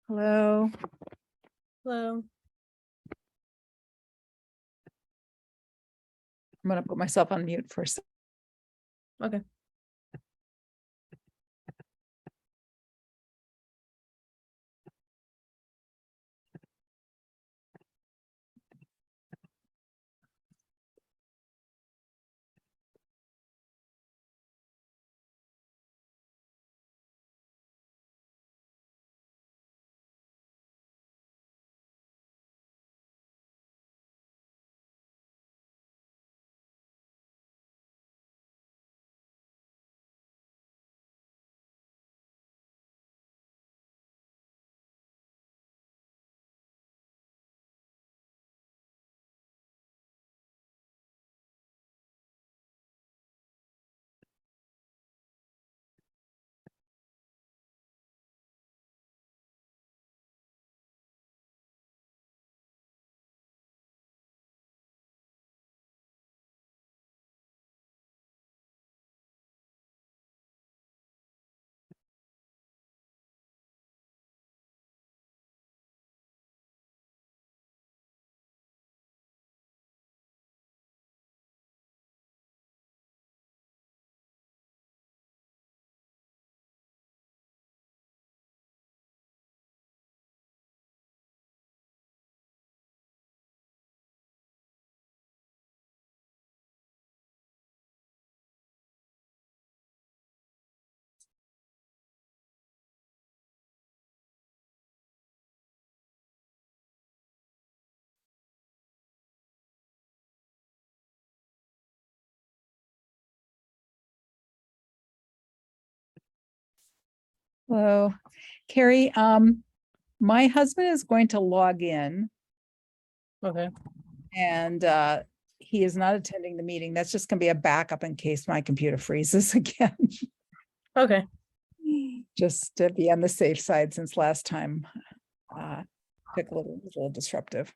Hello. Hello. I'm going to put myself on mute for a second. Okay. Hello, Carrie. My husband is going to log in Okay. and he is not attending the meeting. That's just going to be a backup in case my computer freezes again. Okay. Just to be on the safe side since last time took a little disruptive.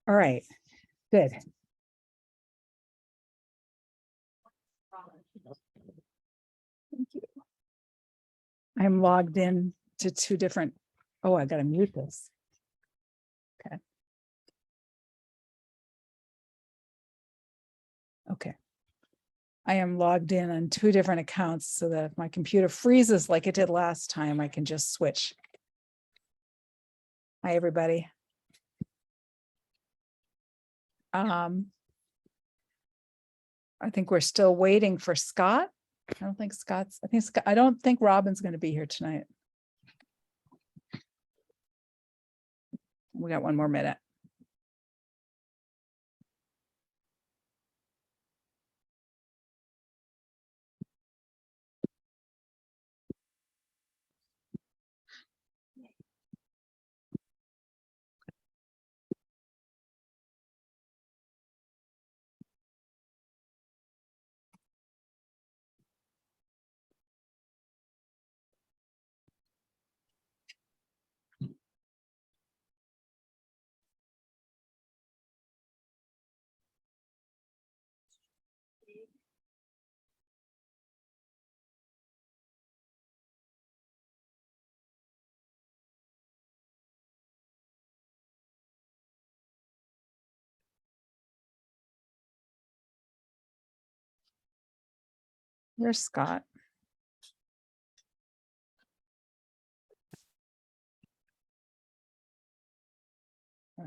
All right, good. Thank you. I'm logged in to two different, oh, I gotta mute this. Okay. Okay. I am logged in on two different accounts so that if my computer freezes like it did last time, I can just switch. Hi, everybody. I think we're still waiting for Scott. I don't think Scott's, I don't think Robin's going to be here tonight. We got one more minute. Where's Scott? All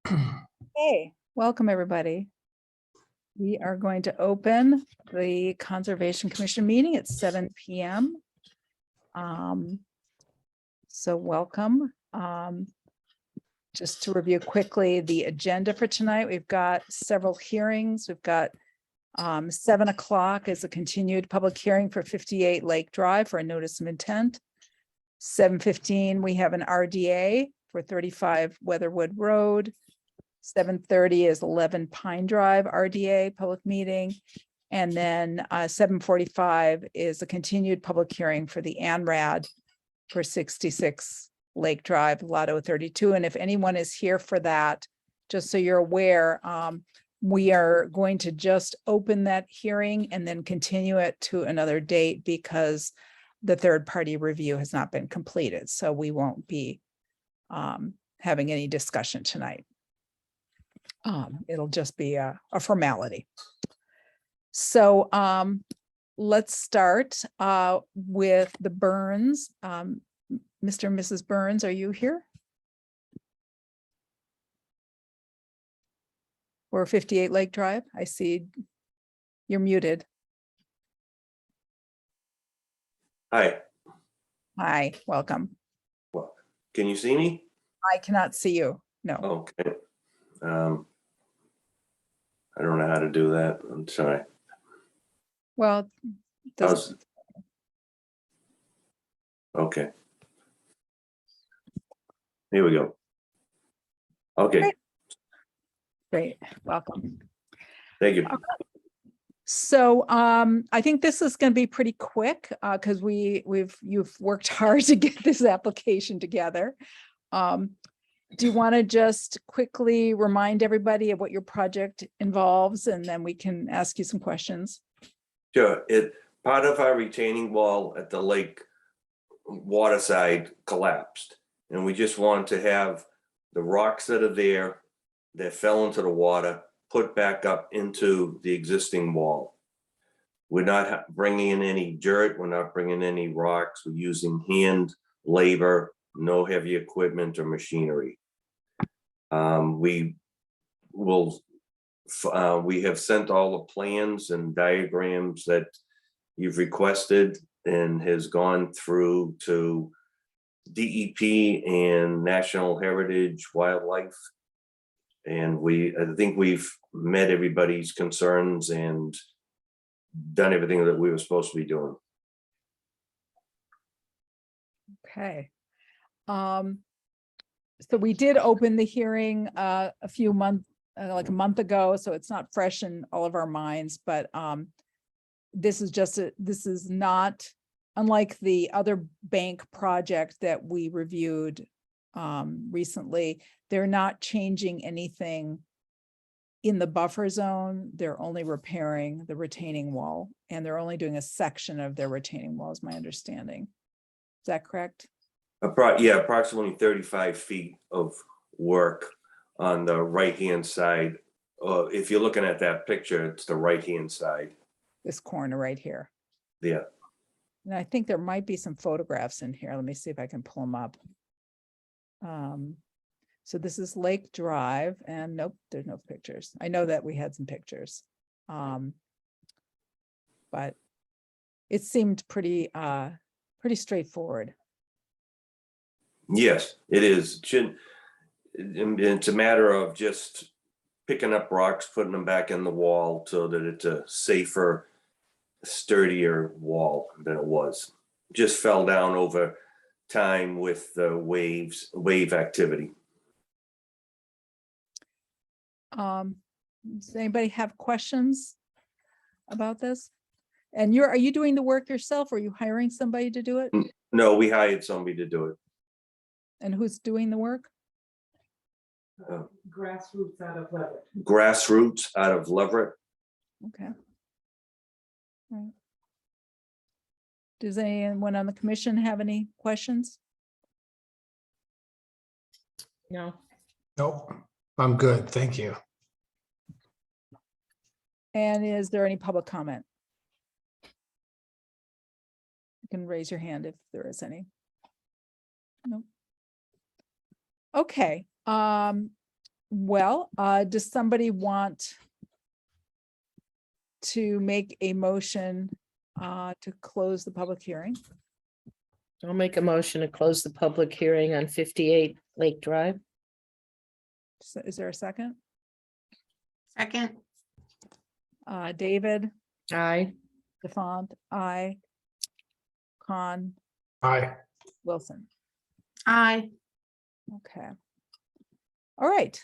right. Hey, welcome everybody. We are going to open the Conservation Commission meeting at 7 p.m. So welcome. Just to review quickly the agenda for tonight, we've got several hearings. We've got 7 o'clock is a continued public hearing for 58 Lake Drive for a notice of intent. 7:15, we have an RDA for 35 Weatherwood Road. 7:30 is 11 Pine Drive RDA public meeting. And then 7:45 is a continued public hearing for the ANRAD for 66 Lake Drive, Lot 032. And if anyone is here for that, just so you're aware, we are going to just open that hearing and then continue it to another date because the third-party review has not been completed. So we won't be having any discussion tonight. It'll just be a formality. So let's start with the Burns. Mr. and Mrs. Burns, are you here? Or 58 Lake Drive? I see you're muted. Hi. Hi, welcome. Well, can you see me? I cannot see you. No. Okay. I don't know how to do that. I'm sorry. Well, Okay. Here we go. Okay. great. Welcome. Thank you. So I think this is going to be pretty quick because you've worked hard to get this application together. Do you want to just quickly remind everybody of what your project involves, and then we can ask you some questions? Sure. Part of our retaining wall at the lake waterside collapsed, and we just wanted to have the rocks that are there that fell into the water put back up into the existing wall. We're not bringing in any dirt. We're not bringing any rocks. We're using hand labor, no heavy equipment or machinery. We have sent all the plans and diagrams that you've requested and has gone through to DEP and National Heritage Wildlife. And I think we've met everybody's concerns and done everything that we were supposed to be doing. Okay. So we did open the hearing like a month ago, so it's not fresh in all of our minds, but this is not unlike the other bank project that we reviewed recently. they're not changing anything in the buffer zone. They're only repairing the retaining wall, and they're only doing a section of their retaining wall, is my understanding. Is that correct? Yeah, approximately 35 feet of work on the right-hand side. If you're looking at that picture, it's the right-hand side. This corner right here. Yeah, And I think there might be some photographs in here. Let me see if I can pull them up. So this is Lake Drive, and nope, there's no pictures. I know that we had some pictures. But it seemed pretty straightforward. yes, it is. It's a matter of just picking up rocks, putting them back in the wall so that it's a safer, sturdier wall than it was. Just fell down over time with the wave activity. Does anybody have questions about this? And are you doing the work yourself, or are you hiring somebody to do it? No, we hired somebody to do it. And who's doing the work? Grassroots out of Leverett. Grassroots out of Leverett. Okay. All right. Does anyone on the commission have any questions? No. Nope, I'm good, thank you. And is there any public comment? You can raise your hand if there is any. No. Okay, well, does somebody want to make a motion to close the public hearing? I'll make a motion to close the public hearing on 58 Lake Drive. So is there a second? Second. David, Aye. Defont, aye. Con, Aye. Wilson. Aye. Okay. All right.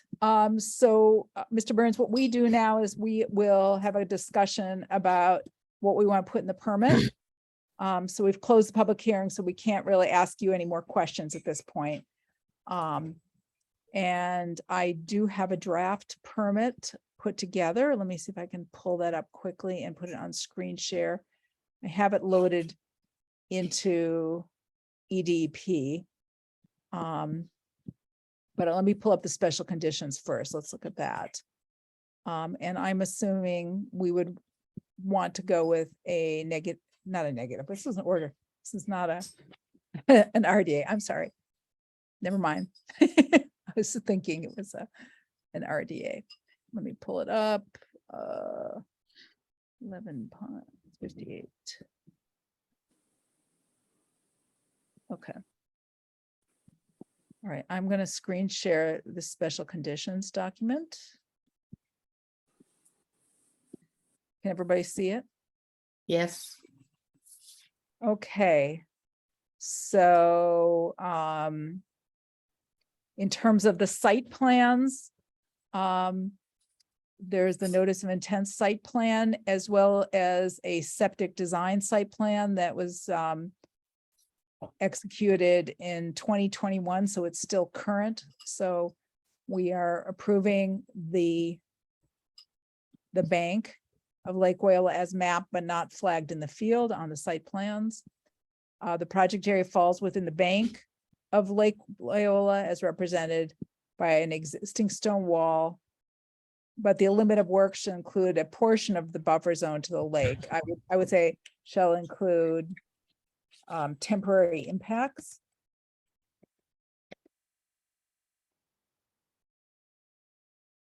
So Mr. Burns, what we do now is we will have a discussion about what we want to put in the permit. So we've closed the public hearing, so we can't really ask you any more questions at this point. And I do have a draft permit put together. Let me see if I can pull that up quickly and put it on screen share. I have it loaded into EDP. But let me pull up the special conditions first. Let's look at that. And I'm assuming we would want to go with a negative, not a negative, this is an order. This is not a an RDA. I'm sorry. Never mind. I was thinking it was an RDA. Let me pull it up. 11.58. Okay. All right, I'm going to screen share the special conditions document. Can everybody see it? Yes. Okay. So in terms of the site plans, there's the notice of intent site plan, as well as a septic design site plan that was executed in 2021, so it's still current. So we are approving the bank of Lake Wyola as mapped but not flagged in the field on the site plans. The project area falls within the bank of Lake Wyola as represented by an existing stone wall, but the limit of work should include a portion of the buffer zone to the lake. I would say shall include temporary impacts.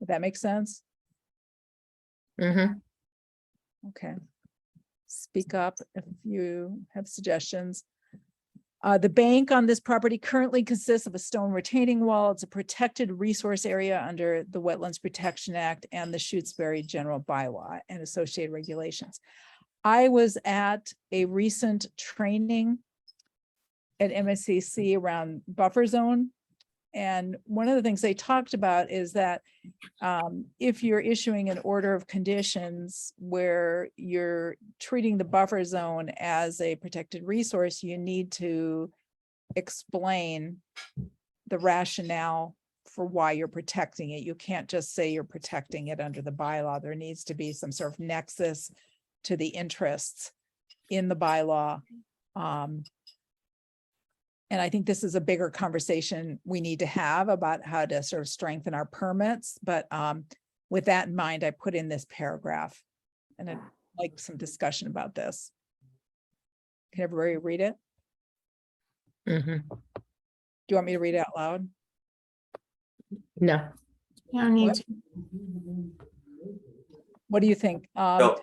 Would that make sense? Mm-hmm. Okay. Speak up if you have suggestions. The bank on this property currently consists of a stone retaining wall. It's a protected resource area under the Wetlands Protection Act and the Shutesbury General Bylaw and associated regulations. I was at a recent training at MSCC around buffer zone. And one of the things they talked about is that if you're issuing an order of conditions where you're treating the buffer zone as a protected resource, you need to explain the rationale for why you're protecting it. You can't just say you're protecting it under the bylaw. There needs to be some sort of nexus to the interests in the bylaw. And I think this is a bigger conversation we need to have about how to sort of strengthen our permits. But with that in mind, I put in this paragraph, and I'd like some discussion about this. Can everybody read it? Mhm. Do you want me to read it out loud? No, You don't need What? to. What do you think? No,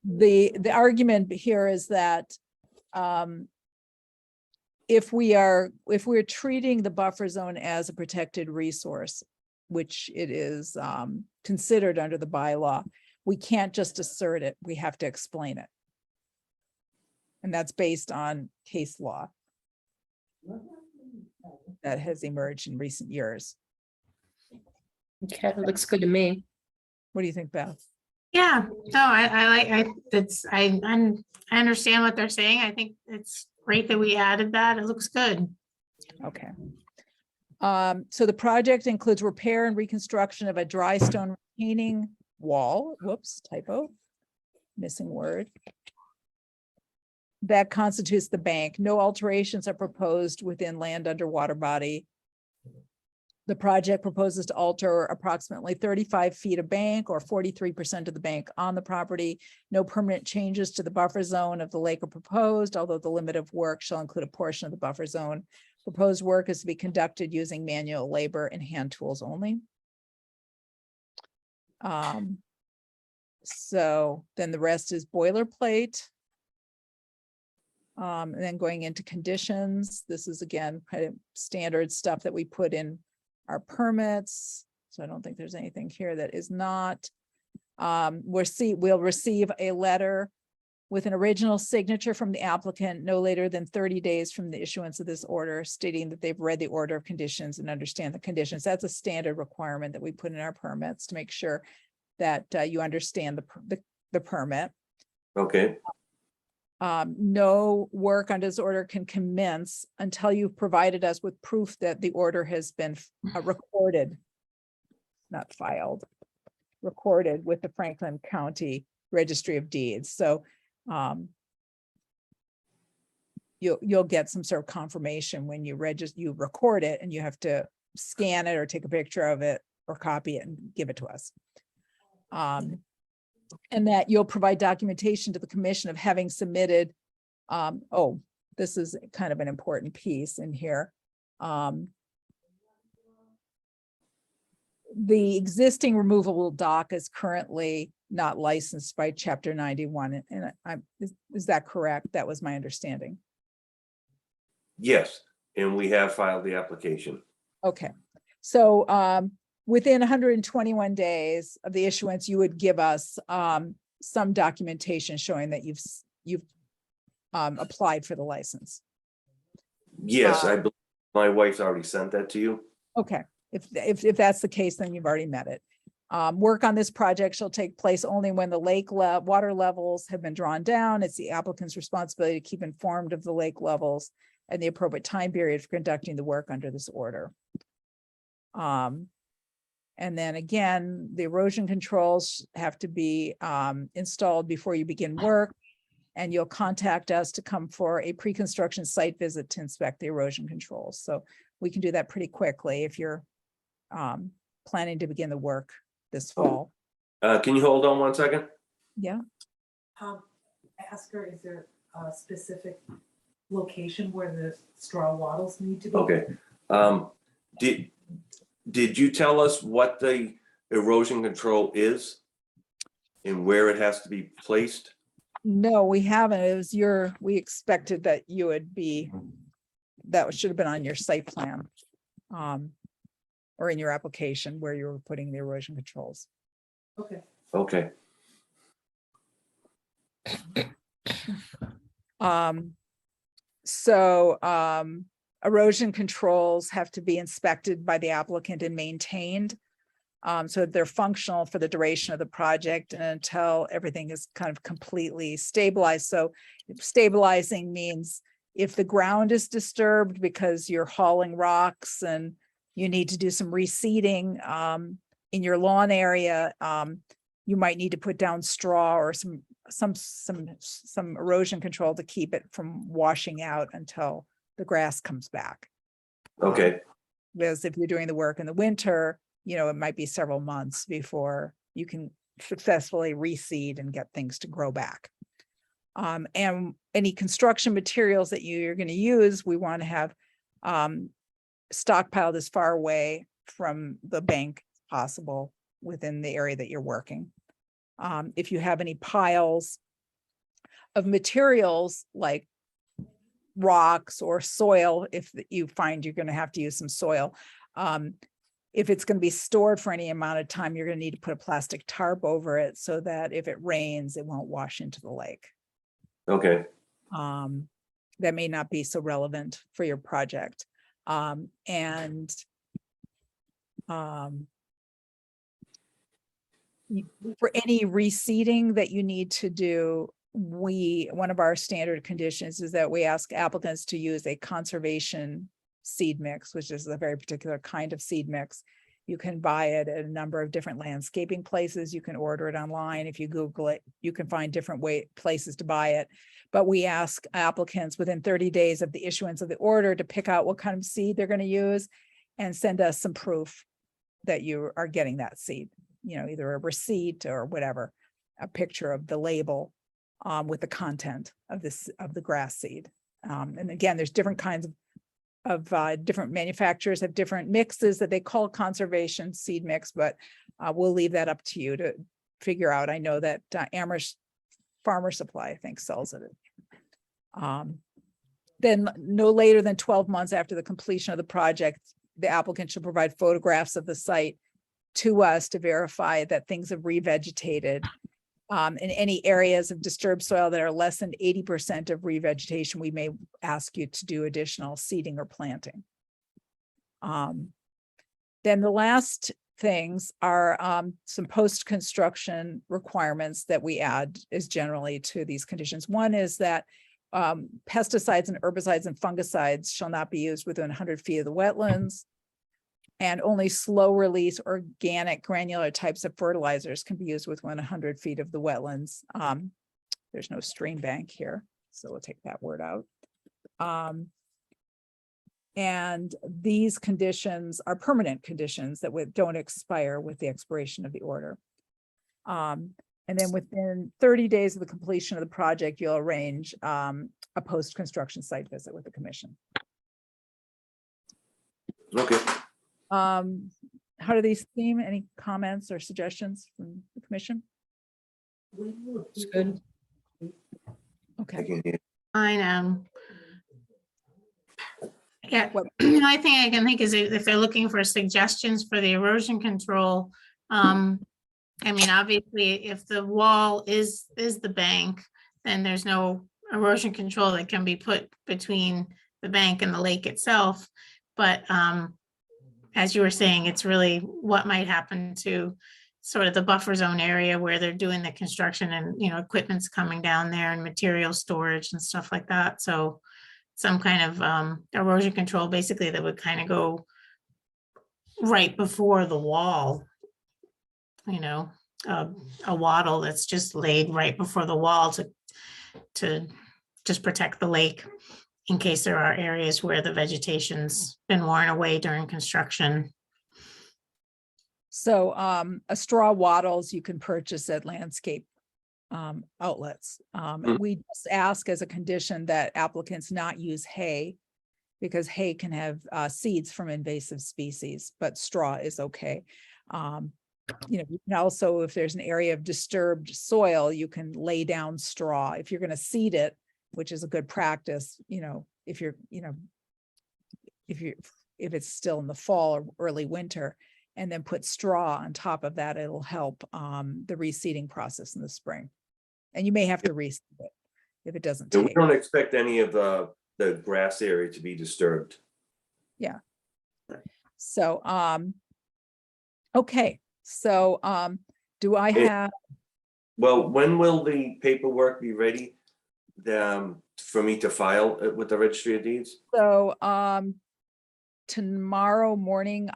The argument here is that if we're treating the buffer zone as a protected resource, which it is considered under the bylaw, we can't just assert it. We have to explain it. And that's based on case law that has emerged in recent years. okay, it looks good to me. What do you think, Beth? Yeah, no, I understand what they're saying. I think it's great that we added that. It looks good. Okay. So the project includes repair and reconstruction of a dry stone retaining wall, whoops, typo, missing word. That constitutes the bank. No alterations are proposed within land under water body. The project proposes to alter approximately 35 feet of bank or 43% of the bank on the property. No permanent changes to the buffer zone of the lake are proposed, although the limit of work shall include a portion of the buffer zone. Proposed work is to be conducted using manual labor and hand tools only. So then the rest is boilerplate. And then going into conditions, this is again kind of standard stuff that we put in our permits. So I don't think there's anything here that is not. We'll receive a letter with an original signature from the applicant no later than 30 days from the issuance of this order, stating that they've read the order of conditions and understand the conditions. That's a standard requirement that we put in our permits to make sure that you understand the permit. okay, No work on this order can commence until you've provided us with proof that the order has been recorded, not filed, recorded with the Franklin County Registry of Deeds. So you'll get some sort of confirmation when you record it, and you have to scan it or take a picture of it or copy it and give it to us. And that you'll provide documentation to the commission of having submitted, this is kind of an important piece in here. The existing removable dock is currently not licensed by Chapter 91, and is that correct? That was my understanding. yes, and we have filed the application. Okay, so within 121 days of the issuance, you would give us some documentation showing that you've applied for the license. Yes, I believe my wife's already sent that to you. Okay, if that's the case, then you've already met it. Work on this project shall take place only when the lake water levels have been drawn down. It's the applicant's responsibility to keep informed of the lake levels and the appropriate time period for conducting the work under this order. And then again, the erosion controls have to be installed before you begin work. And you'll contact us to come for a pre-construction site visit to inspect the erosion controls. So we can do that pretty quickly if you're planning to begin the work this fall. Can you hold on 1 second? Yeah, Ask her, is there a specific location where the straw wattles need to be? Okay. Did you tell us what the erosion control is and where it has to be placed? no, we haven't. It was we expected that you would be, that should have been on your site plan. Or in your application where you were putting the erosion controls. Okay. Okay, Erosion controls have to be inspected by the applicant and maintained. So that they're functional for the duration of the project and until everything is kind of completely stabilized. So stabilizing means if the ground is disturbed because you're hauling rocks and you need to do some reseeding, in your lawn area, you might need to put down straw or some erosion control to keep it from washing out until the grass comes back. Okay, Because if you're doing the work in the winter, it might be several months before you can successfully reseed and get things to grow back. And any construction materials that you're going to use, we want to have stockpiled as far away from the bank as possible within the area that you're working. If you have any piles of materials like rocks or soil, if you find you're going to have to use some soil, if it's going to be stored for any amount of time, you're going to need to put a plastic tarp over it so that if it rains, it won't wash into the lake. okay, That may not be so relevant for your project. For any reseeding that you need to do, one of our standard conditions is that we ask applicants to use a conservation seed mix, which is a very particular kind of seed mix. You can buy it at a number of different landscaping places. You can order it online. If you Google it, you can find different places to buy it. But we ask applicants within 30 days of the issuance of the order to pick out what kind of seed they're going to use and send us some proof that you are getting that seed, either a receipt or whatever, a picture of the label with the content of the grass seed. And again, there's different kinds of different manufacturers have different mixes that they call conservation seed mix, but we'll leave that up to you to figure out. I know that Amherst Farmer Supply, I think, sells it. Then no later than 12 months after the completion of the project, the applicant should provide photographs of the site to us to verify that things have revegetated. In any areas of disturbed soil that are less than 80% of revegetation, we may ask you to do additional seeding or planting. Then the last things are some post-construction requirements that we add is generally to these conditions. One is that pesticides and herbicides and fungicides shall not be used within 100 feet of the wetlands. And only slow release organic granular types of fertilizers can be used within 100 feet of the wetlands. There's no stream bank here, so we'll take that word out. And these conditions are permanent conditions that don't expire with the expiration of the order. And then within 30 days of the completion of the project, you'll arrange a post-construction site visit with the commission. okay. How do these seem? Any comments or suggestions from the commission? It's good. I Okay. can hear. I know. Yeah, What- the only thing I can think is if they're looking for suggestions for the erosion control, obviously, if the wall is the bank, then there's no erosion control that can be put between the bank and the lake itself. But as you were saying, it's really what might happen to sort of the buffer zone area where they're doing the construction and, equipment's coming down there and material storage and stuff like that. So some kind of erosion control, basically, that would kind of go right before the wall, a wattle that's just laid right before the wall to just protect the lake in case there are areas where the vegetation's been worn away during construction. So a straw wattles you can purchase at landscape outlets. We just ask as a condition that applicants not use hay because hay can have seeds from invasive species, but straw is okay. You can also, if there's an area of disturbed soil, you can lay down straw. If you're going to seed it, which is a good practice, if it's still in the fall or early winter, and then put straw on top of that, it'll help the reseeding process in the spring. And you may have to reseed it if it doesn't And we take. don't expect any of the grass area to be disturbed. So, okay. So, do I have, Well, when will the paperwork be ready for me to file it with the registry of deeds? so, tomorrow morning,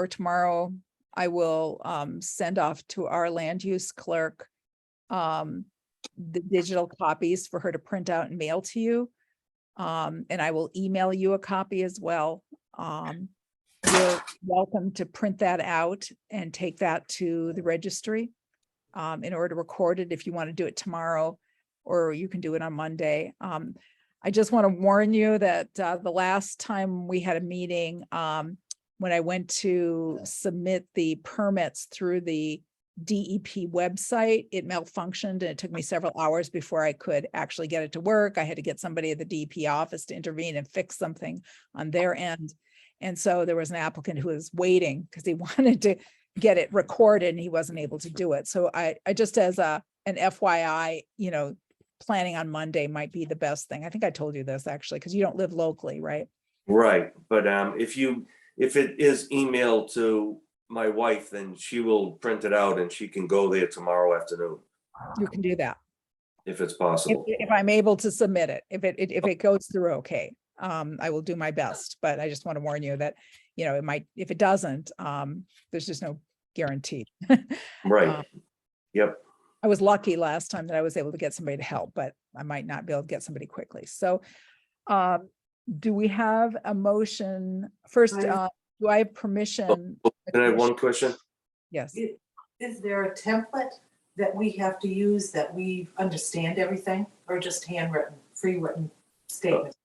tomorrow, I will send off to our land use clerk the digital copies for her to print out and mail to you. And I will email you a copy as well. You're welcome to print that out and take that to the registry in order to record it if you want to do it tomorrow, or you can do it on Monday. I just want to warn you that the last time we had a meeting, when I went to submit the permits through the DEP website, it malfunctioned and it took me several hours before I could actually get it to work. I had to get somebody at the DEP office to intervene and fix something on their end. And so there was an applicant who was waiting because he wanted to get it recorded and he wasn't able to do it. So I just as an FYI, planning on Monday might be the best thing. I think I told you this actually, because you don't live locally, right? Right, but if it is emailed to my wife, then she will print it out and she can go there tomorrow afternoon, You can do that. if it's possible. If I'm able to submit it, if it goes through, okay. I will do my best, but I just want to warn you that, it might, if it doesn't, there's just no guarantee. Right, yep. I was lucky last time that I was able to get somebody to help, but I might not be able to get somebody quickly. So, do we have a motion? First, do I have permission? Can I have one question? Yes. Is there a template that we have to use that we understand everything, or just handwritten, free written statement?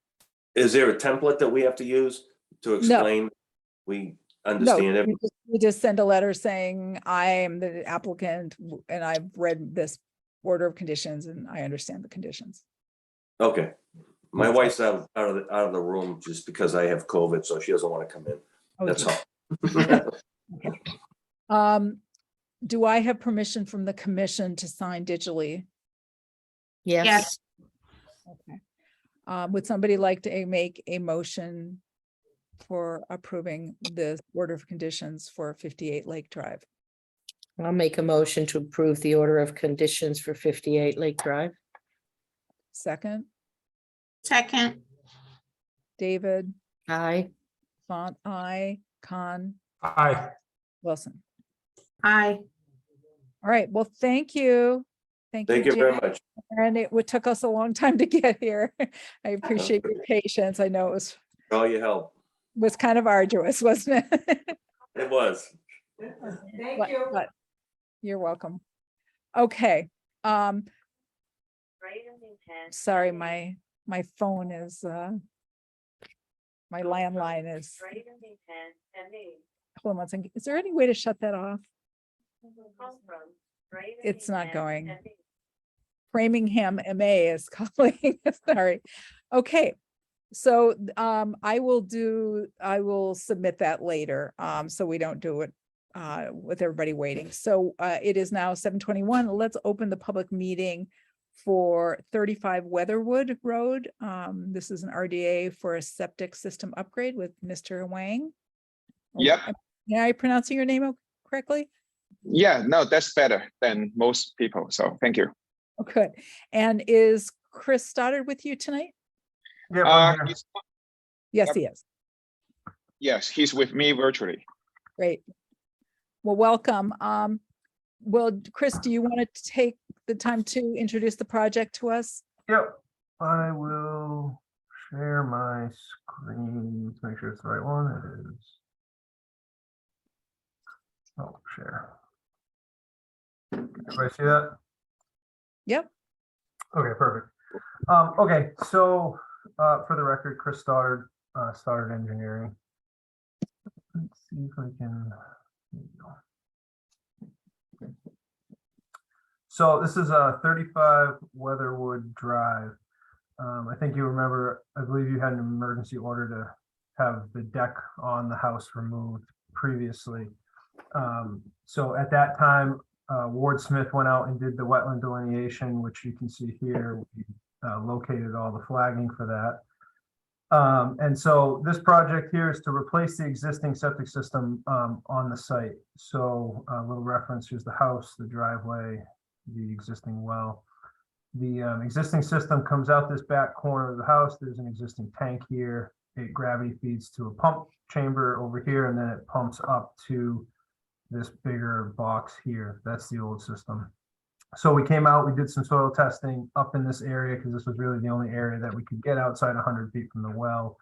Is there a template that we have to use to explain? We No, understand it? we just send a letter saying, I am the applicant and I've read this order of conditions and I understand the conditions. Okay. My wife's out of the room just because I have COVID, so she doesn't want to come in. Oh, That's geez. all. Do I have permission from the commission to sign digitally? Yes. Yes. Okay. Would somebody like to make a motion for approving the order of conditions for 58 Lake Drive? I'll make a motion to approve the order of conditions for 58 Lake Drive. Second, Second, David, Aye. Font, I, Con, Aye. Wilson. aye. All right, well, thank you. Thank you very much. And it took us a long time to get here. I appreciate your patience. I know it All your help. was kind of arduous, wasn't it? It was. Thank you. But you're welcome. Okay. Sorry, my phone is my landline is. Hold on one second. Is there any way to shut that off? It's not going. Framingham MA is calling. Sorry. Okay. So I will submit that later. So we don't do it with everybody waiting. So it is now 7:21. Let's open the public meeting for 35 Weatherwood Road. This is an RDA for a septic system upgrade with Mr. Wang. Yep. Am I pronouncing your name correctly? Yeah, no, that's better than most people. So thank you. Oh, good. And is Chris Stoddard with you tonight? He's- Yes, Yep. he is. yes, he's with me virtually. Great. Well, welcome. Well, Chris, do you want to take the time to introduce the project to us? Yep, I will share my screen. Let's make sure it's the right one. It is. Oh, share. Everybody see that? Yep. Okay, perfect. Okay, so for the record, Chris Stoddard, Stoddard Engineering. Let's see if I can. There you go. So this is a 35 Weatherwood Drive. I think you remember, I believe you had an emergency order to have the deck on the house removed previously. So at that time, Ward Smith went out and did the wetland delineation, which you can see here. We located all the flagging for that. And so this project here is to replace the existing septic system on the site. So a little reference, here's the house, the driveway, the existing well. The existing system comes out this back corner of the house. There's an existing tank here. it gravity feeds to a pump chamber over here, and then it pumps up to this bigger box here. That's the old system. So we came out, we did some soil testing up in this area because this was really the only area that we could get outside 100 feet from the well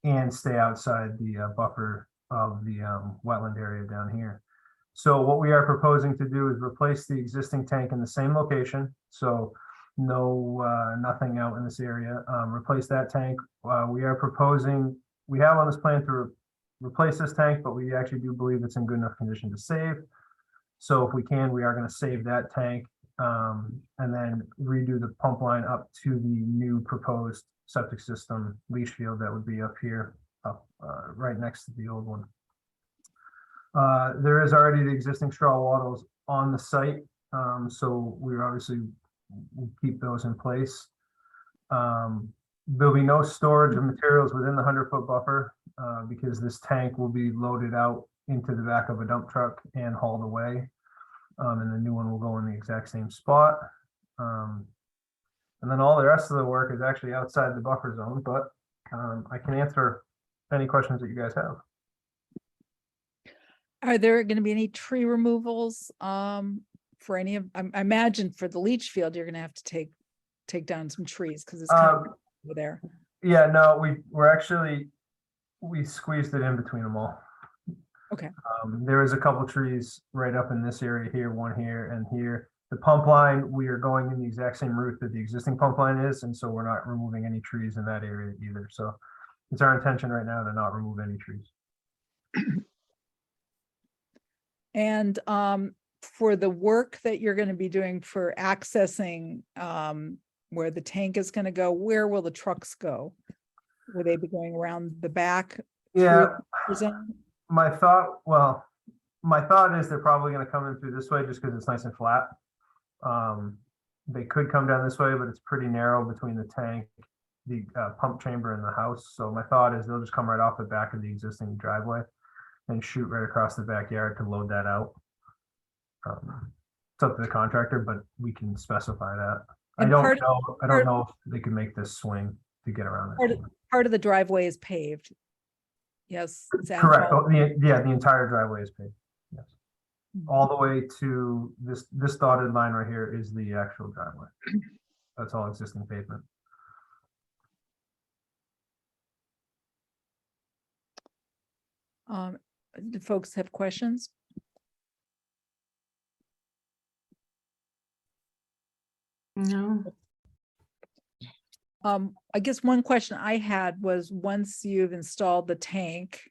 and stay outside the buffer of the wetland area down here. So what we are proposing to do is replace the existing tank in the same location. So nothing out in this area. Replace that tank. We are proposing, we have on this plan to replace this tank, but we actually do believe it's in good enough condition to save. So if we can, we are going to save that tank and then redo the pump line up to the new proposed septic system leach field that would be up here, right next to the old one. There is already the existing straw wattles on the site, so we obviously will keep those in place. There'll be no storage of materials within the 100-foot buffer because this tank will be loaded out into the back of a dump truck and hauled away. And the new one will go in the exact same spot. And then all the rest of the work is actually outside the buffer zone, but I can answer any questions that you guys have. Are there going to be any tree removals for any of, I imagine for the leach field, you're going to have to take down some trees because it's kind of over there. Yeah, no, we squeezed it in between them all. Okay. There is a couple trees right up in this area here, one here and here. The pump line, we are going in the exact same route that the existing pump line is, and so we're not removing any trees in that area either. So it's our intention right now to not remove any trees. And for the work that you're going to be doing for accessing where the tank is going to go, where will the trucks go? Will they be going around the back? Yeah, through the zone? my thought is they're probably going to come in through this way just because it's nice and flat. They could come down this way, but it's pretty narrow between the tank, the pump chamber, and the house. So my thought is they'll just come right off the back of the existing driveway and shoot right across the backyard to load that out. It's up to the contractor, but we can specify that. I And don't part- know if they can make this swing to get around Part it. Part of the driveway is paved. Yes. it's Correct. asphalt. The entire driveway is paved. Yes. Mhm. All the way to this dotted line right here is the actual driveway. That's all existing pavement. Do folks have questions? No, I guess one question I had was once you've installed the tank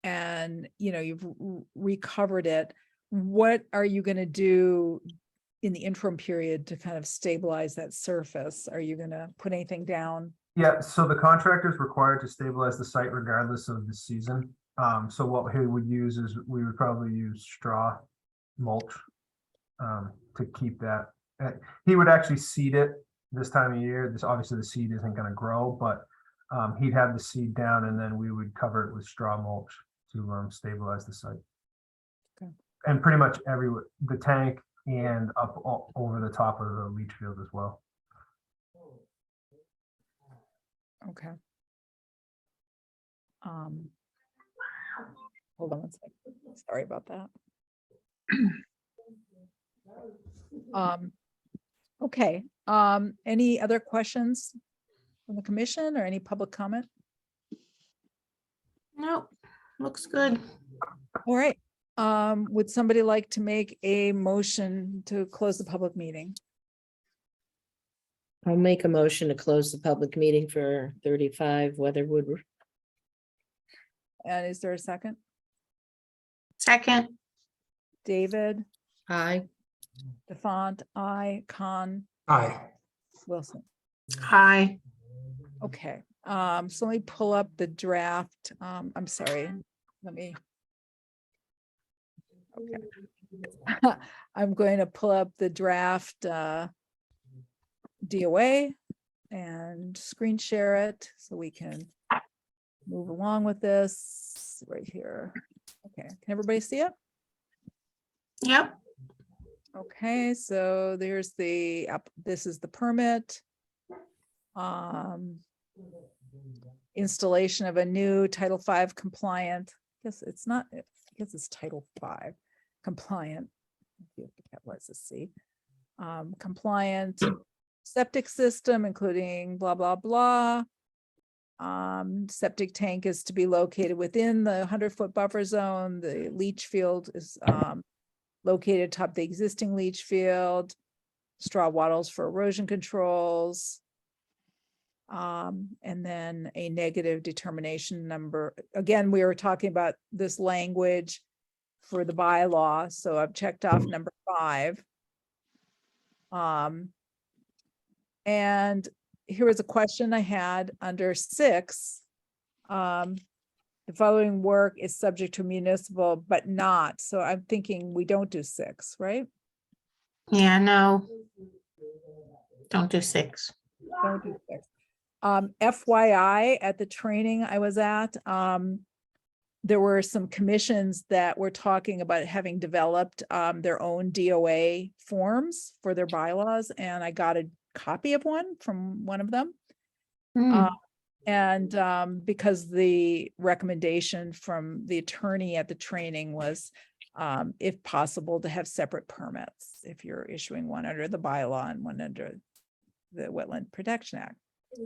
and, you've recovered it, what are you going to do in the interim period to kind of stabilize that surface? Are you going to put anything down? Yeah, so the contractor is required to stabilize the site regardless of the season. So what he would use is we would probably use straw mulch to keep that. He would actually seed it this time of year. Obviously the seed isn't going to grow, but he'd have the seed down and then we would cover it with straw mulch to stabilize the site. Okay. And pretty much the tank and up over the top of the leach field as well. Okay. Hold on one second. Sorry about that. Okay. Any other questions from the commission or any public comment? no, looks good. All right. Would somebody like to make a motion to close the public meeting? I'll make a motion to close the public meeting for 35 Weatherwood. And is there a second? Second, David, Aye. DeFont, I, Con, Aye. Wilson. hi. Okay, so let me pull up the draft. I'm sorry, let me. Okay. I'm going to pull up the draft DOA and screen share it so we can move along with this right here. Okay, can everybody see it? Yep, Okay, so there's this is the permit. installation of a new Title V compliant, I guess it's not, I guess it's Title V compliant. What's the C? Compliant septic system, including blah, blah, blah. Septic tank is to be located within the 100-foot buffer zone. The leach field is located atop the existing leach field. Straw wattles for erosion controls. And then a negative determination number. Again, we were talking about this language for the bylaw, so I've checked off number 5. And here was a question I had under 6. The following work is subject to municipal, but not, so I'm thinking we don't do 6, right? Yeah, no. Don't do 6. Don't do 6. FYI, at the training I was at, there were some commissions that were talking about having developed their own DOA forms for their bylaws, and I got a copy of one from one of them. And because the recommendation from the attorney at the training was, if possible, to have separate permits if you're issuing one under the bylaw and one under the Wetland Protection Act. So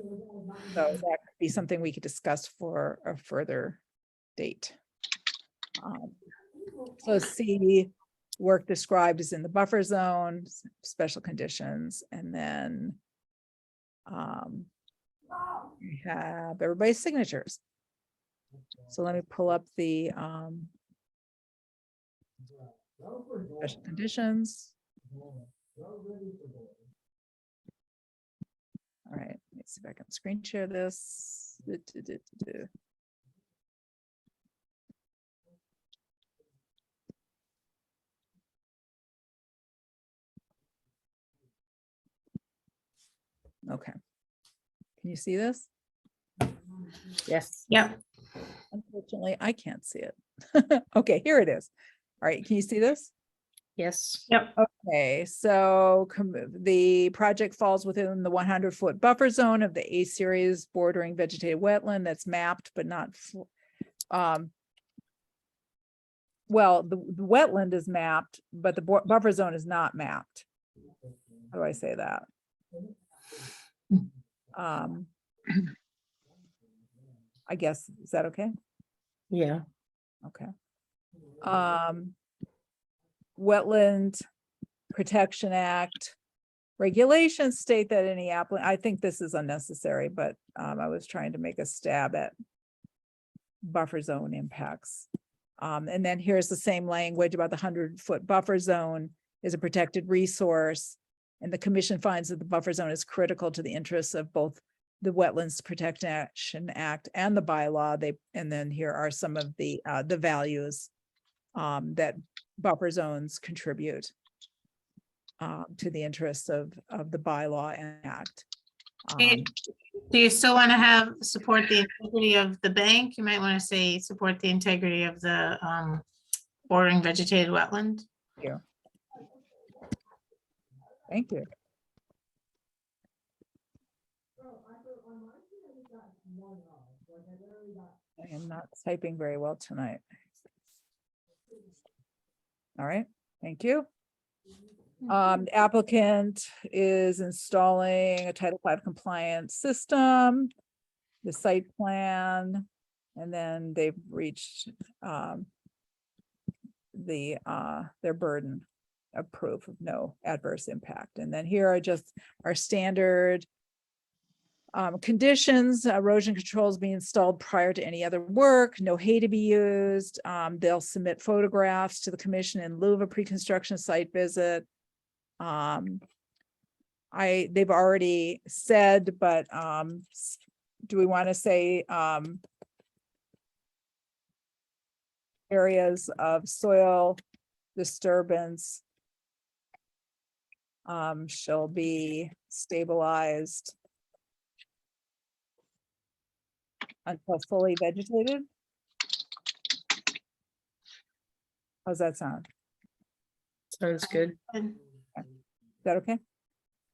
that could be something we could discuss for a further date. So C, work described is in the buffer zone, special conditions, and then we have everybody's signatures. So let me pull up the special conditions. All right, let's see if I can screen share this. Okay. Can you see this? Yes. Yep. Unfortunately, I can't see it. Okay, here it is. All right, can you see this? Yes. Yep. Okay, so the project falls within the 100-foot buffer zone of the A series bordering vegetated wetland that's mapped but not, well, the wetland is mapped, but the buffer zone is not mapped. How do I say that? I guess, is that okay? Yeah. Okay. Wetland Protection Act regulations state that any applicant, I think this is unnecessary, but I was trying to make a stab at buffer zone impacts. And then here's the same language about the 100-foot buffer zone is a protected resource. And the commission finds that the buffer zone is critical to the interests of both the Wetlands Protection Act and the bylaw. And then here are some of the values that buffer zones contribute to the interests of the bylaw and act. Do you still want to have support the integrity of the bank? You might want to say support the integrity of the bordering vegetated wetland. Thank you. I am not typing very well tonight. All right, thank you. The applicant is installing a Title V compliant system, the site plan, and then they've reached their burden of proof of no adverse impact. And then here are just our standard conditions. Erosion controls be installed prior to any other work, no hay to be used. They'll submit photographs to the commission in lieu of a pre-construction site visit. They've already said, but do we want to say areas of soil disturbance shall be stabilized until fully vegetated? How's that sound? Sounds good. Is that okay?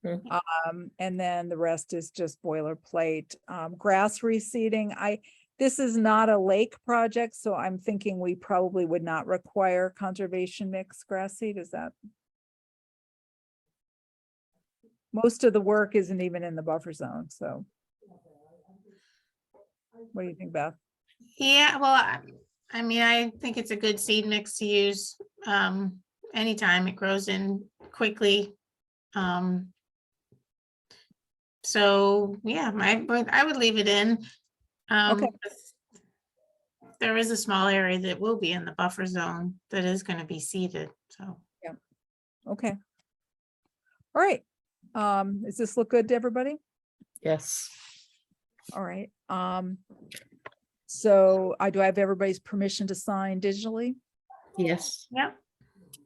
And then the rest is just boilerplate. Grass reseeding, this is not a lake project, so I'm thinking we probably would not require conservation mix grass seed, is that? Most of the work isn't even in the buffer zone, so. What do you think, Beth? Yeah, well, I mean, I think it's a good seed mix to use anytime. It grows in quickly. So yeah, I would leave it in. Okay. There is a small area that will be in the buffer zone that is going to be seeded, so. Okay. All right. Does this look good to everybody? Yes. All right. So do I have everybody's permission to sign digitally? Yes. Yeah.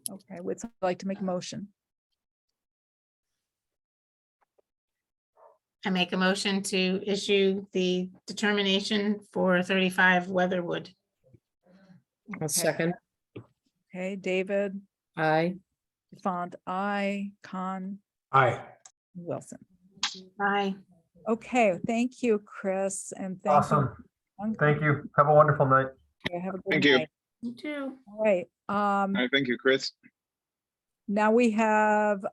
Okay, would someone like to make a motion? I make a motion to issue the determination for 35 Weatherwood. A second. Okay, David, Aye. Font, I, Con, Aye. Wilson. Aye. Okay, thank you, Chris, and thank you. Awesome. Thank you. Have a wonderful night. Yeah, have a good Thank you. night. You too. All right, All right, thank you, Chris. now we have,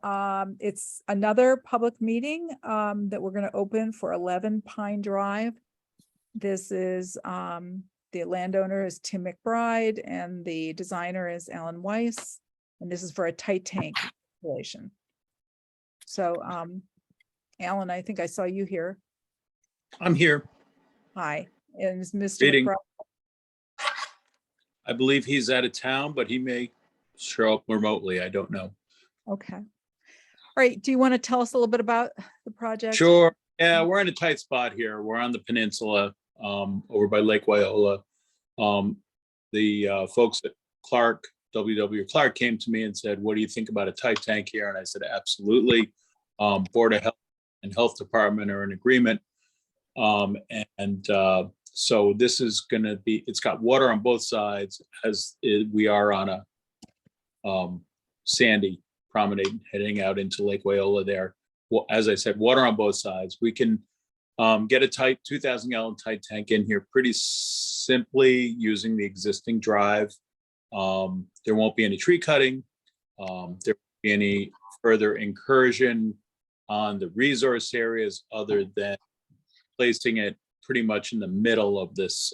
it's another public meeting, that we're gonna open for 11 Pine Drive. This is, the landowner is Tim McBride and the designer is Alan Weiss. And this is for a tight tank installation. So, Alan, I think I saw you here. I'm here. Hi, and is Mr. Greeting. McBride? I believe he's out of town, but he may show up remotely. I don't know. Okay. All right, do you want to tell us a little bit about the project? Sure. Yeah, we're in a tight spot here. We're on the peninsula, over by Lake Wyola. The folks at W.W. Clark came to me and said, what do you think about a tight tank here? And I said, absolutely. Board of Health and Health Department are in agreement. So this is going to be, it's got water on both sides as we are on a sandy promenade heading out into Lake Wyola there. Well, as I said, water on both sides. We can get a tight 2,000 gallon tight tank in here pretty simply using the existing drive. There won't be any tree cutting. There won't be any further incursion on the resource areas other than placing it pretty much in the middle of this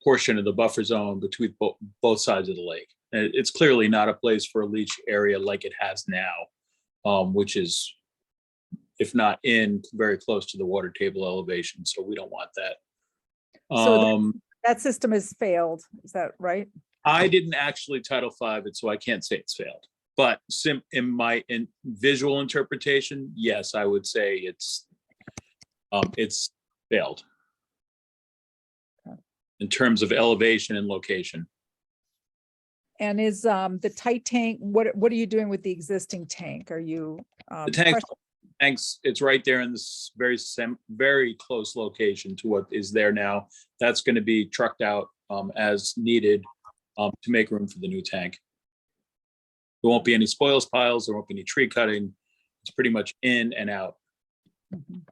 portion of the buffer zone between both sides of the lake. And it's clearly not a place for a leach area like it has now, which is, if not in, very close to the water table elevation. So we don't want that. So that system has failed, is that right? I didn't actually Title V it, so I can't say it's failed. But in visual interpretation, yes, I would say it's failed in terms of elevation and location. And is the tight tank, what are you doing with the existing tank? Are you? The tanks, it's right there in this very close location to what is there now. That's going to be trucked out as needed to make room for the new tank. There won't be any spoils piles. There won't be any tree cutting. It's pretty much in and out. Mhm.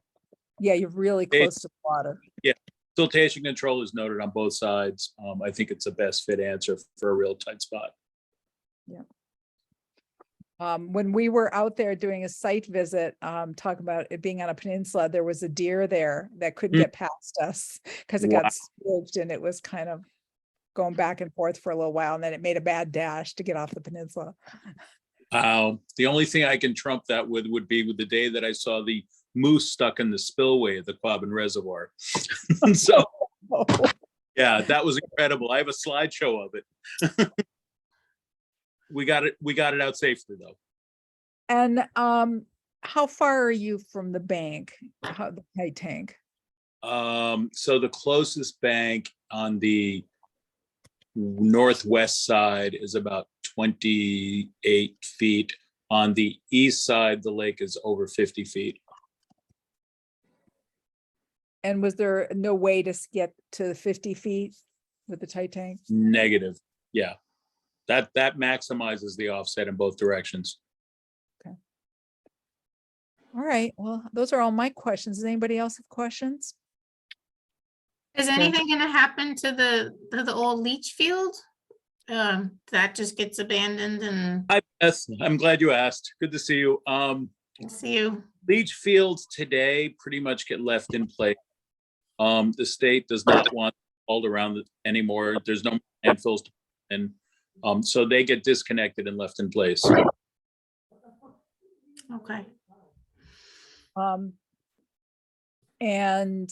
Yeah, you're really close to the water. Yeah, siltation control is noted on both sides. I think it's the best fit answer for a real tight spot. Yeah. When we were out there doing a site visit, talking about it being on a peninsula, there was a deer there that couldn't get past us because it got Wow. spooked and it was kind of going back and forth for a little while, and then it made a bad dash to get off the peninsula. The only thing I can trump that with would be with the day that I saw the moose stuck in the spillway of the Quabbin Reservoir. So, yeah, that was incredible. I have a slideshow of it. We got it out safely though. And how far are you from the bank, the tight tank? So the closest bank on the northwest side is about 28 feet. On the east side, the lake is over 50 feet. And was there no way to get to 50 feet with the tight tank? Negative. Yeah. That maximizes the offset in both directions. Okay. All right, well, those are all my questions. Does anybody else have questions? Is anything gonna happen to the old leach field? That just gets abandoned and Hi, Beth. I'm glad you asked. Good to see you. see you. Leach fields today pretty much get left in place. The state does not want all around it anymore. There's no landfills. And so they get disconnected and left in place. Okay. And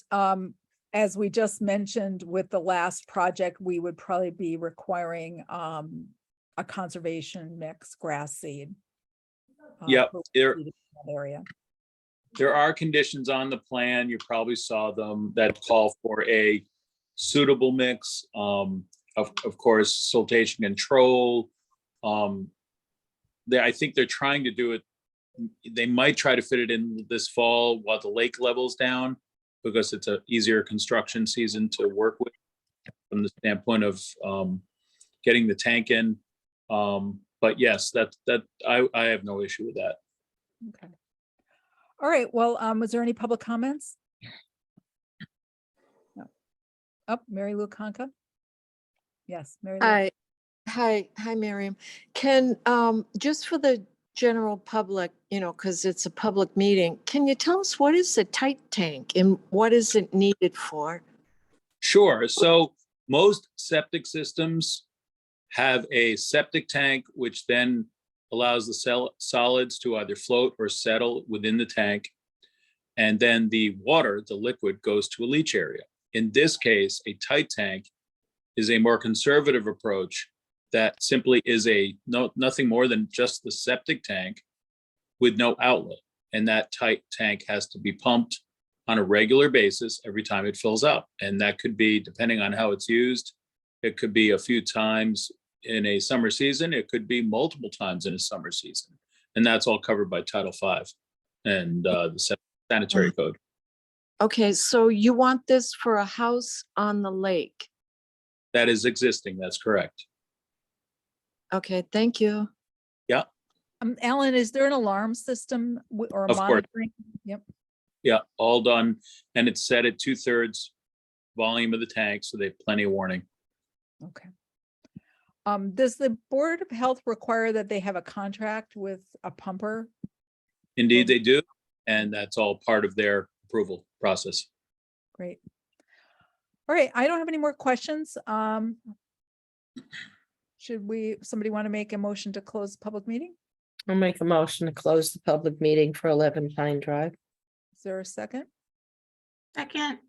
as we just mentioned with the last project, we would probably be requiring a conservation mix grass seed. Yep, for there- seed in that area. There are conditions on the plan, you probably saw them, that call for a suitable mix. Of course, siltation control. I think they're trying to do it. They might try to fit it in this fall while the lake level's down, because it's a easier construction season to work with from the standpoint of getting the tank in. But yes, I have no issue with that. Okay. All right, well, was there any public comments? No. Oh, Mary Lou Conca? Yes, Mary Lou. Hi, Miriam. Can, just for the general public, because it's a public meeting, can you tell us what is a tight tank and what is it needed for? Sure. So most septic systems have a septic tank, which then allows the solids to either float or settle within the tank. And then the water, the liquid, goes to a leach area. In this case, a tight tank is a more conservative approach that simply is nothing more than just the septic tank with no outlet. And that tight tank has to be pumped on a regular basis every time it fills up. And that could be, depending on how it's used, it could be a few times in a summer season. It could be multiple times in a summer season. And that's all covered by Title V and the sanitary code. Okay, so you want this for a house on the lake? That is existing. That's correct. Okay, thank you. Alan, is there an alarm system or a Of course. monitoring? Yep. Yeah, all done. And it's set at 2/3 volume of the tank, so they have plenty of warning. Okay. Does the Board of Health require that they have a contract with a pumper? Indeed, they do. And that's all part of their approval process. Great. All right, I don't have any more questions. Somebody want to make a motion to close the public meeting? I'll make a motion to close the public meeting for 11 Pine Drive. Is there a second? Second.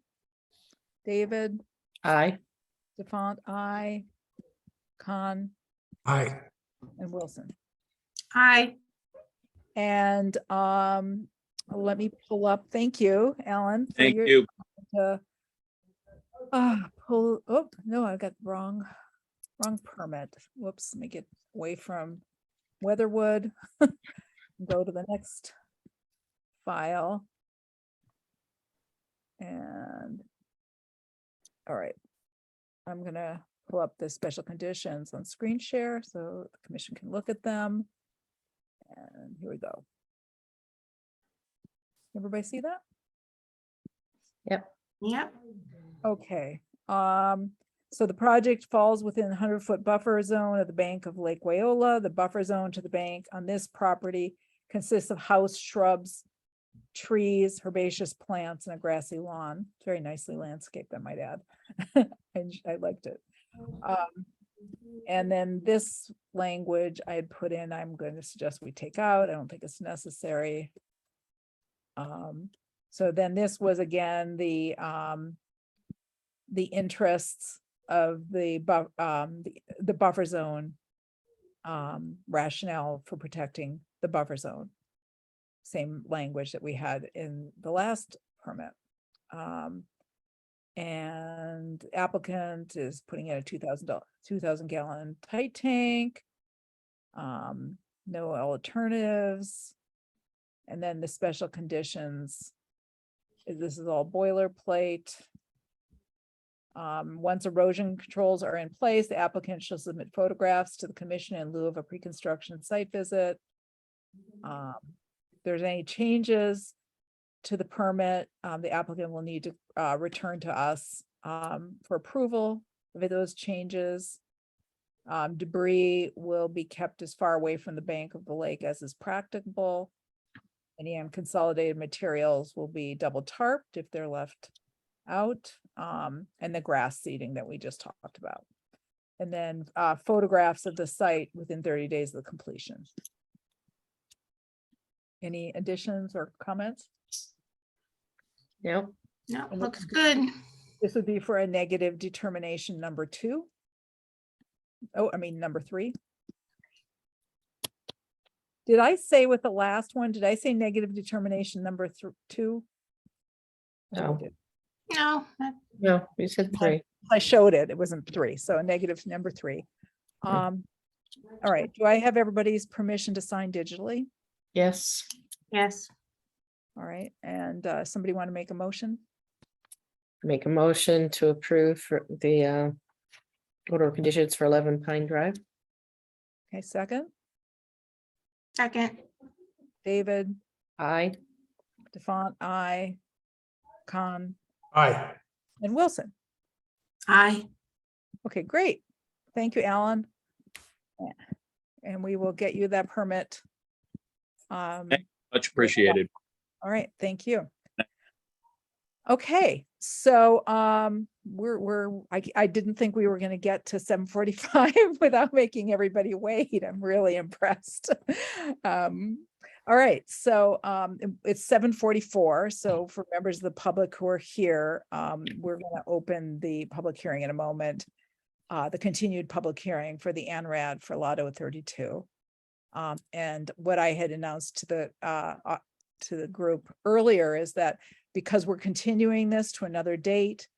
David, Aye. DeFont, aye. Khan Aye. and Wilson. Hi. And let me pull up, thank you, Alan. for Thank your- you. Oh, no, I got wrong permit. Whoops, let me get away from Weatherwood. Go to the next file. And, all right. I'm gonna pull up the special conditions on screen share so the commission can look at them. And here we go. Everybody see that? Yep. Okay, so the project falls within a 100-foot buffer zone of the bank of Lake Wayola. The buffer zone to the bank on this property consists of house shrubs, trees, herbaceous plants, and a grassy lawn. It's very nicely landscaped, I might add. I liked it. And then this language I had put in, I'm going to suggest we take out. I don't think it's necessary. So then this was again the interests of the buffer zone rationale for protecting the buffer zone. Same language that we had in the last permit. And applicant is putting in a 2,000 gallon tight tank. No alternatives. And then the special conditions. This is all boilerplate. Once erosion controls are in place, the applicant shall submit photographs to the commission in lieu of a pre-construction site visit. there's any changes to the permit, the applicant will need to return to us for approval of those changes. Debris will be kept as far away from the bank of the lake as is practicable. Any unconsolidated materials will be double tarped if they're left out, and the grass seeding that we just talked about. And then photographs of the site within 30 days of the completion. Any additions or comments? No, No, And looks good. This would be for a negative determination number 2. Oh, I mean, number 3. Did I say with the last one, did I say negative determination number 2? I think I No. did. No, that- no, you said 3. I showed it, it wasn't 3, so a negative number 3. All right, do I have everybody's permission to sign digitally? Yes, yes, All right, and somebody want to make a motion? make a motion to approve for the order of conditions for 11 Pine Drive. Okay, second, second, David, Aye. Defont, I, Khan, Aye. and Wilson. aye. Okay, great. Thank you, Alan. Yeah. And we will get you that permit. Much appreciated. All right, thank you. Okay, so I didn't think we were gonna get to 7:45 without making everybody wait. I'm really impressed. All right, so it's 7:44. So for members of the public who are here, we're gonna open the public hearing in a moment. The continued public hearing for the ANRAD for Lotto 32. And what I had announced to the group earlier is that because we're continuing this to another date,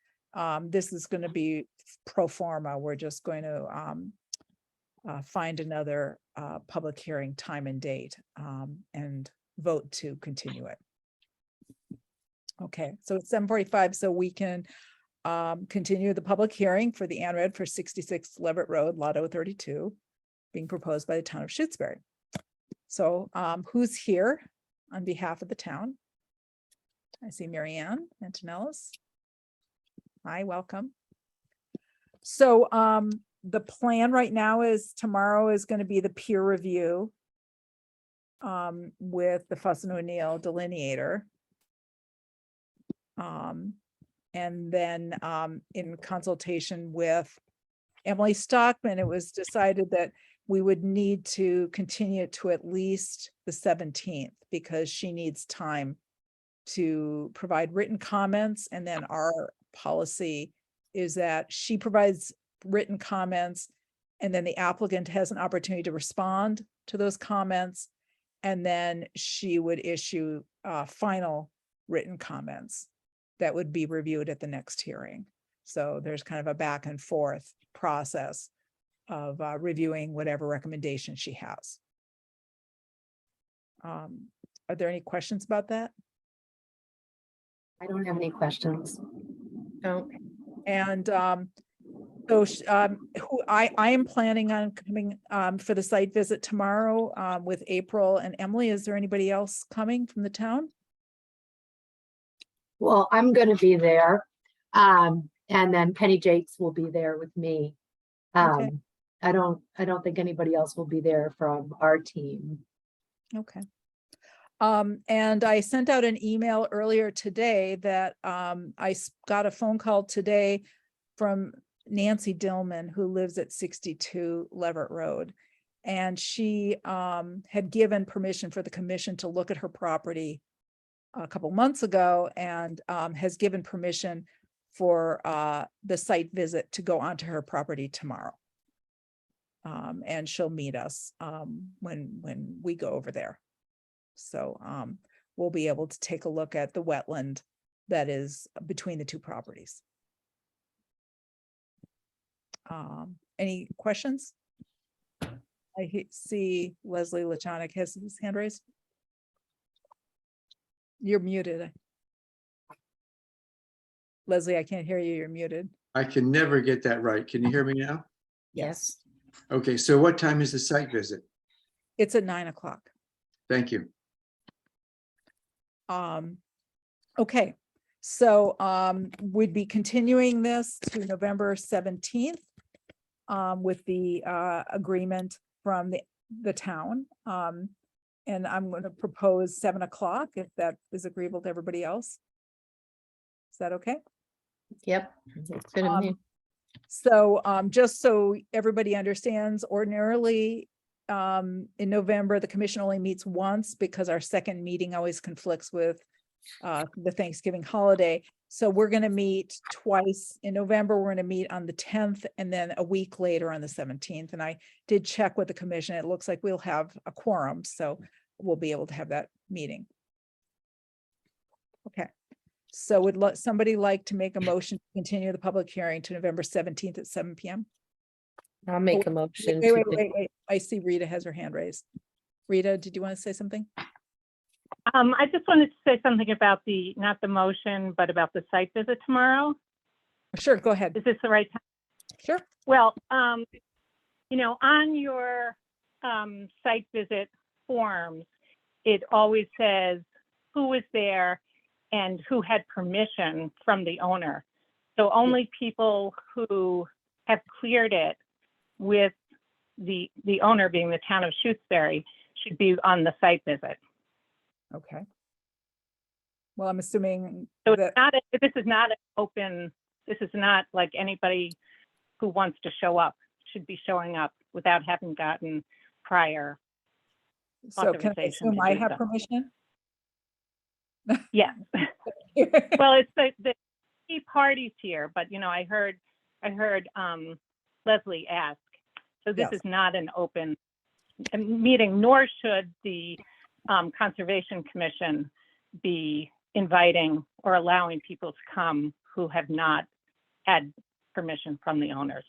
this is going to be pro forma. We're just going to find another public hearing time and date and vote to continue it. Okay, so it's 7:45, so we can continue the public hearing for the ANRAD for 66 Leverett Road, Lotto 32, being proposed by the town of Shutesbury. So who's here on behalf of the town? I see Mary Ann Antonellis. Hi, welcome. So the plan right now is tomorrow is going to be the peer review with the Fuss and O'Neill delineator. And then in consultation with Emily Stockman, it was decided that we would need to continue it to at least the 17th because she needs time to provide written comments. And then our policy is that she provides written comments and then the applicant has an opportunity to respond to those comments. And then she would issue final written comments that would be reviewed at the next hearing. So there's kind of a back and forth process of reviewing whatever recommendation she has. Are there any questions about that? I don't have any questions. No, And so who I am planning on coming for the site visit tomorrow with April and Emily. Is there anybody else coming from the town? Well, I'm going to be there. And then Penny Jakes will be there with me. Okay. I don't think anybody else will be there from our team. Okay. And I sent out an email earlier today that got a phone call today from Nancy Dillman, who lives at 62 Leverett Road. And she had given permission for the commission to look at her property a couple months ago and has given permission for the site visit to go onto her property tomorrow. And she'll meet us when we go over there. So we'll be able to take a look at the wetland that is between the two properties. Any questions? I see Leslie Lachonic has his hand raised. You're muted. Leslie, I can't hear you. You're muted. I can never get that right. Can you hear me now? yes, Okay, so what time is the site visit? It's at 9 o'clock. Thank you. Okay, so we'd be continuing this to November 17th with the agreement from the town. And I'm going to propose 7 o'clock if that is agreeable to everybody else. Is that okay? Yep. It's good of me. So just so everybody understands, ordinarily in November, the commission only meets once because our second meeting always conflicts with the Thanksgiving holiday. So we're going to meet twice in November. We're going to meet on the 10th and then a week later on the 17th. And I did check with the commission. It looks like we'll have a quorum, so we'll be able to have that meeting. Okay. So would somebody like to make a motion to continue the public hearing to November 17th at 7 p.m.? I'll make a motion. Wait. I see Rita has her hand raised. Rita, did you want to say something? I just wanted to say something about not the motion, but about the site visit tomorrow. Sure, go ahead. Is this the right time? Sure. Well, on your site visit forms, it always says who was there and who had permission from the owner. So only people who have cleared it with the owner being the town of Shutesbury should be on the site visit. Okay. Well, I'm assuming So that this is not an open, this is not like anybody who wants to show up should be showing up without having gotten prior so can I authorization assume to I do have so. permission? Yes. Well, it's the key parties here, but I heard Leslie ask. So this Yes. is not an open meeting, nor should the Conservation Commission be inviting or allowing people to come who have not had permission from the owners,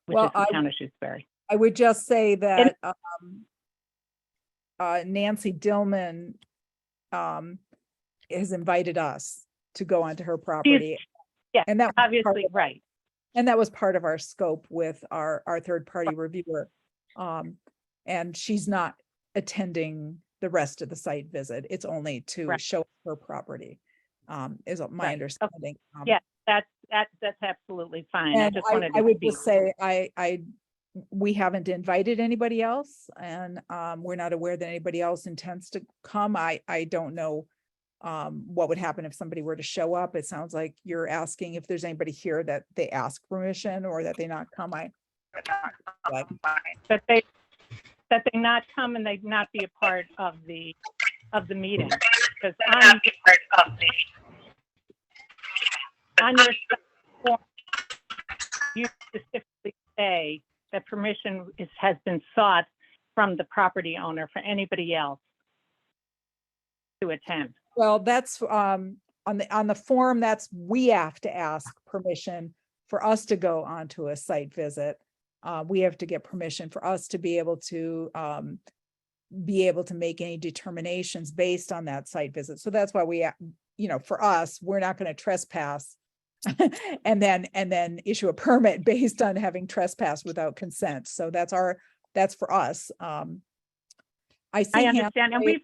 which Well, is the town of Shutesbury. I would just say that Nancy Dillman has invited us to go onto her property. Yeah, and that was obviously, right. And that was part of our scope with our third-party reviewer. And she's not attending the rest of the site visit. It's only to Right. show her property, is my Right. understanding. Yeah, that's absolutely fine. I And just wanted I to would be just say, we haven't invited anybody else, and we're not aware that anybody else intends to come. I don't know what would happen if somebody were to show up. It sounds like you're asking if there's anybody here that they ask permission or that they not come. that they not come and they not be a part of the meeting. Because on your form, you specifically say that permission has been sought from the property owner for anybody else to attend. Well, that's on the form, we have to ask permission for us to go onto a site visit. We have to get permission for us to be able to make any determinations based on that site visit. So that's why for us, we're not going to trespass and then issue a permit based on having trespassed without consent. So that's for us. I understand, and we've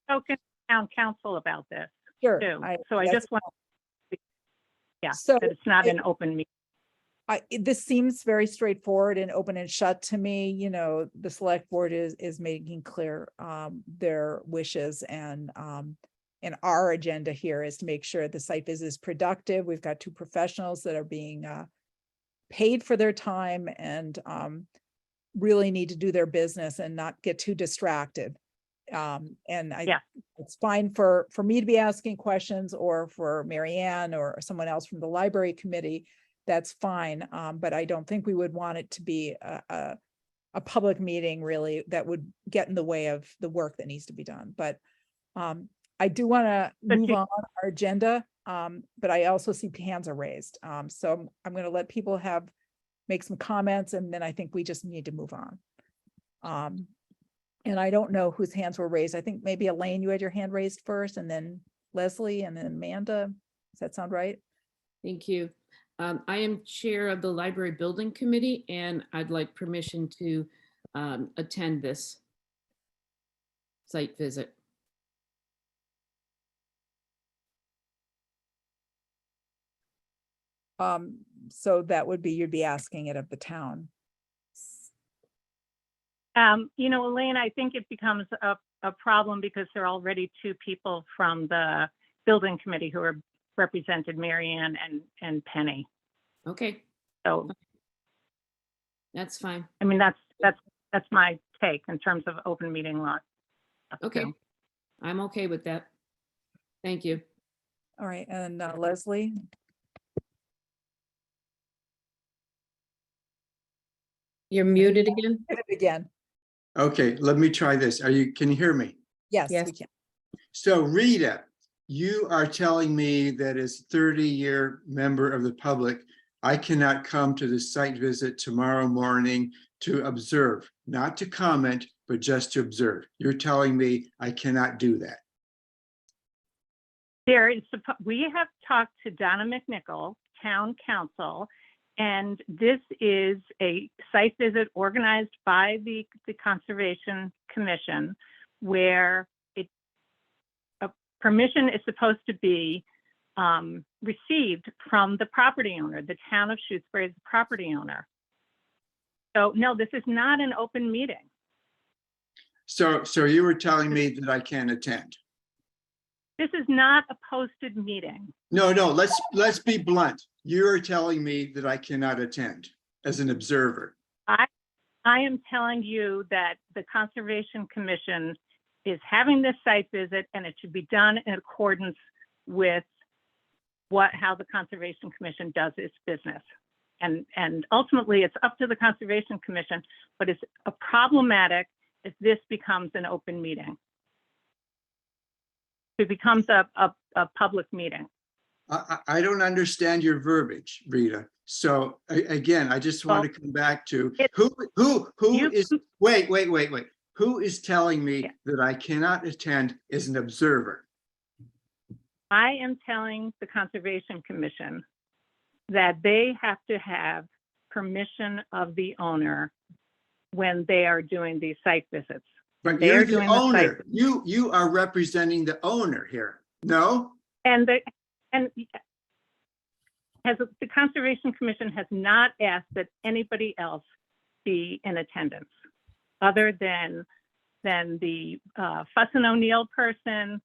spoken to town council about this Sure. too. So I just want So that it's not an open meeting. This seems very straightforward and open and shut to me. The select board is making clear their wishes, and our agenda here is to make sure the site visit is productive. We've got 2 professionals that are being paid for their time and really need to do their business and not get too distracted. It's fine for me to be asking questions, or for Mary Ann or someone else from the library committee. That's fine. But I don't think we would want it to be a public meeting really that would get in the way of the work that needs to be done. But I do want to move on our agenda. But I also see hands are raised. So I'm going to let people make some comments, and then I think we just need to move on. And I don't know whose hands were raised. I think maybe Elaine, you had your hand raised first, and then Leslie, and then Amanda. Does that sound right? Thank you. I am chair of the Library Building Committee, and I'd like permission to attend this site visit. So that would be, you'd be asking it of the town. You know, Elaine, I think it becomes a problem because there are already two people from the building committee who are represented, Mary Ann and Penny. Okay, So, that's fine. I mean, that's my take in terms of open meeting law. Okay, So, I'm okay with that. Thank you. All right, and Leslie? You're muted again? Hit it again. Okay, let me try this. Can you hear me? Yes, Yes. we can. So Rita, you are telling me that as 30-year member of the public, I cannot come to the site visit tomorrow morning to observe, not to comment, but just to observe. You're telling me I cannot do that. we have talked to Donna McNichol, town council, and this is a site visit organized by the Conservation Commission where permission is supposed to be received from the property owner. The town of Shutesbury is the property owner. So no, this is not an open meeting. So you were telling me that I can't attend. This is not a posted meeting. No, let's be blunt. You are telling me that I cannot attend as an observer. I am telling you that the Conservation Commission is having this site visit and it should be done in accordance with how the Conservation Commission does its business. And ultimately it's up to the Conservation Commission, but it's problematic if this becomes an open meeting. It becomes a public meeting. I don't understand your verbiage, Rita. So again, I just want to come back to wait. Who is telling me that I cannot attend as an observer? I am telling the Conservation Commission that they have to have permission of the owner when they are doing these site visits. But They you're are the doing the owner. site- You are representing the owner here. No? And the Conservation Commission has not asked that anybody else be in attendance other than the Fuss and O'Neill person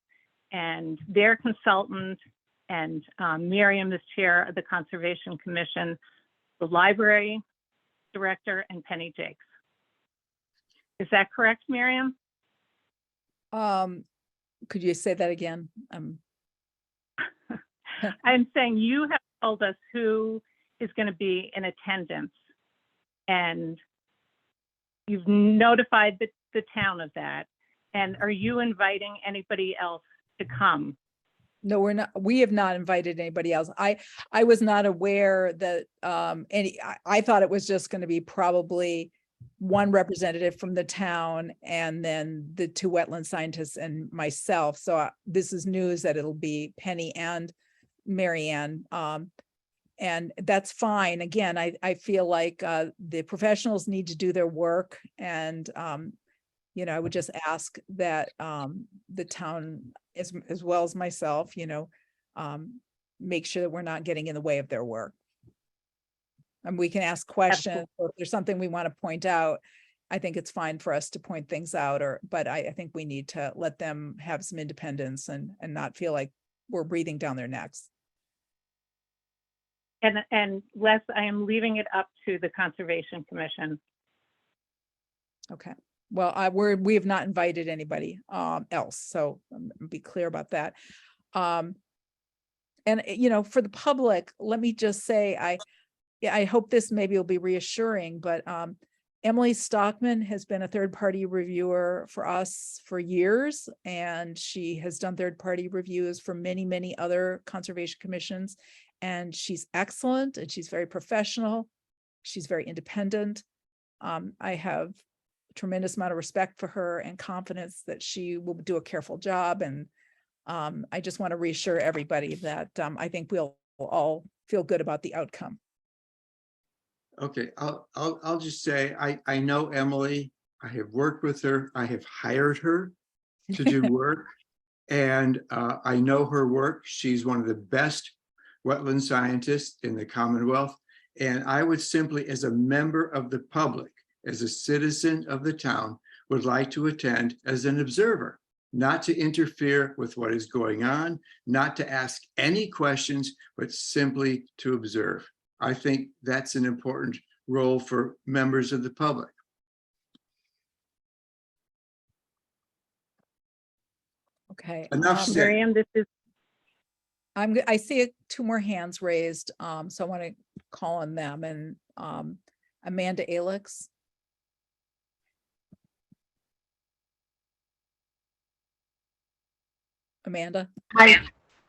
and their consultant, and Miriam is chair of the Conservation Commission, the library director, and Penny Jakes. Is that correct, Miriam? Could you say that again? I'm saying you have told us who is going to be in attendance, and you've notified the town of that. And are you inviting anybody else to come? No, we're not. We have not invited anybody else. I was not aware that I thought it was just going to be probably one representative from the town and then the two wetland scientists and myself. So this is news that it'll be Penny and Mary Ann. And that's fine. Again, I feel like the professionals need to do their work, and you know, I would just ask that the town, as well as myself, you know, make sure that we're not getting in the way of their work. And we can ask questions, or if there's something we want to point out, I think it's fine for us to point things out, but I think we need to let them have some independence and not feel like we're breathing down their necks. And Les, I am leaving it up to the Conservation Commission. Okay. Well, we have not invited anybody else, so be clear about that. And you know, for the public, let me just say, I hope this maybe will be reassuring, but Emily Stockman has been a third-party reviewer for us for years, and she has done third-party reviews for many, many other conservation commissions, and she's excellent, and she's very professional. She's very independent. I have tremendous amount of respect for her and confidence that she will do a careful job. And I just want to reassure everybody that I think we'll all feel good about the outcome. Okay, I'll just say, I know Emily. I have worked with her. I have hired her to do work. And I know her work. She's one of the best wetland scientist in the Commonwealth. And I would simply, as a member of the public, as a citizen of the town, would like to attend as an observer, not to interfere with what is going on, not to ask any questions, but simply to observe. I think that's an important role for members of the public. Okay. Enough said. Miriam, this is I see two more hands raised, so I want to call on them, and Amanda Alex. Amanda? Hi.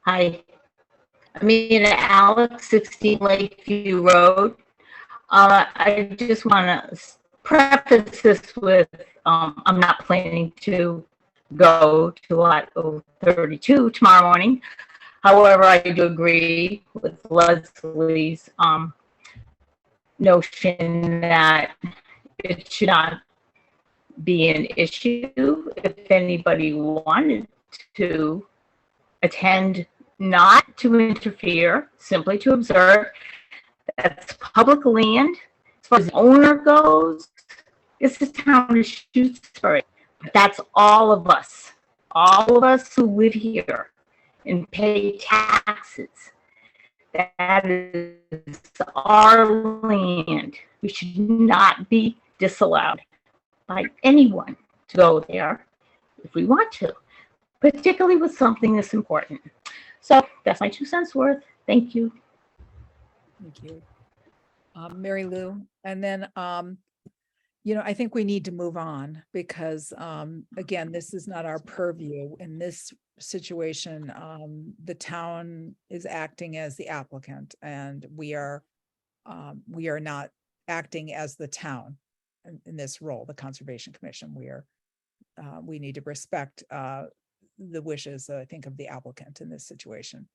Hi. I mean, Alex, 16 Lakeview Road. I just want to preface this with, I'm not planning to go to lot 32 tomorrow morning. However, I do agree with Leslie's notion that it should not be an issue if anybody wanted to attend, not to interfere, simply to observe. That's public land. As far as the owner goes, it's the town of Shutesbury. That's all of us who live here and pay taxes. That is our land. We should not be disallowed by anyone to go there if we want to, particularly with something this important. So that's my 2 cents worth. Thank you. Thank you. Mary Lou, and then, I think we need to move on because, again, this is not our purview. In this situation, the town is acting as the applicant, and we are not acting as the town in this role, the Conservation Commission. We need to respect the wishes, I think, of the applicant in this situation.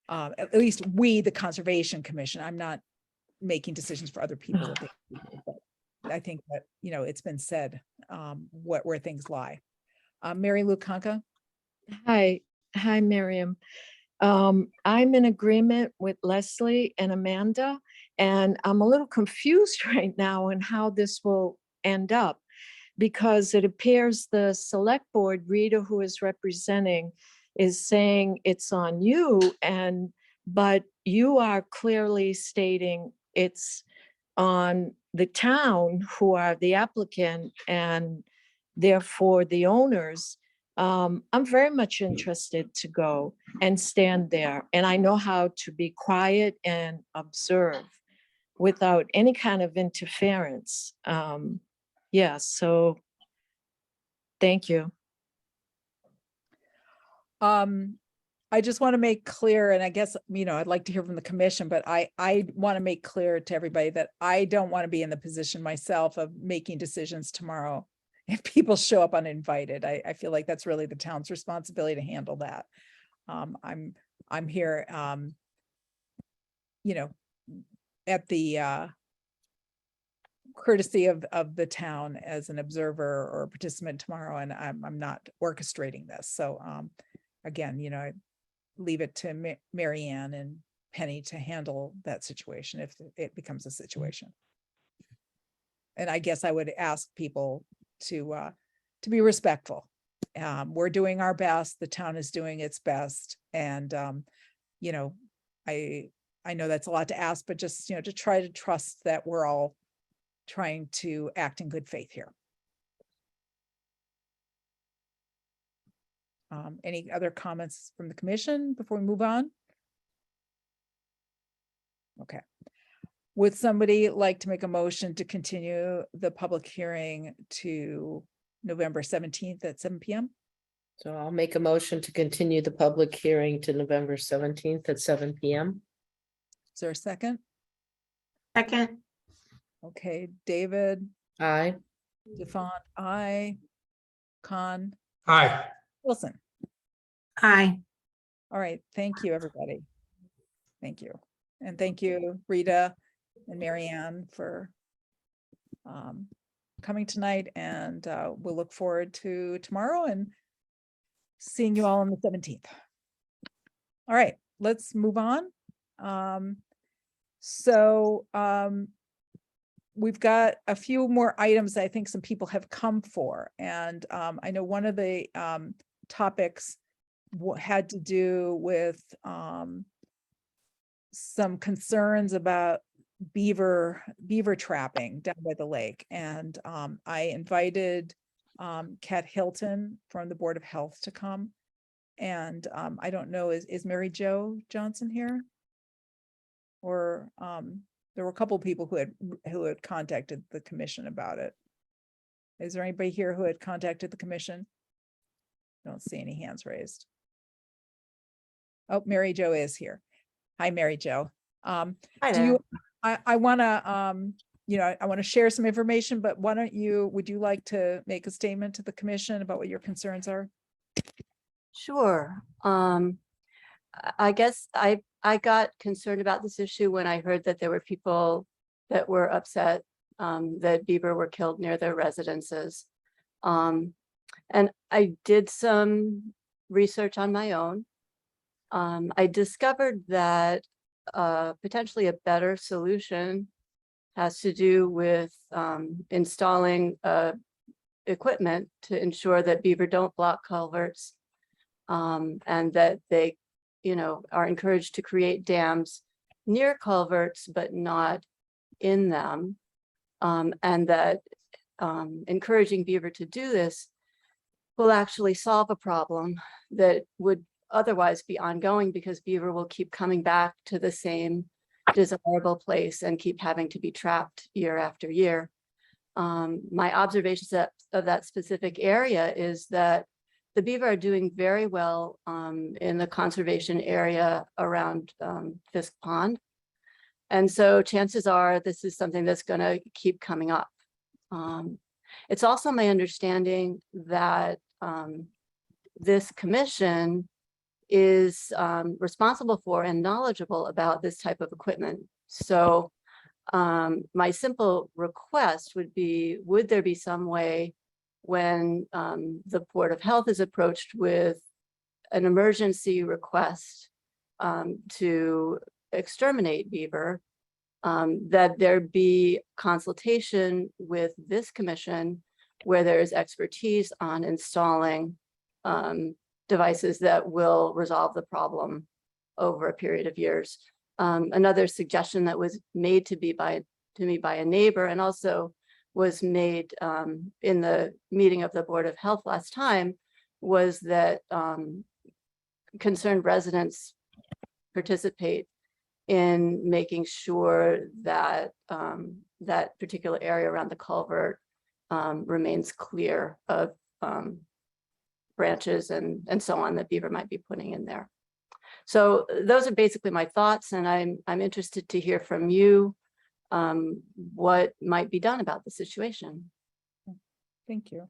At least we, the Conservation Commission. I'm not making decisions for other people, but I think that, it's been said, where things lie. Mary Lou Kanka? Hi, Miriam. I'm in agreement with Leslie and Amanda, and I'm a little confused right now on how this will end up, because it appears the select board, Rita, who is representing, is saying it's on you, but you are clearly stating it's on the town, who are the applicant and therefore the owners. I'm very much interested to go and stand there, and I know how to be quiet and observe without any kind of interference. Yeah, so thank you. I just want to make clear, and I guess, I'd like to hear from the commission, but I want to make clear to everybody that I don't want to be in the position myself of making decisions tomorrow if people show up uninvited. I feel like that's really the town's responsibility to handle that. I'm here, at the courtesy of the town as an observer or participant tomorrow, and I'm not orchestrating this. So again, I leave it to Mary Ann and Penny to handle that situation if it becomes a situation. And I guess I would ask people to be respectful. We're doing our best. The town is doing its best. And, I know that's a lot to ask, but just, to try to trust that we're all trying to act in good faith here. Any other comments from the commission before we move on? Okay. Would somebody like to make a motion to continue the public hearing to November 17th at 7 p.m.? So I'll make a motion to continue the public hearing to November 17th at 7 p.m. Is there a second? Second. Okay, David, Aye. Defont, aye. Con, Hi. Wilson. Aye. All right, thank you, everybody. Thank you. And thank you, Rita and Mary Ann, for coming tonight, and we'll look forward to tomorrow and seeing you all on the 17th. All right, let's move on. So we've got a few more items I think some people have come for. And I know one of the topics had to do with some concerns about beaver trapping down by the lake. And I invited Kat Hilton from the Board of Health to come. And I don't know, is Mary Jo Johnson here? Or there were a couple of people who had contacted the commission about it. Is there anybody here who had contacted the commission? Don't see any hands raised. Oh, Mary Jo is here. Hi, Mary Jo. Hi Do there. you, I want to, you know, I want to share some information, but why don't you, would you like to make a statement to the commission about what your concerns are? Sure. I guess I got concerned about this issue when I heard that there were people that were upset that beaver were killed near their residences. And I did some research on my own. I discovered that potentially a better solution has to do with installing equipment to ensure that beaver don't block culverts, and that they, you know, are encouraged to create dams near culverts, but not in them. And that encouraging beaver to do this will actually solve a problem that would otherwise be ongoing, because beaver will keep coming back to the same desirable place and keep having to be trapped year after year. My observations of that specific area is that the beaver are doing very well in the conservation area around Fisk Pond. And so chances are this is something that's going to keep coming up. It's also my understanding that this commission is responsible for and knowledgeable about this type of equipment. So my simple request would be, would there be some way when the Board of Health is approached with an emergency request to exterminate beaver, that there be consultation with this commission where there is expertise on installing devices that will resolve the problem over a period of years. Another suggestion that was made to me by a neighbor, and also was made in the meeting of the Board of Health last time, was that concerned residents participate in making sure that that particular area around the culvert remains clear of branches and so on that beaver might be putting in there. So those are basically my thoughts, and I'm interested to hear from you what might be done about the situation. Thank you.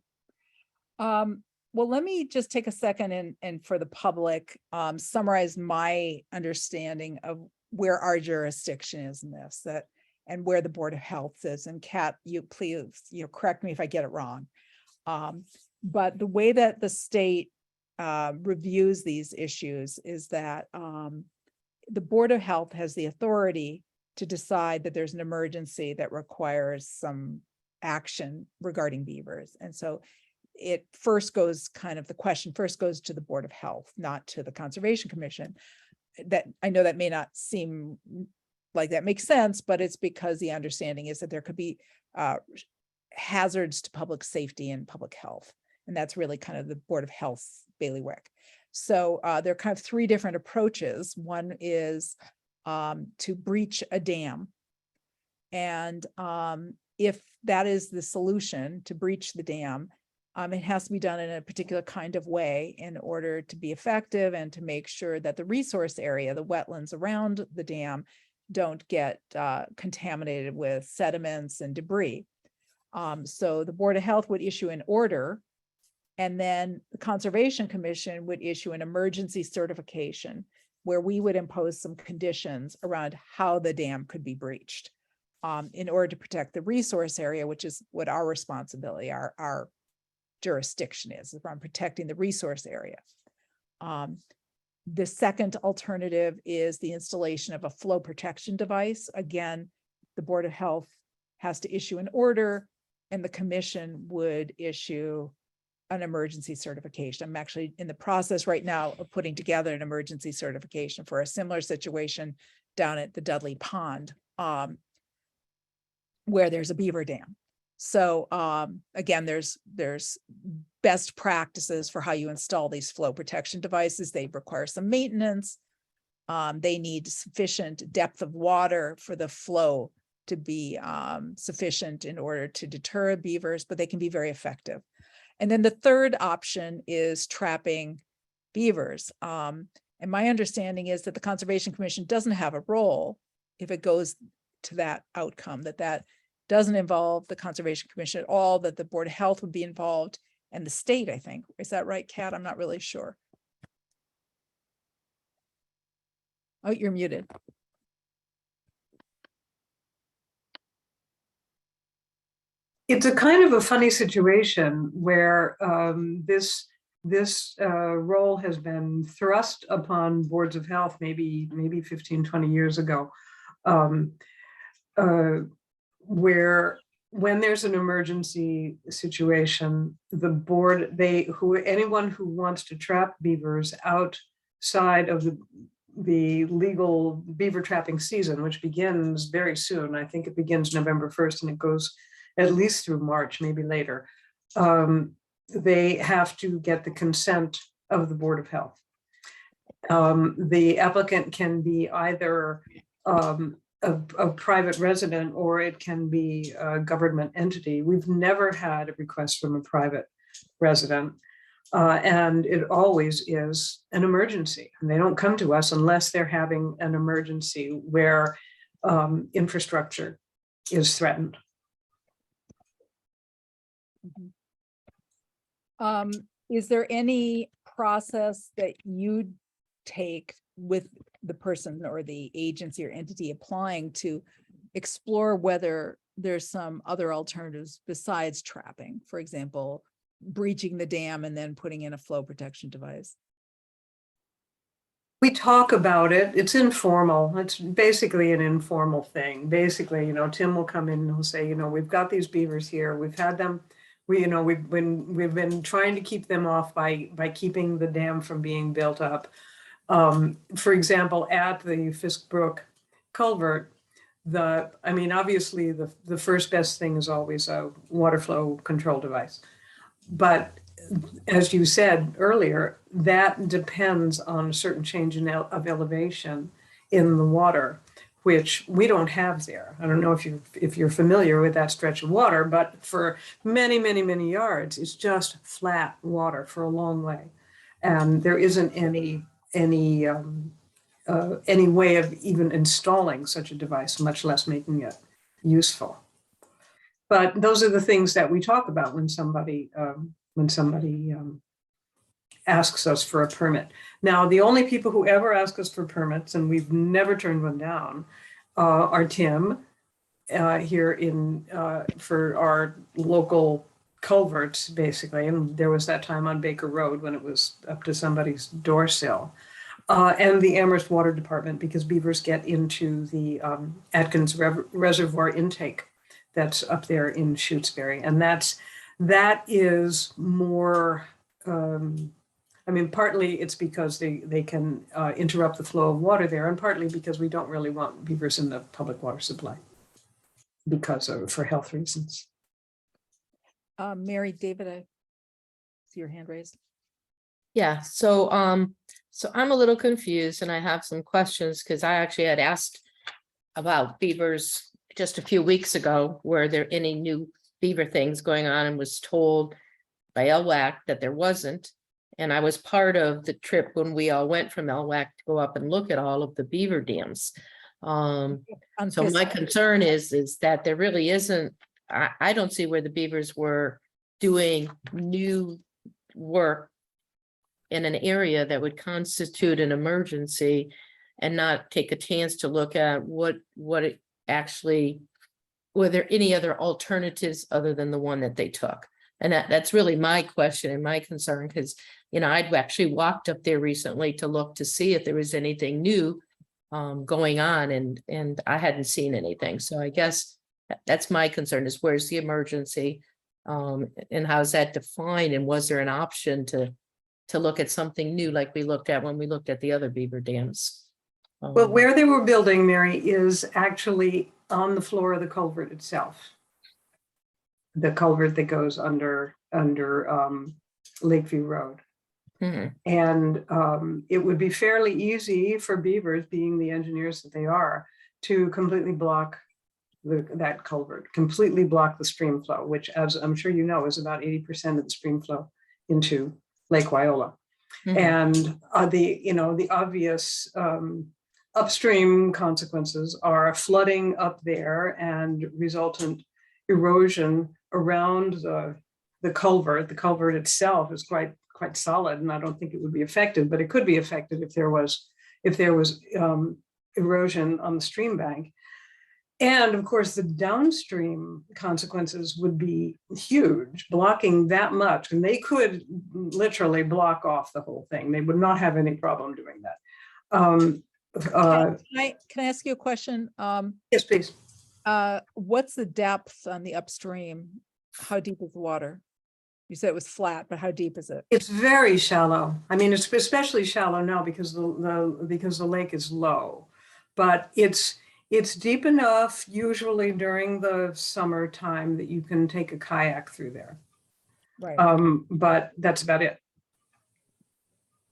Well, let me just take a second and for the public, summarize my understanding of where our jurisdiction is in this, and where the Board of Health is. And Kat, you please, correct me if I get it wrong. But the way that the state reviews these issues is that the Board of Health has the authority to decide that there's an emergency that requires some action regarding beavers. And so it first goes the question first goes to the Board of Health, not to the Conservation Commission. That I know that may not seem like that makes sense, but it's because the understanding is that there could be hazards to public safety and public health. And that's really kind of the Board of Health's bailiwick. So there are kind of three different approaches. One is to breach a dam. And if that is the solution, to breach the dam, it has to be done in a particular kind of way in order to be effective and to make sure that the resource area, the wetlands around the dam, don't get contaminated with sediments and debris. So the Board of Health would issue an order, and then the Conservation Commission would issue an emergency certification where we would impose some conditions around how the dam could be breached in order to protect the resource area, which is what our responsibility, our jurisdiction is around protecting the resource area. The second alternative is the installation of a flow protection device. Again, the Board of Health has to issue an order and the commission would issue an emergency certification. I'm actually in the process right now of putting together an emergency certification for a similar situation down at the Dudley Pond, where there's a beaver dam. So again, there's best practices for how you install these flow protection devices. They require some maintenance. They need sufficient depth of water for the flow to be sufficient in order to deter beavers, but they can be very effective. And then the third option is trapping beavers. And my understanding is that the Conservation Commission doesn't have a role if it goes to that outcome, that doesn't involve the Conservation Commission at all, that the Board of Health would be involved and the state, I think. Is that right, Kat? I'm not really sure. Oh, you're muted. It's a kind of a funny situation where this role has been thrust upon boards of health maybe 15, 20 years ago, where when there's an emergency situation, the board, anyone who wants to trap beavers outside of the legal beaver trapping season, which begins very soon. I think it begins November 1st and it goes at least through March, maybe later. They have to get the consent of the Board of Health. The applicant can be either a private resident or it can be a government entity. We've never had a request from a private resident. And it always is an emergency. And they don't come to us unless they're having an emergency where infrastructure is threatened. Is there any process that you take with the person or the agency or entity applying to explore whether there's some other alternatives besides trapping? For example, breaching the dam and then putting in a flow protection device? We talk about it. It's informal. It's basically an informal thing. Basically, Tim will come in and he'll say, we've got these beavers here. We've had them. We've been trying to keep them off by keeping the dam from being built up. For example, at the Fisk Brook culvert, obviously the first best thing is always a water flow control device. But as you said earlier, that depends on a certain change of elevation in the water, which we don't have there. I don't know if you're familiar with that stretch of water, but for many, many, many yards, it's just flat water for a long way. And there isn't any way of even installing such a device, much less making it useful. But those are the things that we talk about when somebody asks us for a permit. Now, the only people who ever ask us for permits, and we've never turned one down, are Tim here for our local culverts, basically. And there was that time on Baker Road when it was up to somebody's door sill. And the Amherst Water Department, because beavers get into the Atkins Reservoir intake that's up there in Shutesbury. And that is more, partly it's because they can interrupt the flow of water there, and partly because we don't really want beavers in the public water supply for health reasons. Mary, David, I see your hand raised. Yeah, so I'm a little confused and I have some questions because I actually had asked about beavers just a few weeks ago. Were there any new beaver things going on, and was told by LWAC that there wasn't. And I was part of the trip when we all went from LWAC to go up and look at all of the beaver dams. So my concern is that there really isn't, I don't see where the beavers were doing new work in an area that would constitute an emergency and not take a chance to look at what it actually, were there any other alternatives other than the one that they took? And that's really my question and my concern, because I'd actually walked up there recently to look to see if there was anything new going on, and I hadn't seen anything. So I guess that's my concern, is where's the emergency? And how's that defined? And was there an option to look at something new like we looked at when we looked at the other beaver dams? Well, where they were building, Mary, is actually on the floor of the culvert itself. The culvert that goes under Lakeview Road. And it would be fairly easy for beavers, being the engineers that they are, to completely block that culvert, completely block the stream flow, which, as I'm sure you know, is about 80% of the stream flow into Lake Wyola. And the obvious upstream consequences are flooding up there and resultant erosion around the culvert. The culvert itself is quite solid, and I don't think it would be affected, but it could be affected if there was erosion on the stream bank. And of course, the downstream consequences would be huge, blocking that much, and they could literally block off the whole thing. They would not have any problem doing that. Can I ask you a question? Yes, please. What's the depth on the upstream? How deep is the water? You said it was flat, but how deep is it? It's very shallow. I mean, it's especially shallow now because the lake is low, but it's deep enough usually during the summertime that you can take a kayak through there. Right. But that's about it.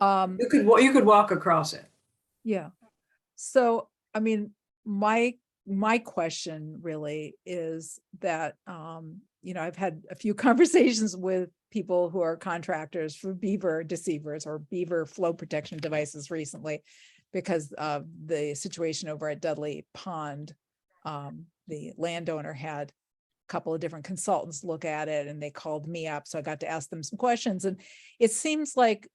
You could walk across it. Yeah. So, I mean, my question really is that, I've had a few conversations with people who are contractors for beaver deceivers or beaver flow protection devices recently, because of the situation over at Dudley Pond. The landowner had a couple of different consultants look at it, and they called me up. So I got to ask them some questions. And it seems like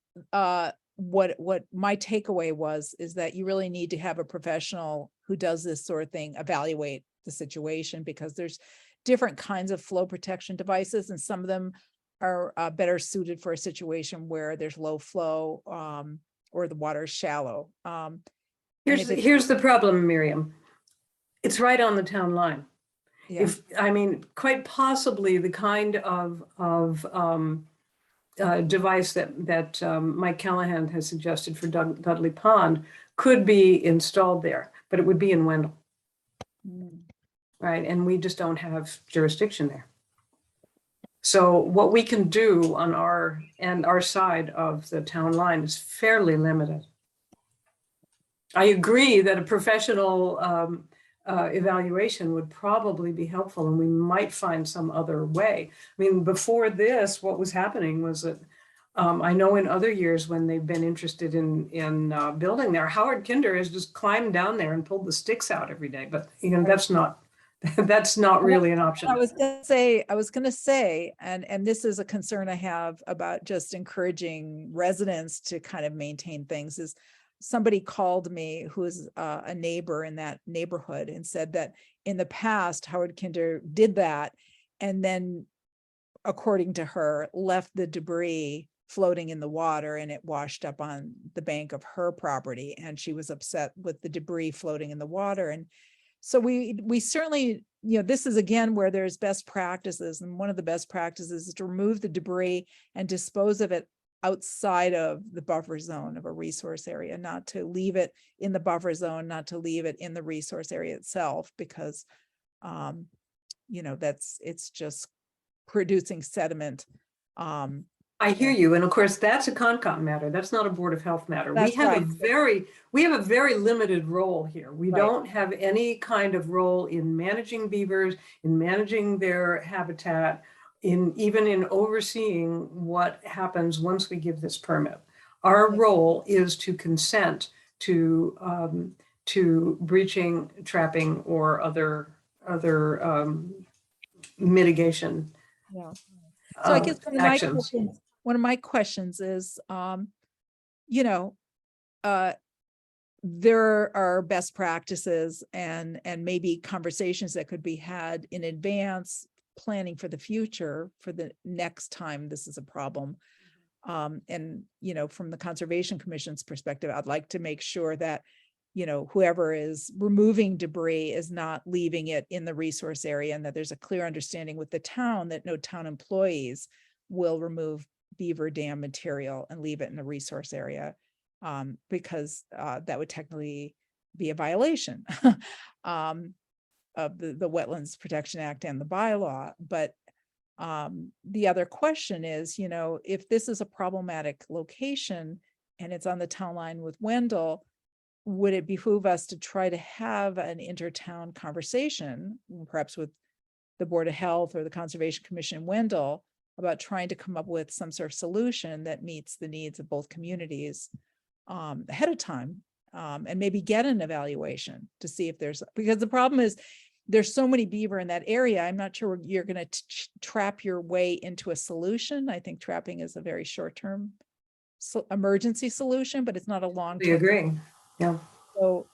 what my takeaway is that you really need to have a professional who does this sort of thing evaluate the situation, because there's different kinds of flow protection devices, and some of them are better suited for a situation where there's low flow or the water is shallow. Here's the problem, Miriam. It's right on the town line. Yeah. Quite possibly the kind of device that Mike Callahan has suggested for Dudley Pond could be installed there, but it would be in Wendell. Right, and we just don't have jurisdiction there. So what we can do on our side of the town line is fairly limited. I agree that a professional evaluation would probably be helpful, and we might find some other way. I mean, before this, what was happening was that I know in other years when they've been interested in building there, Howard Kinder has just climbed down there and pulled the sticks out every day. But that's not really an option. I was going to say, and this is a concern I have about just encouraging residents to kind of maintain things, is somebody called me who is a neighbor in that neighborhood and said that in the past, Howard Kinder did that, and then, according to her, left the debris floating in the water, and it washed up on the bank of her property, and she was upset with the debris floating in the water. And so we certainly, this is again where there's best practices, and one of the best practices is to remove the debris and dispose of it outside of the buffer zone of a resource area, not to leave it in the buffer zone, not to leave it in the resource area itself, because it's just producing sediment. I hear you. And of course, that's a Concom matter. That's not a Board of Health matter. We have a very limited role here. We don't have any kind of role in managing beavers, in managing their habitat, even in overseeing what happens once we give this permit. Our role is to consent to breaching, trapping, or other mitigation. Yeah. So I guess one of my questions is, there are best practices and maybe conversations that could be had in advance, planning for the future, for the next time this is a problem. And, from the Conservation Commission's perspective, I'd like to make sure that, whoever is removing debris is not leaving it in the resource area, and that there's a clear understanding with the town that no town employees will remove beaver dam material and leave it in the resource area, because that would technically be a violation of the Wetlands Protection Act and the bylaw. But the other question is, if this is a problematic location and it's on the town line with Wendell, would it behoove us to try to have an intertown conversation, perhaps with the Board of Health or the Conservation Commission in Wendell, about trying to come up with some sort of solution that meets the needs of both communities ahead of time, and maybe get an evaluation to see if because the problem is there's so many beaver in that area. I'm not sure you're going to trap your way into a solution. I think trapping is a very short-term emergency solution, but it's not a long-term. I agree. Yeah. So,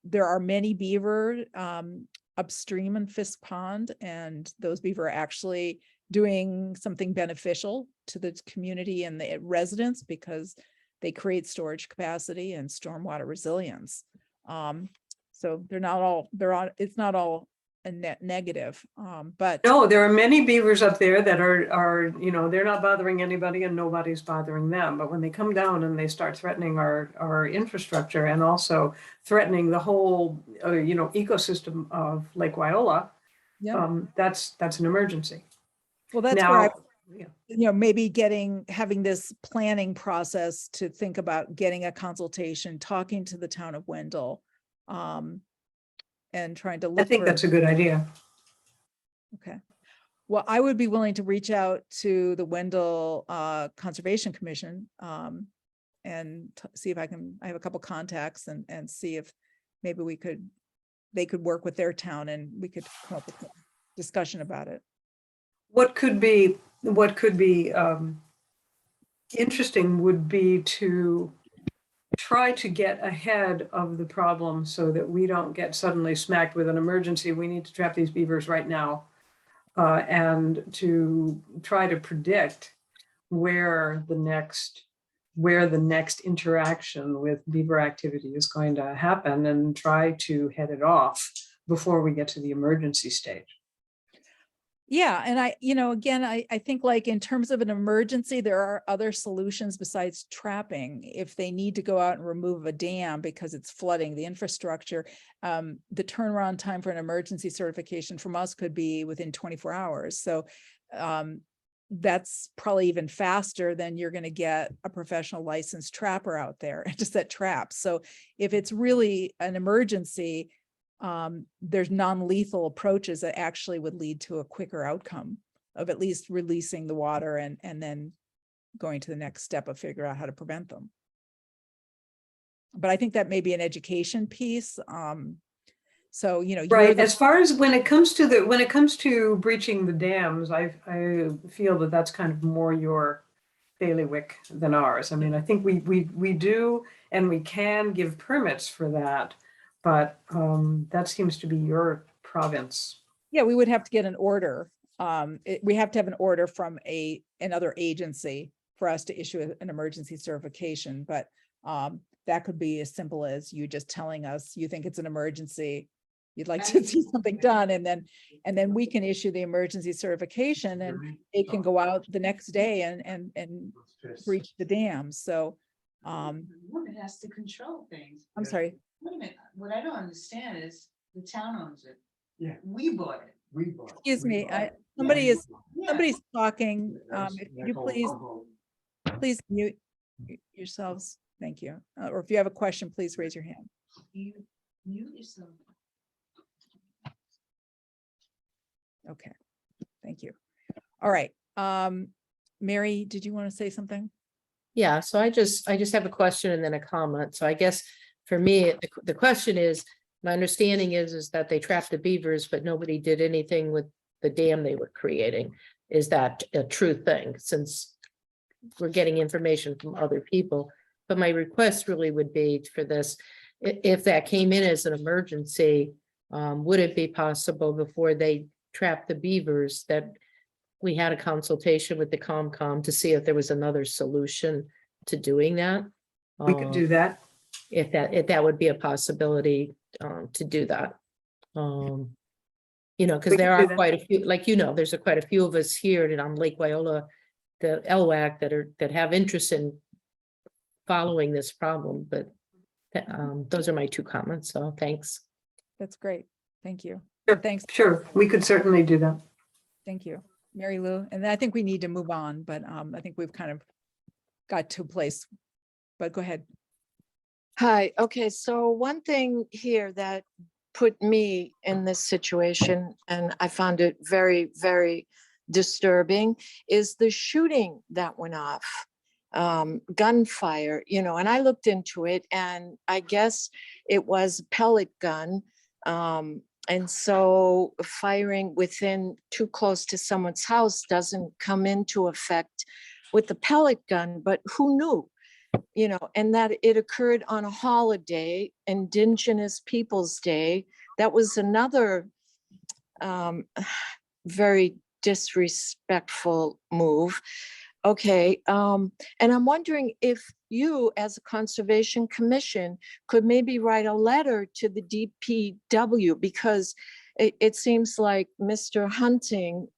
there are many beaver upstream in Fisk Pond, and those beaver are actually doing something beneficial to the community and the residents because they create storage capacity and stormwater resilience. So it's not all a net negative, but No, there are many beavers up there that are, they're not bothering anybody and nobody's bothering them. But when they come down and they start threatening our infrastructure and also threatening the whole, ecosystem of Lake Wyola, that's an emergency. well, that's Now, where maybe having this planning process to think about getting a consultation, talking to the town of Wendell, and trying to look. I think that's a good idea. Okay. Well, I would be willing to reach out to the Wendell Conservation Commission and see if I have a couple contacts and see if maybe they could work with their town and we could come up with a discussion about it. What could be interesting would be to try to get ahead of the problem so that we don't get suddenly smacked with an emergency. We need to trap these beavers right now, and to try to predict where the next interaction with beaver activity is going to happen and try to head it off before we get to the emergency stage. Yeah. And I think like in terms of an emergency, there are other solutions besides trapping. If they need to go out and remove a dam because it's flooding the infrastructure, the turnaround time for an emergency certification from us could be within 24 hours. So that's probably even faster than you're going to get a professional licensed trapper out there to set traps. So if it's really an emergency, there's non-lethal approaches that actually would lead to a quicker outcome of at least releasing the water and then going to the next step of figure out how to prevent them. But I think that may be an education piece. So, right. As far as when it comes to breaching the dams, I feel that that's kind of more your bailiwick than ours. I mean, I think we do and we can give permits for that. But that seems to be your province. Yeah, we would have to get an order. We have to have an order from another agency for us to issue an emergency certification. But that could be as simple as you just telling us you think it's an emergency, you'd like to see something done, and then we can issue the emergency certification, and it can go out the next day and breach the dam. So It has to control things. I'm sorry. Wait a minute, what I don't understand is the town owns it. Yeah. We bought it. Excuse me, somebody's talking. If you please mute yourselves. Thank you. Or if you have a question, please raise your hand. You mute yourself. Okay, thank you. All right. Mary, did you want to say something? Yeah, so I just have a question and then a comment. So I guess for me, the question is, my understanding is that they trapped the beavers, but nobody did anything with the dam they were creating. Is that a true thing? Since we're getting information from other people, but my request really would be for this, if that came in as an emergency, would it be possible before they trap the beavers that we had a consultation with the COMCOM to see if there was another solution to doing that. We could do that. If that would be a possibility, to do that. You know, because We there could do are that. quite a few, like, you know, there's quite a few of us here that on Lake Wyola, the LWAC that have interest in following this problem, but those are my 2 comments, so thanks. That's great. Thank you. Sure, Thanks. Sure, we could certainly do that. Thank you, Mary Lou. And I think we need to move on, but I think we've kind of got to a place, but go ahead. Hi, okay, so one thing here that put me in this situation, and I found it very, very disturbing, is the shooting that went off. Gunfire, you know, and I looked into it, and I guess it was a pellet gun. And so firing within too close to someone's house doesn't come into effect with the pellet gun, but who knew? You know, and that it occurred on a holiday, Indigenous Peoples' Day. That was another very disrespectful move. Okay, and I'm wondering if you, as a Conservation Commission, could maybe write a letter to the DPW, because it seems like Mr. Hunting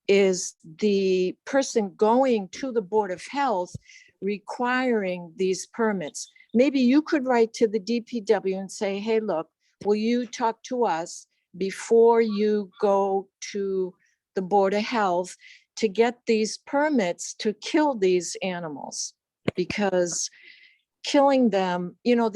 is the person going to the Board of Health requiring these permits. Maybe you could write to the DPW and say, hey, look, will you talk to us before you go to the Board of Health to get these permits to kill these animals? Because killing them, you know,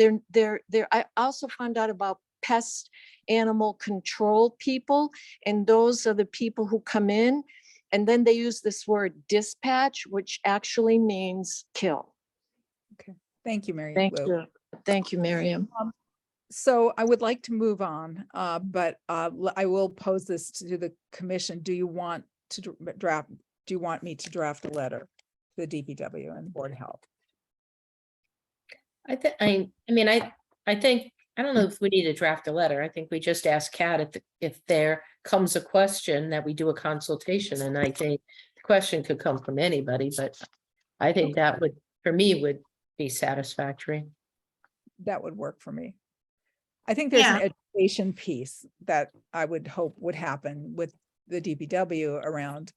I also found out about pest animal control people, and those are the people who come in and then they use this word dispatch, which actually means kill. Okay, thank you, Mary Thank Lou. you. Thank you, Miriam. So I would like to move on, but I will pose this to the commission. Do you want to draft? Do you want me to draft a letter to the DPW and Board of Health? I think, I don't know if we need to draft a letter. I think we just ask Kat if there comes a question that we do a consultation, and I think the question could come from anybody, but I think that would, for me, would be satisfactory. That would work for me. I think there's an Yeah. education piece that I would hope would happen with the DPW around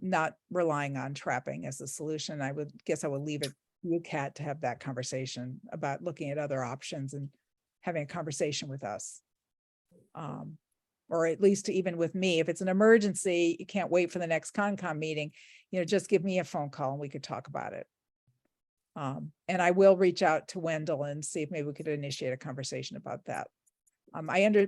not relying on trapping as a solution. I would leave it to you, Kat, to have that conversation about looking at other options and having a conversation with us. Or at least even with me, if it's an emergency, you can't wait for the next Concom meeting, you know, just give me a phone call and we could talk about it. And I will reach out to Wendell and see if maybe we could initiate a conversation about that.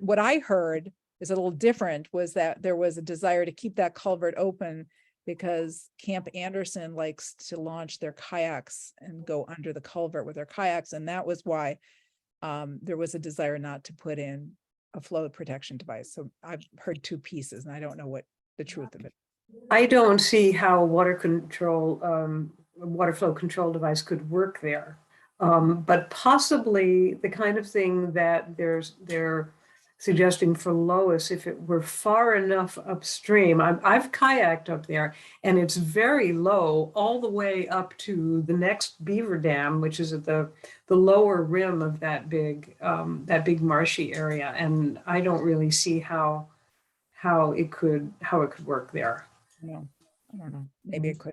What I heard is a little different, was that there was a desire to keep that culvert open because Camp Anderson likes to launch their kayaks and go under the culvert with their kayaks. And that was why there was a desire not to put in a flow protection device. So I've heard 2 pieces and I don't know what the truth of it. I don't see how water flow control device could work there. But possibly the kind of thing that they're suggesting for Lois, if it were far enough upstream. I've kayaked up there, and it's very low all the way up to the next beaver dam, which is at the lower rim of that big marshy area. And I don't really see how it could work there. No, I don't know. Maybe it could.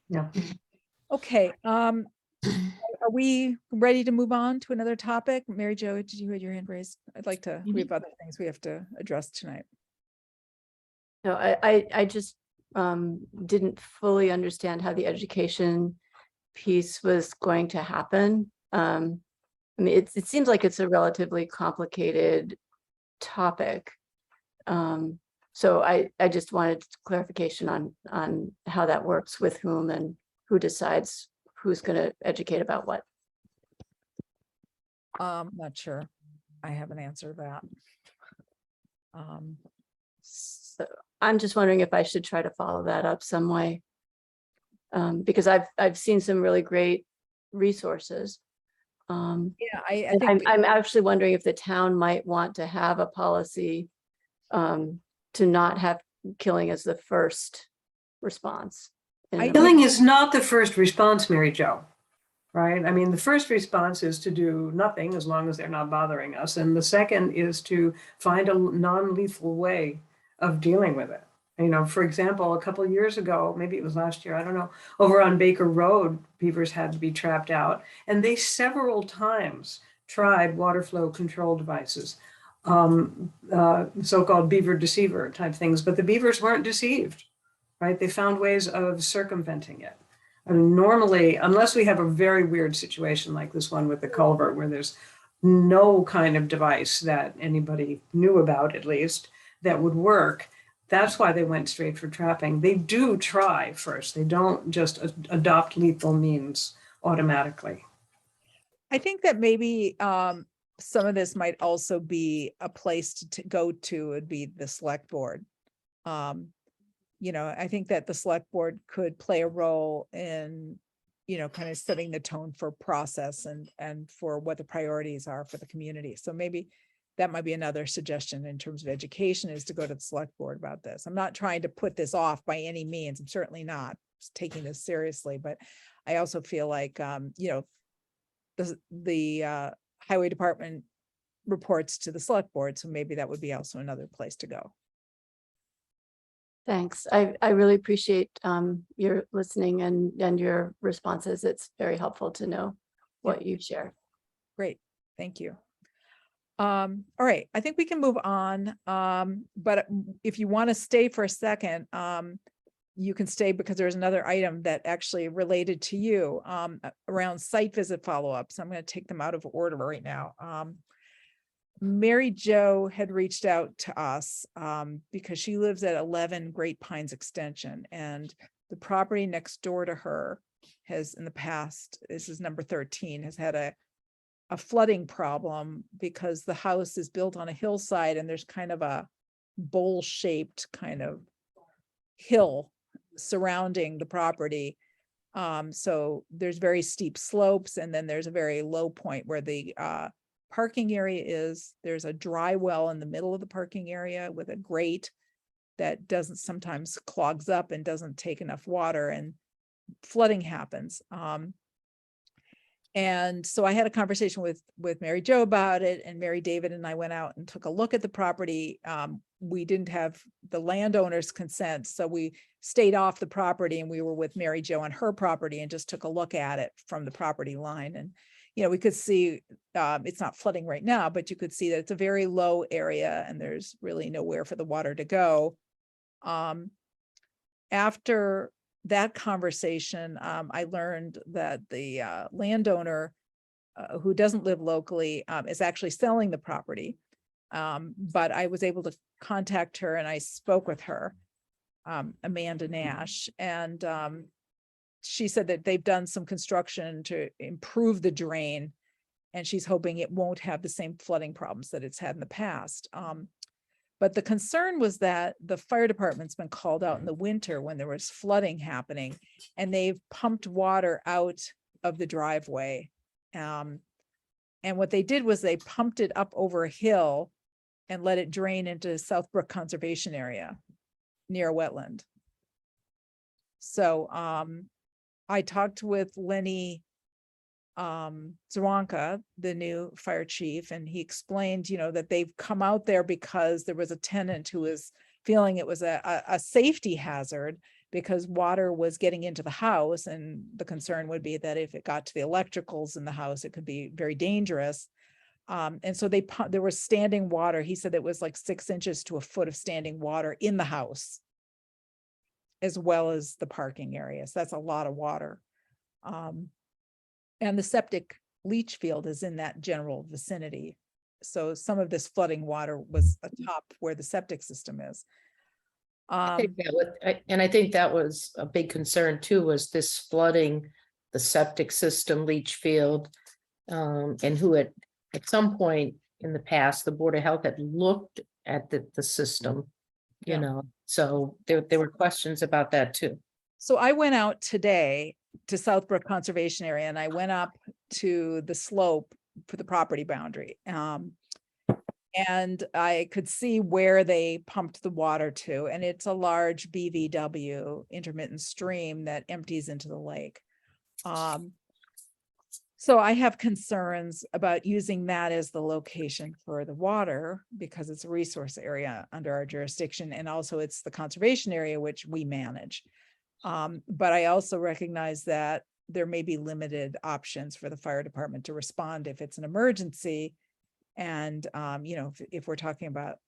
Yeah. Okay. Are we ready to move on to another topic? Mary Jo, did you have your hand raised? We have other things we have to address tonight. No, I just didn't fully understand how the education piece was going to happen. I mean, it seems like it's a relatively complicated topic. So I just wanted clarification on how that works, with whom, and who decides who's going to educate about what. Not sure. I have an answer to that. So I'm just wondering if I should try to follow that up some way. Because I've seen some really great resources. Yeah, I and think I'm actually wondering if the town might want to have a policy to not have killing is the first response. in an Killing emergency. is not the first response, Mary Jo. Right? I mean, the first response is to do nothing as long as they're not bothering us. And the second is to find a non-lethal way of dealing with it. You know, for example, a couple of years ago, maybe it was last year, I don't know, over on Baker Road, beavers had to be trapped out. And they several times tried water flow control devices, so-called beaver deceiver type things, but the beavers weren't deceived, right? They found ways of circumventing it. I mean, normally, unless we have a very weird situation like this one with the culvert, where there's no kind of device that anybody knew about, at least, that would work, that's why they went straight for trapping. They do try first. They don't just adopt lethal means automatically. I think that maybe some of this might also be a place to go to, would be the select board. I think that the select board could play a role in, kind of setting the tone for process and for what the priorities are for the community. So maybe that might be another suggestion in terms of education, is to go to the select board about this. I'm not trying to put this off by any means. I'm certainly not taking this seriously, but I also feel like, the highway department reports to the select board. So maybe that would be also another place to go. Thanks. I really appreciate your listening and your responses. It's very helpful to know what you share. Great, thank you. All right, I think we can move on. But if you want to stay for a second, you can stay, because there's another item that actually related to you around site visit follow-ups. I'm going to take them out of order right now. Mary Jo had reached out to us because she lives at 11 Great Pines Extension, and the property next door to her has, in the past, this is number 13, has had a flooding problem because the house is built on a hillside and there's kind of a bowl-shaped kind of hill surrounding the property. So there's very steep slopes, and then there's a very low point where the parking area is. There's a dry well in the middle of the parking area with a grate that doesn't, sometimes clogs up and doesn't take enough water, and flooding happens. And so I had a conversation with Mary Jo about it, and Mary David and I went out and took a look at the property. We didn't have the landowner's consent, so we stayed off the property, and we were with Mary Jo on her property and just took a look at it from the property line. And we could see it's not flooding right now, but you could see that it's a very low area and there's really nowhere for the water to go. After that conversation, I learned that the landowner who doesn't live locally is actually selling the property. But I was able to contact her, and I spoke with her, Amanda Nash, and she said that they've done some construction to improve the drain, and she's hoping it won't have the same flooding problems that it's had in the past. But the concern was that the fire department's been called out in the winter when there was flooding happening, and they've pumped water out of the driveway. And what they did was they pumped it up over a hill and let it drain into Southbrook Conservation Area near a wetland. So I talked with Lenny Zwanka, the new fire chief, and he explained, that they've come out there because there was a tenant who was feeling it was a safety hazard because water was getting into the house, and the concern would be that if it got to the electricals in the house, it could be very dangerous. And so there was standing water. He said it was like 6 inches to a foot of standing water in the house, as well as the parking area. So that's a lot of water. And the septic leach field is in that general vicinity. So some of this flooding water was atop where the septic system is. I think that was a big concern too, was this flooding the septic system, leach field, and who at some point in the past, the Board of Health had looked at the system, so there were questions about that too. So I went out today to Southbrook Conservation Area, and I went up to the slope for the property boundary. And I could see where they pumped the water to, and it's a large BVW, intermittent stream, that empties into the lake. So I have concerns about using that as the location for the water, because it's a resource area under our jurisdiction, and also it's the conservation area which we manage. But I also recognize that there may be limited options for the fire department to respond if it's an emergency. And, you know, if we're talking about,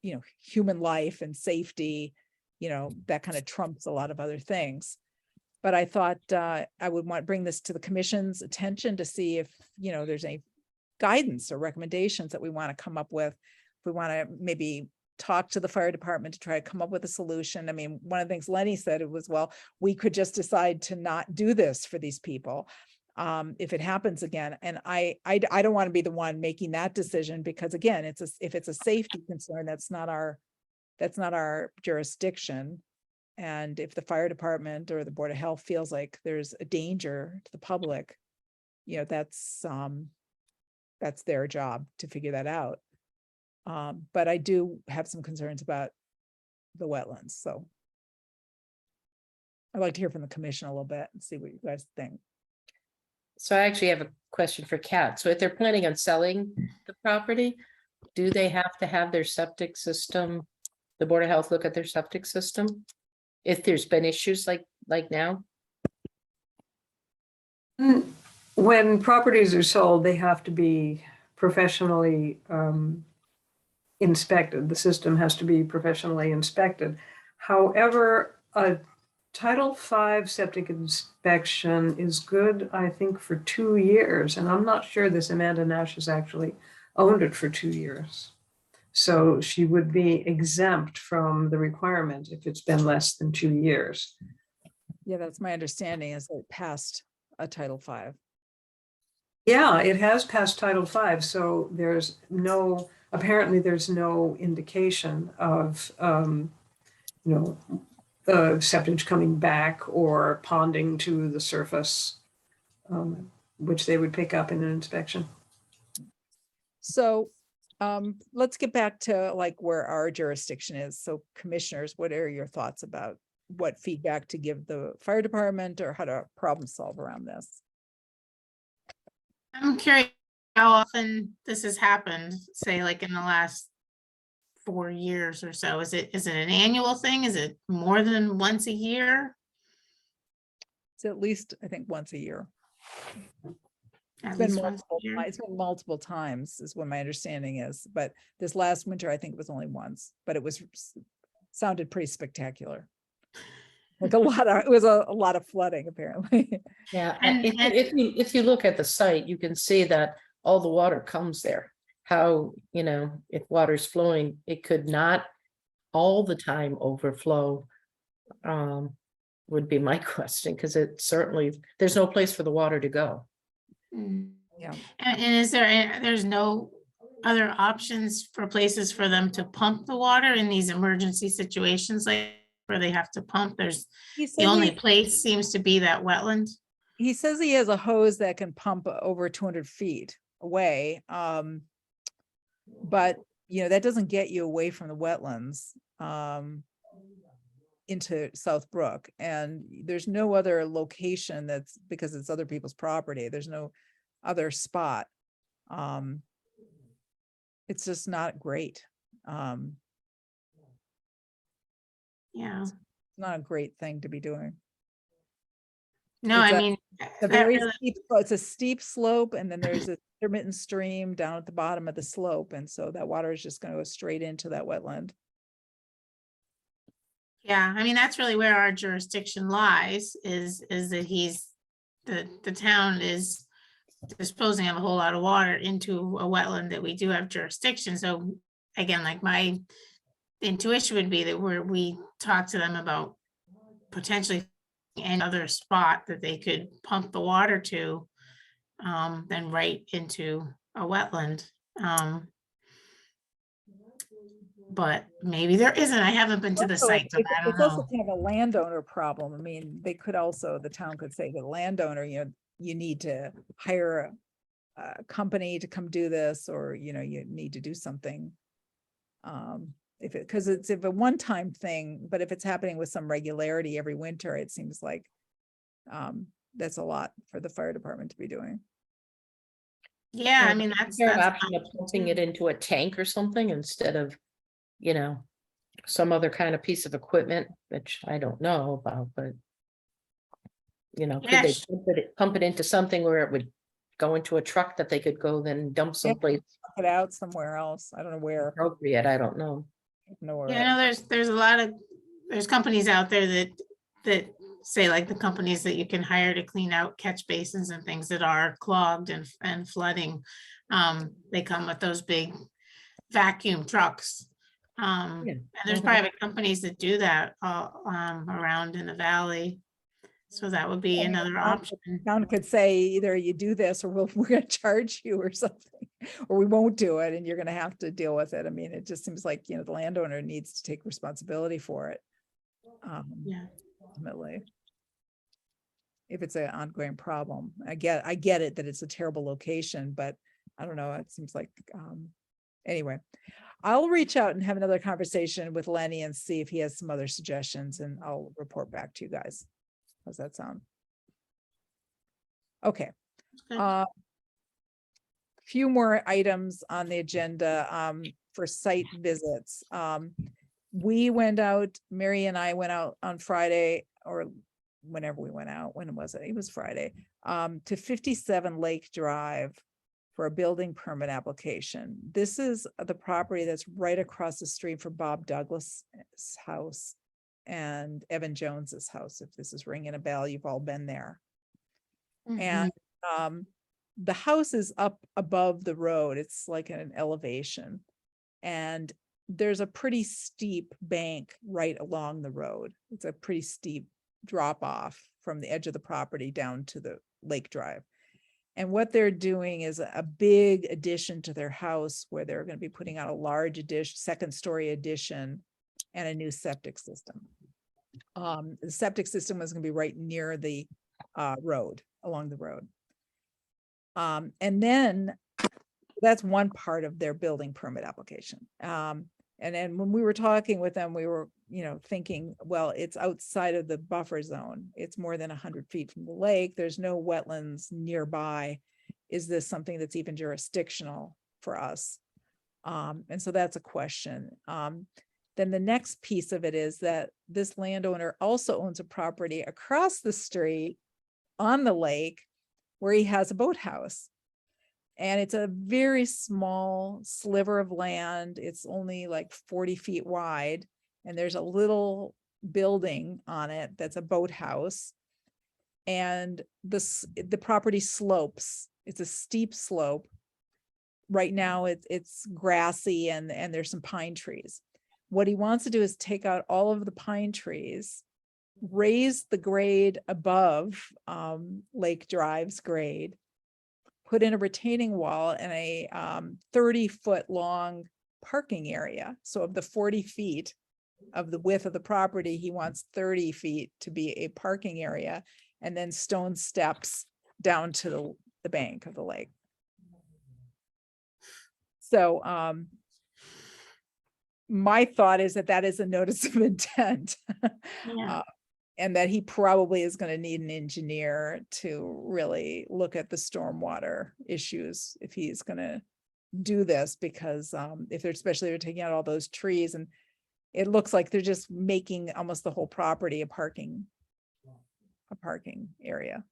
you know, human life and safety, you know, that kind of trumps a lot of other things. But I thought I would want to bring this to the commission's attention to see if, you know, there's any guidance or recommendations that we want to come up with. If we want to maybe talk to the fire department to try to come up with a solution. I mean, one of the things Lenny said, it was, well, we could just decide to not do this for these people if it happens again. And I don't want to be the one making that decision, because again, if it's a safety concern, that's not our jurisdiction. And if the fire department or the Board of Health feels like there's a danger to the public, you know, that's their job to figure that out. But I do have some concerns about the wetlands, so I'd like to hear from the commission a little bit and see what you guys think. So I actually have a question for Kat. So if they're planning on selling the property, do they have to have their septic system, the Board of Health look at their septic system? If there's been issues like now? When properties are sold, they have to be professionally inspected. The system has to be professionally inspected. However, a Title V septic inspection is good, I think, for 2 years. And I'm not sure this Amanda Nash has actually owned it for 2 years. So she would be exempt from the requirement if it's been less than 2 years. Yeah, that's my understanding, is it passed a Title V. Yeah, it has passed Title V, so apparently there's no indication of, septic coming back or ponding to the surface, which they would pick up in an inspection. So let's get back to like where our jurisdiction is. So commissioners, what are your thoughts about what feedback to give the fire department or how to problem solve around this? I'm curious how often this has happened, say like in the last 4 years or so. Is it an annual thing? Is it more than once a year? It's at least, I think, once a year. At It's been least once a year? it's been multiple times is what my understanding is, but this last winter, I think it was only once, but it sounded pretty spectacular. Like it was a lot of flooding apparently. Yeah, and if you look at the site, you can see that all the water comes there. How, if water's flowing, it could not all the time overflow, would be my question, because there's no place for the water to go. Yeah. And there's no other options for places for them to pump the water in these emergency situations, like where they have to pump? The only place seems to be that wetland. He says he has a hose that can pump over 200 feet away. But that doesn't get you away from the wetlands into South Brook, and there's no other location that's, because it's other people's property. There's no other spot. It's just not great. Yeah. It's not a great thing to be doing. No, It's a steep slope, and then there's a intermittent stream down at the bottom of the slope, and so that water is just going to go straight into that wetland. Yeah, that's really where our jurisdiction lies, is that the town is disposing of a whole lot of water into a wetland that we do have jurisdiction. So again, like my intuition would be that we talk to them about potentially any other spot that they could pump the water to, then right into a wetland. But maybe there isn't. I haven't been to the site, so I don't It's also know. kind of a landowner problem. The town could say to the landowner, you need to hire company to come do this, or, you know, you need to do something. If it, because it's if a one-time thing, but if it's happening with some regularity every winter, it seems like that's a lot for the fire department to be doing. Yeah, I Yeah, mean, is there an that's option of pumping it into a tank or something instead of, you know, some other kind of piece of equipment, which I don't know about, but you know, could they Yes. pump it into something where it would go into a truck that they could go then dump someplace Pump it out somewhere else. I don't know where. appropriate? I don't know. Nowhere Yeah, no, there's a lot of, there's companies out there that say, like, the companies that you can hire to clean out catch basins and things that are clogged and flooding. They come with those big vacuum trucks. Yeah. And there's Mhm. private companies that do that around in the valley. So that would be another option. Town could say either you do this or we're gonna charge you or something, or we won't do it and you're gonna have to deal with it. I mean, it just seems like, you know, the landowner needs to take responsibility for it. Yeah. Ultimately. If it's an ongoing problem, I get it that it's a terrible location, but I don't know, it seems like, anyway. I'll reach out and have another conversation with Lenny and see if he has some other suggestions, and I'll report back to you guys. How's that sound? Okay. Good. Few more items on the agenda for site visits. We went out, Mary and I went out on Friday, or whenever we went out. When was it? It was Friday, to 57 Lake Drive for a building permit application. This is the property that's right across the street from Bob Douglas's house and Evan Jones's house. If this is ringing a bell, you've all been there. And the house is up above the road. It's like an elevation. And there's a pretty steep bank right along the road. It's a pretty steep drop off from the edge of the property down to the Lake Drive. And what they're doing is a big addition to their house, where they're going to be putting out a large addition, second-story addition, and a new septic system. The septic system was going to be right near the road, along the road. And then that's one part of their building permit application. And then when we were talking with them, we were, you know, thinking, well, it's outside of the buffer zone. It's more than 100 feet from the lake. There's no wetlands nearby. Is this something that's even jurisdictional for us? And so that's a question. Then the next piece of it is that this landowner also owns a property across the street on the lake where he has a boathouse. And it's a very small sliver of land. It's only like 40 feet wide. And there's a little building on it that's a boathouse. And the property slopes. It's a steep slope. Right now it's grassy and there's some pine trees. What he wants to do is take out all of the pine trees, raise the grade above Lake Drive's grade, put in a retaining wall and a 30-foot long parking area. So of the 40 feet of the width of the property, he wants 30 feet to be a parking area, and then stone steps down to the bank of the lake. So my thought is that is a notice of intent. Yeah. And that he probably is going to need an engineer to really look at the stormwater issues if he's going to do this, because if they're, especially they're taking out all those trees, and it looks like they're just making almost the whole property a parking area.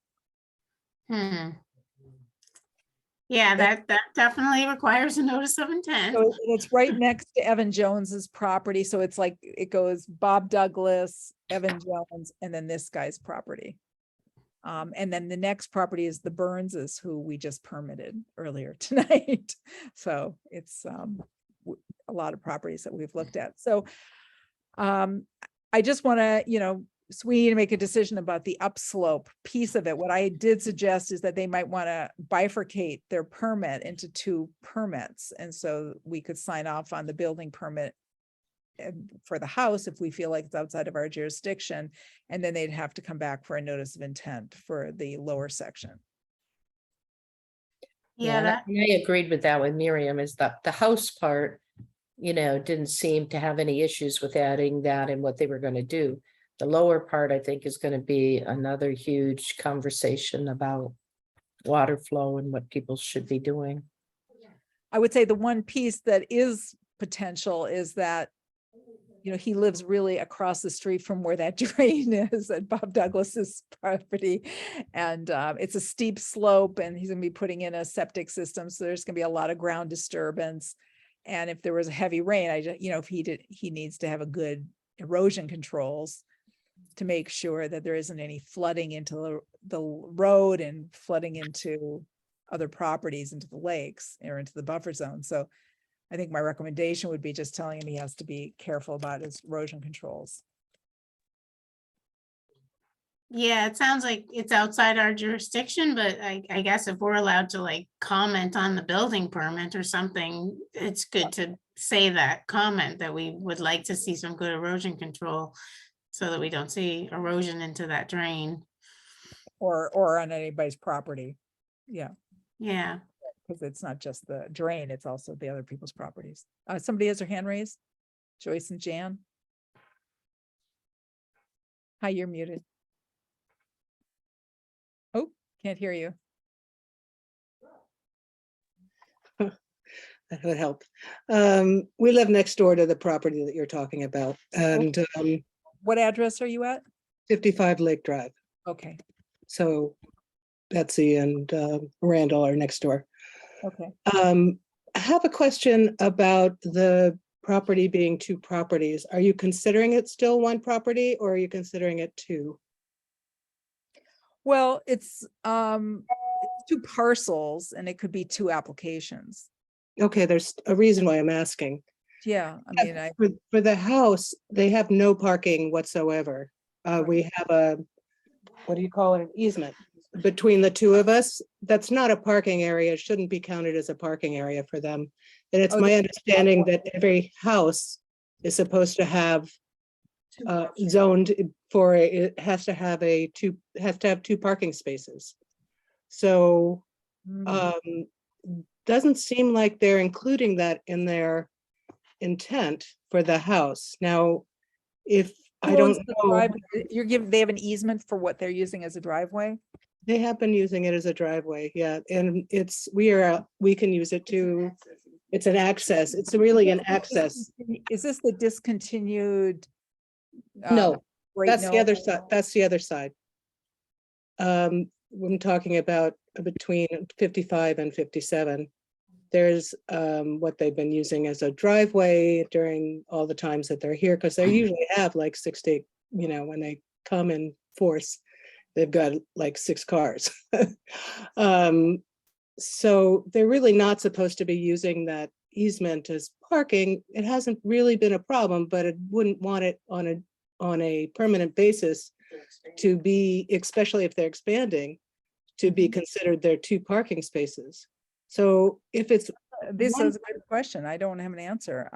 Yeah, that definitely requires a notice of intent. So it's right next to Evan Jones's property. So it's like, it goes Bob Douglas, Evan Jones, and then this guy's property. And then the next property is the Burnses, who we just permitted earlier tonight. So it's a lot of properties that we've looked at. So I just want to, you know, so we need to make a decision about the upslope piece of it. What I did suggest is that they might want to bifurcate their permit into 2 permits. And so we could sign off on the building permit for the house if we feel like it's outside of our jurisdiction. And then they'd have to come back for a notice of intent for the lower section. Yeah, and I that, and I agreed with that with Miriam, is that the house part, didn't seem to have any issues with adding that and what they were gonna do. The lower part, I think, is gonna be another huge conversation about water flow and what people should be doing. I would say the one piece that is potential is that, he lives really across the street from where that drain is at Bob Douglas's property. And it's a steep slope and he's gonna be putting in a septic system. So there's gonna be a lot of ground disturbance. And if there was a heavy rain, if he needs to have a good erosion controls to make sure that there isn't any flooding into the road and flooding into other properties, into the lakes or into the buffer zone. So I think my recommendation would be just telling him he has to be careful about his erosion controls. yeah, it sounds like it's outside our jurisdiction, but I guess if we're allowed to like comment on the building permit or something, it's good to say that comment that we would like to see some good erosion control so that we don't see erosion into that drain. Or on anybody's property. Yeah, Yeah. because it's not just the drain, it's also the other people's properties. Somebody has their hand raised. Joyce and Jan. Hi, you're muted. Oh, can't hear you. That would help. We live next door to the property that you're talking about, and What address are you at? 55 Lake Drive. Okay, So Betsy and Randall are next door. okay. I have a question about the property being two properties. Are you considering it still one property or are you considering it two? Well, it's two parcels and it could be two applications. Okay, there's a reason why I'm asking. Yeah, I mean, For the house, they have no parking whatsoever. We have a, what do you call it, an easement between the two of us. That's not a parking area. It shouldn't be counted as a parking area for them. And it's Oh, my understanding that every house is supposed to have zoned for, it has to have two parking spaces. So doesn't seem like they're including that in their intent for the house. Now, if I don't know, they have an easement for what they're using as a driveway? they have been using it as a driveway, yeah, and we can use it to, it's an access, it's really an access. Is this the discontinued? No, Great that's the Mill? other side, that's the other side. I'm talking about between 55 and 57. There's what they've been using as a driveway during all the times that they're here, because they usually have like 60, when they come in force, they've got like 6 cars. So they're really not supposed to be using that easement as parking. It hasn't really been a problem, but it wouldn't want it on a permanent basis to be, especially if they're expanding, to be considered their 2 parking spaces. So if it's This is a good question. I don't have an answer.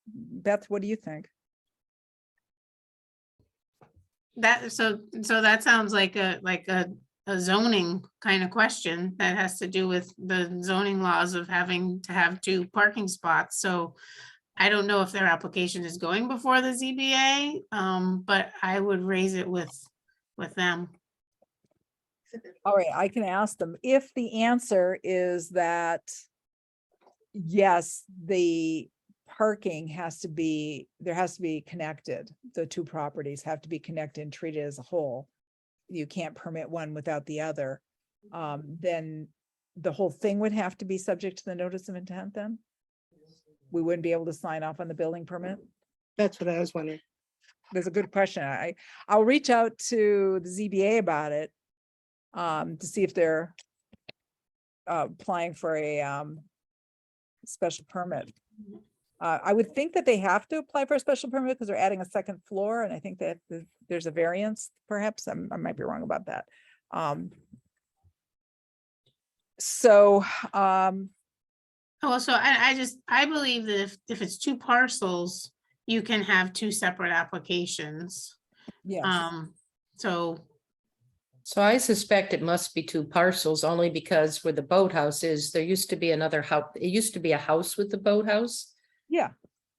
Beth, what do you think? So that sounds like a zoning kind of question that has to do with the zoning laws of having to have 2 parking spots. So I don't know if their application is going before the ZBA, but I would raise it with them. All right, I can ask them. If the answer is that yes, the parking there has to be connected. The 2 properties have to be connected and treated as a whole. You can't permit one without the other. Then the whole thing would have to be subject to the notice of intent then? We wouldn't be able to sign off on the building permit? That's what I was wondering. That's a good question. I'll reach out to the ZBA about it to see if they're applying for a special permit. I would think that they have to apply for a special permit because they're adding a 2nd floor, and I think that there's a variance, perhaps. I might be wrong about that. Oh, so I believe that if it's 2 parcels, you can have 2 separate applications. Yes. So So I suspect it must be two parcels only because where the boathouse is, there used to be another house. It used to be a house with the boathouse. Yeah,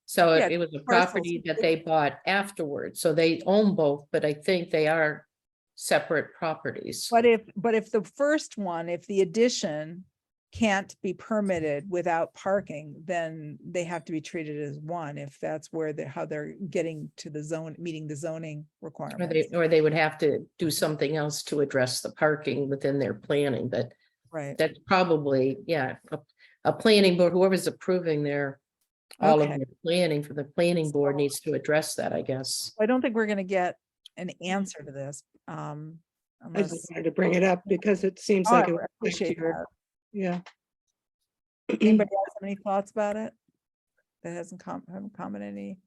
So Yeah, it was a parcels. property that they bought afterwards. So they own both, but I think they are separate properties. but if the first one, if the addition can't be permitted without parking, then they have to be treated as one, if that's where how they're getting to the zone, meeting the zoning requirements. Or they would have to do something else to address the parking within their planning, but Right. that's probably, yeah, a planning board, whoever's approving all of Okay. their planning for the planning board needs to address that, I guess. I don't think we're gonna get an answer to this. I just Unless, wanted to bring it up because it seems Oh, like I it would affect appreciate your- that. Yeah. Anybody else have any thoughts about it? That haven't commented any?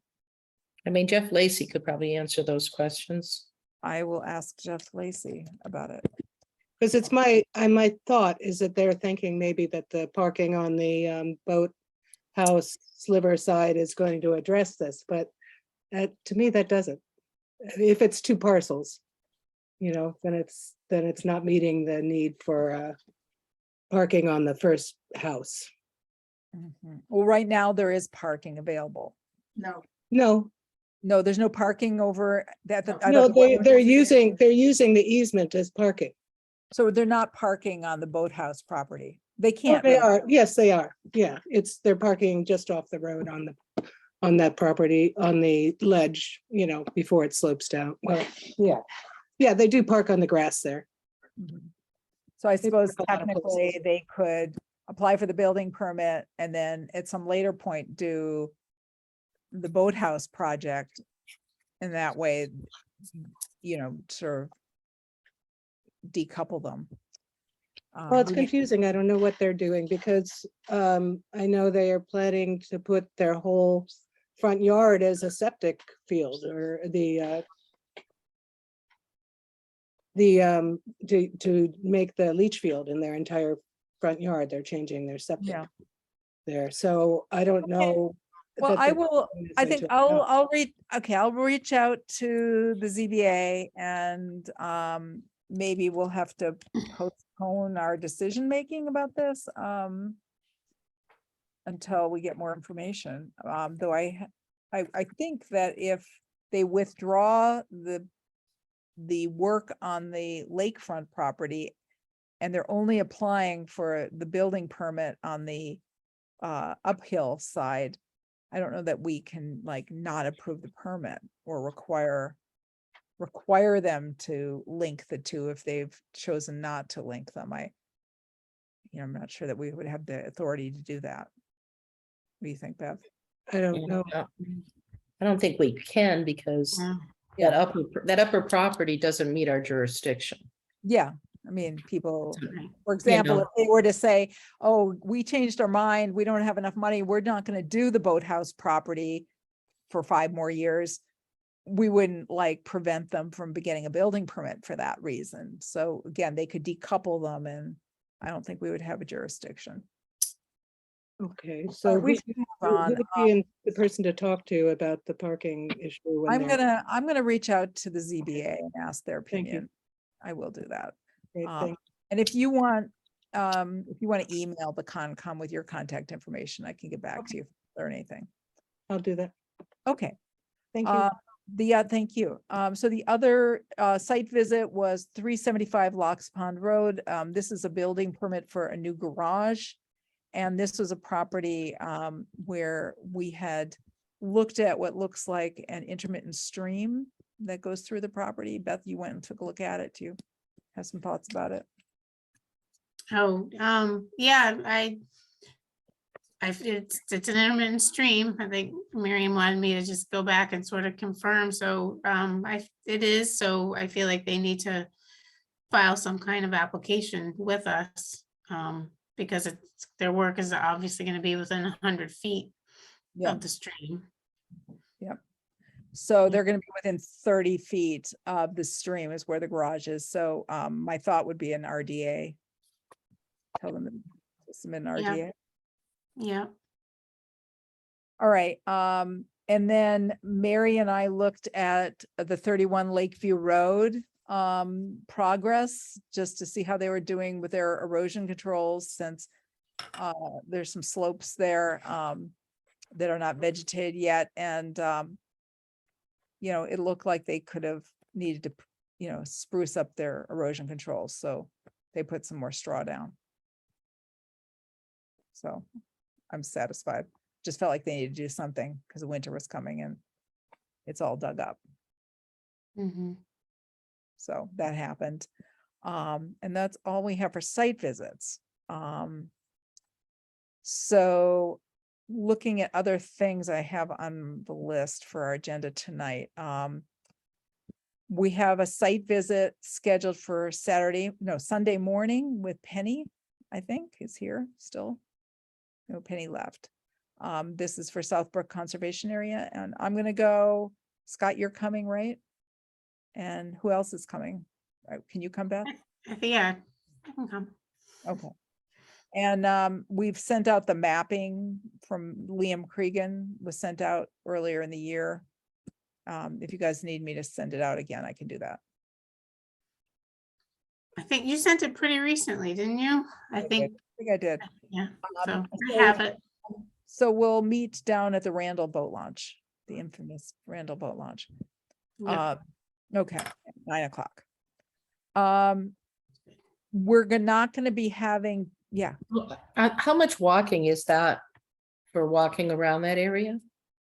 I mean, Jeff Lacy could probably answer those questions. I will ask Jeff Lacy about it. Because it's my thought is that they're thinking maybe that the parking on the boat house sliver side is going to address this, but to me, that doesn't. If it's two parcels, then it's not meeting the need for parking on the first house. Mhm. Well, right now there is parking available. No. No, There's no parking over that. no, they're using the easement as parking. So they're not parking on the boathouse property. They Oh, can't. they really. are. Yes, they are. Yeah, they're parking just off the road on that property, on the ledge, before it slopes down. Well, yeah. Yeah, they do park on the grass there. Mhm. So I suppose park a lot of technically places. they could apply for the building permit and then at some later point do the boathouse project. And that way, sort of decouple them. Well, it's We need- confusing. I don't know what they're doing because I know they are planning to put their whole front yard as a septic field or to make the leach field in their entire front yard. They're changing their septic Yeah. there. So I don't know. Well, that I they're will, taking this I think into I'll account. I'll reach out to the ZBA and maybe we'll have to postpone our decision making about this until we get more information. Though I think that if they withdraw the work on the lakefront property and they're only applying for the building permit on the uphill side, I don't know that we can not approve the permit or require them to link the two if they've chosen not to link them. I'm not sure that we would have the authority to do that. What do you think, Bev? I don't know. I don't think we can because that upper property doesn't meet our jurisdiction. Yeah, I mean, people, for example, if they were to say, oh, we changed our mind, we don't have enough money, we're not going to do the boathouse property for 5 more years, we wouldn't prevent them from getting a building permit for that reason. So again, they could decouple them and I don't think we would have a jurisdiction. Okay, so we who should move on. would be the person to talk to about the parking issue? when I'm they're- gonna reach out to the ZBA and ask their Thank you. opinion. I will do that. Great, thank- And if you want to email the Concom with your contact information, I can get back to you or anything. I'll do that. Okay. Thank you. Thank you. So the other site visit was 375 Locks Pond Road. This is a building permit for a new garage. And this was a property where we had looked at what looks like an intermittent stream that goes through the property. Beth, you went and took a look at it. Do you have some thoughts about it? Oh, yeah, it's an intermittent stream. I think Miriam wanted me to just go back and sort of confirm. So it is, so I feel like they need to file some kind of application with us. Because their work is obviously going to be within 100 feet of the stream. Yep. So they're going to be within 30 feet of the stream is where the garage is. So my thought would be an RDA. Tell them to submit an RDA. Yeah. All right. And then Mary and I looked at the 31 Lakeview Road progress, just to see how they were doing with their erosion controls, since there's some slopes there that are not vegetated yet, and you know, it looked like they could have needed to, you know, spruce up their erosion controls, so they put some more straw down. So I'm satisfied. Just felt like they needed to do something because the winter was coming and it's all dug up. So that happened. And that's all we have for site visits. So looking at other things I have on the list for our agenda tonight. We have a site visit scheduled for Sunday morning with Penny, I think is here still. No, Penny left. This is for Southbrook Conservation Area, and I'm gonna go. Scott, you're coming, right? And who else is coming? Can you come, Beth? Yeah, I can come. Okay. And we've sent out the mapping from Liam Cregan, was sent out earlier in the year. If you guys need me to send it out again, I can do that. I think you sent it pretty recently, didn't you? I think I did. Yeah, so so- I have it. So we'll meet down at the Randall Boat Launch, the infamous Randall Boat Launch. Yep. Okay, 9 o'clock. We're not gonna be having, yeah, How much walking is that for walking around that area?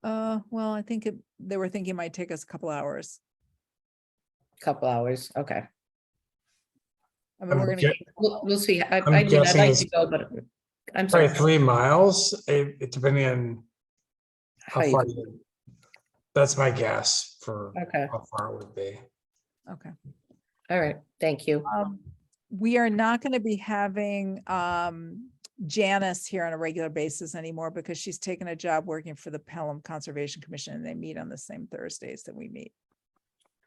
well, I think they were thinking it might take us a couple hours. Couple hours, okay. I mean, we're gonna, We'll see. I'm I'd guessing like it's to go, but I'm Probably sorry. 3 miles, it depending on how How you far go. that's my guess for Okay, how far it would be. okay. all right, thank you. We are not gonna be having Janice here on a regular basis anymore because she's taken a job working for the Pelham Conservation Commission, and they meet on the same Thursdays that we meet.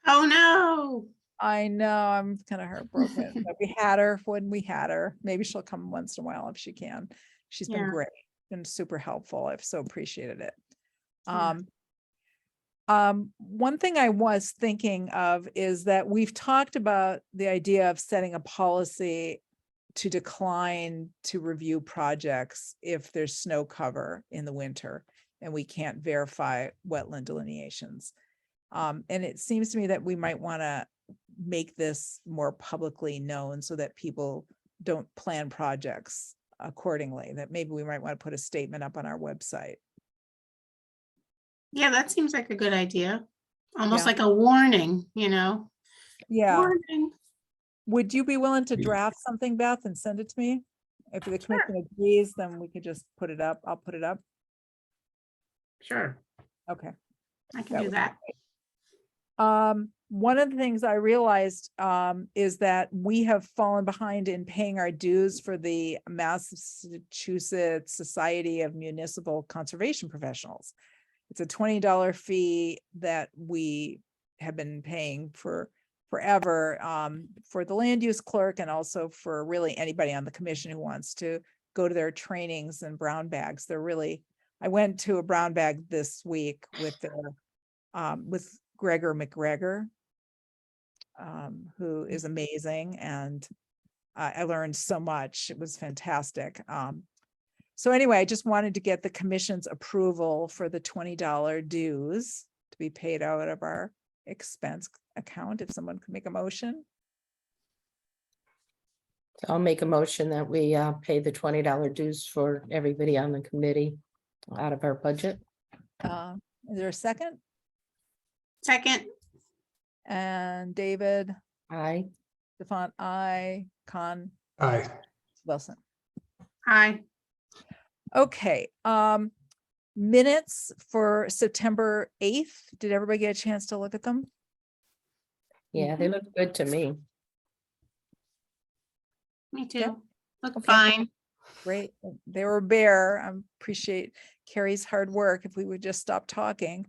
Oh, no. I know, I'm kind of heartbroken. But we had her when we had her. Maybe she'll come once in a while if she can. She's been Yeah. great, been super helpful. I've so appreciated it. Yeah. One thing I was thinking of is that we've talked about the idea of setting a policy to decline to review projects if there's snow cover in the winter and we can't verify wetland delineations. And it seems to me that we might want to make this more publicly known so that people don't plan projects accordingly, that maybe we might want to put a statement up on our website. Yeah, that seems like a good idea. Almost Yeah. like a warning, you know? Yeah. Warning. Would you be willing to draft something, Beth, and send it to me? If the commission agrees, then we could just put it up. I'll put it up. Sure, Okay. I can That do would be that. One of the things I realized is that we have fallen behind in paying our dues for the Massachusetts Society of Municipal Conservation Professionals. It's a $20 fee that we have been paying for forever for the land use clerk, and also for really anybody on the commission who wants to go to their trainings and brown bags. They're really, I went to a brown bag this week with with Gregor McGregor, who is amazing, and I learned so much. It was fantastic. So anyway, I just wanted to get the commission's approval for the $20 dues to be paid out of our expense account. If someone could make a motion. I'll make a motion that we pay the $20 dues for everybody on the committee out of our budget. Is there a second? Second. And David, Aye. Stefan, I, Con, Aye. Wilson. Aye. Okay, minutes for September 8th. Did everybody get a chance to look at them? Yeah, they look good to me. Me too. Yeah. Look Okay. fine. Great. They were bare. I appreciate Carrie's hard work. If we would just stop talking,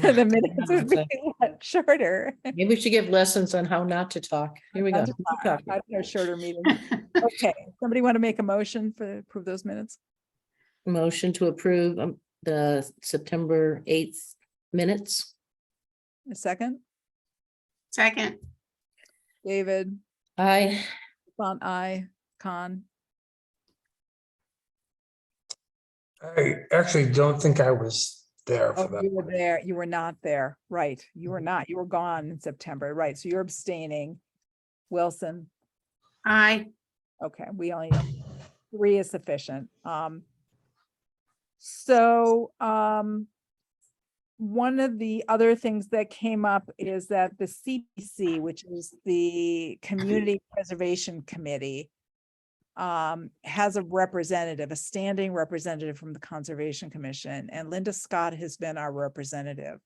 the minutes would be a lot shorter. Maybe we should give lessons on how not to talk. Here we go. Not to talk. I know, shorter meetings. Okay, somebody want to make a motion for approve those minutes? Motion to approve the September 8th minutes. A second? Second. David, I, Aye, Con. I actually don't think I was there for Oh, that. you were there. You were not there. Right. You were not. You were gone in September. Right. So you're abstaining. Wilson. Aye. Okay, we only, 3 is sufficient. So, one of the other things that came up is that the CPC, which is the Community Preservation Committee, has a representative, a standing representative from the Conservation Commission, and Linda Scott has been our representative.